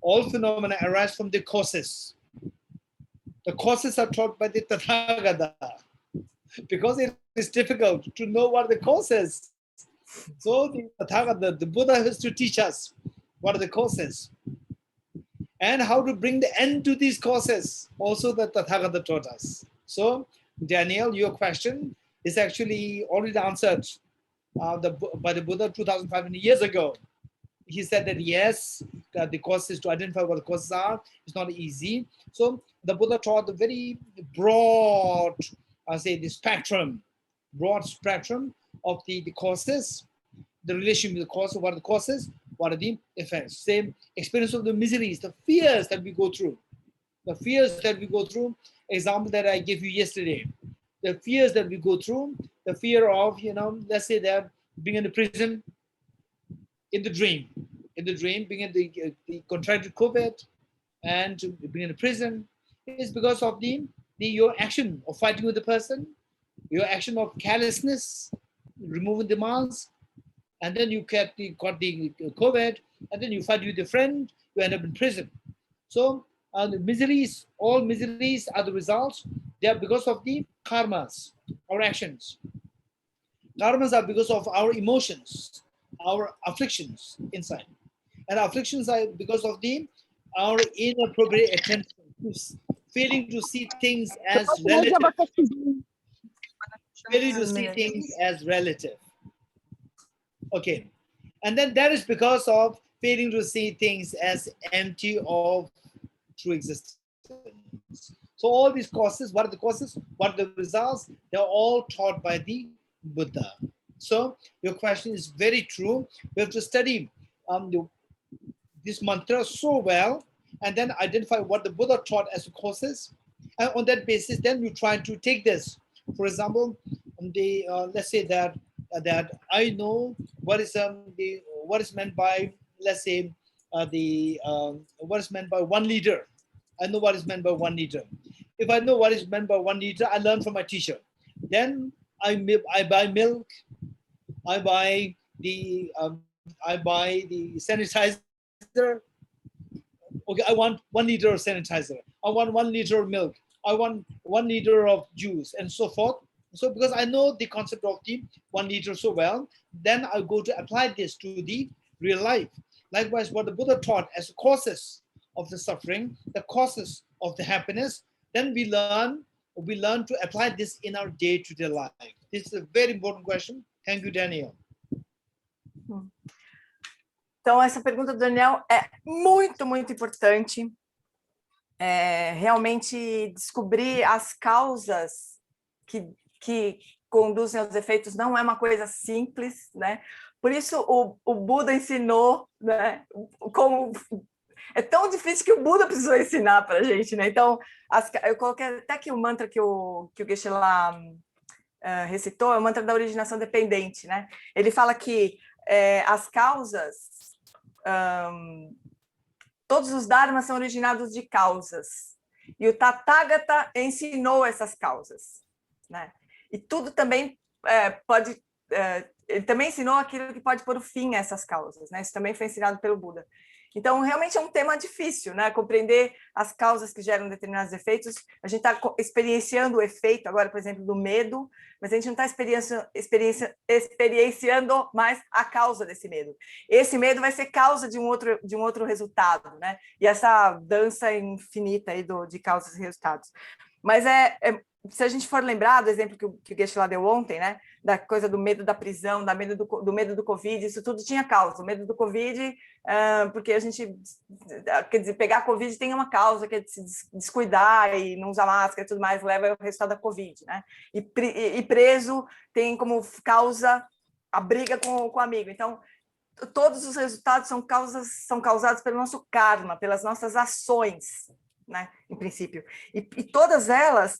all phenomena arise from the causes. The causes are taught by the Tathagata because it is difficult to know what the causes. So the Tathagata, the Buddha, has to teach us what are the causes and how to bring the end to these causes. Also, the Tathagata taught us. So, Daniel, your question is actually already answered by the Buddha 2,500 years ago. He said that yes, the causes, to identify what the causes are, is not easy. So the Buddha taught a very broad, the spectrum, broad spectrum of the causes, the relation with the causes, what are the causes, what are the effects. Same experience of the miseries, the fears that we go through. The fears that we go through, example that I gave you yesterday. The fears that we go through, the fear of, let's say that being in the prison, in the dream, being in the contracted COVID and being in the prison is because of your action of fighting with the person, your action of carelessness, removing the mask, and then you got the COVID, and then you fight with your friend, you end up in prison. So the miseries, all miseries are the results. They are because of the karmas, our actions. Karmas are because of our emotions, our afflictions inside. And afflictions are because of our inappropriate attention, failing to see things as relative. Failing to see things as relative. Okay. And then that is because of failing to see things as empty of true existence. So all these causes, what are the causes? What are the results? They're all taught by the Buddha. So your question is very true. We have to study this mantra so well and then identify what the Buddha taught as the causes And on that basis, then you try to take this. For example, let's say that I know what is meant by, let's say, what is meant by 1 liter. I know what is meant by 1 liter. If I know what is meant by 1 liter, I learn from my teacher. Then I buy milk. I buy the sanitizer. Okay, I want 1 liter of sanitizer. I want 1 liter of milk. I want 1 liter of juice, and so forth. So because I know the concept of the 1 liter so well, then I go to apply this to the real life. Likewise, what the Buddha taught as the causes of the suffering, the causes of the happiness, then we learn to apply this in our day-to-day life. This is a very important question. Thank you, Daniel. Então, essa pergunta do Daniel é muito, muito importante. Realmente descobrir as causas que conduzem aos efeitos não é uma coisa simples, né? Por isso o Buda ensinou, né? Como é tão difícil que o Buda precisou ensinar para a gente, né? Então, eu coloquei até aqui o mantra que o Geshe lá recitou, é o mantra da originação dependente, né? Ele fala que as causas, todos os dharmas são originados de causas. E o Tathagata ensinou essas causas, né? E tudo também ele também ensinou aquilo que pode pôr o fim a essas causas, né? Isso também foi ensinado pelo Buda. Então, realmente é um tema difícil, né? Compreender as causas que geram determinados efeitos. A gente está experienciando o efeito agora, por exemplo, do medo, mas a gente não está experienciando mais a causa desse medo. Esse medo vai ser causa de um outro resultado, né? E essa dança infinita aí de causas e resultados. Mas se a gente for lembrar do exemplo que o Geshe lá deu ontem, né, da coisa do medo da prisão, do medo do Covid, isso tudo tinha causa. O medo do Covid, porque a gente, quer dizer, pegar a Covid tem uma causa, que é de se descuidar e não usar máscara e tudo mais, leva ao resultado da Covid, né? E preso tem como causa a briga com o amigo. Então, todos os resultados são causados pelo nosso karma, pelas nossas ações, né, em princípio. E todas elas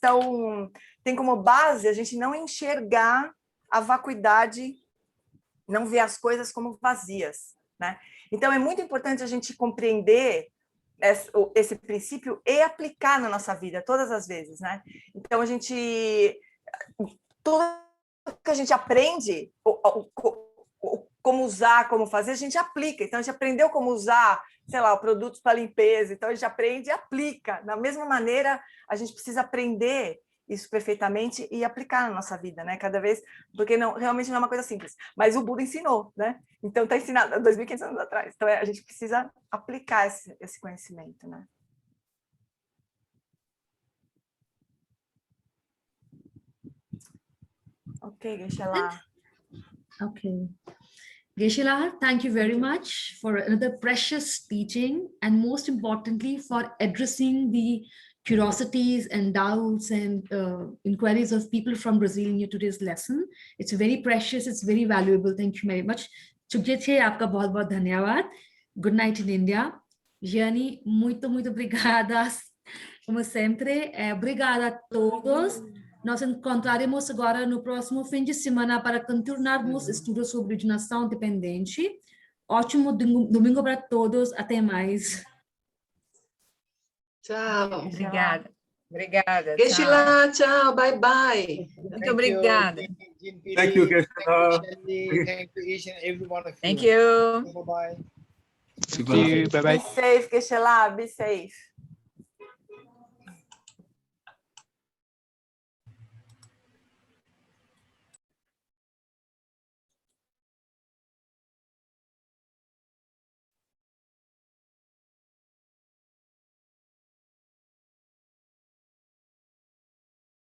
têm como base a gente não enxergar a vacuidade, não ver as coisas como vazias, né? Então, é muito importante a gente compreender esse princípio e aplicar na nossa vida, todas as vezes, né? Então, tudo que a gente aprende, como usar, como fazer, a gente aplica. Então, a gente aprendeu como usar, sei lá, produtos para limpeza, então a gente aprende e aplica. Da mesma maneira, a gente precisa aprender isso perfeitamente e aplicar na nossa vida, né? Cada vez, porque realmente não é uma coisa simples. Mas o Buda ensinou, né? Então está ensinado há 2.500 anos atrás. Então a gente precisa aplicar esse conhecimento, né? Ok, Geshe lá. Okay. Geshe-la, thank you very much for another precious teaching, and most importantly for addressing the curiosities and doubts and inquiries of people from Brazil in your today's lesson. It's very precious, it's very valuable. Thank you very much. Chukjeche, aapka bahut bahut dhanyawad. Good night in India. Gianni, muito obrigada, como sempre. Obrigada a todos. Nós encontraremos agora no próximo fim de semana para continuarmos estudos sobre originação dependente. Ótimo domingo para todos. Até mais. Tchau. Obrigada. Geshe-la, tchau, bye bye. Muito obrigada. Thank you, Geshe-la. Thank you, each and every one of you. Thank you. Bye-bye. Thank you. Bye-bye. Be safe, Geshe-la. Be safe.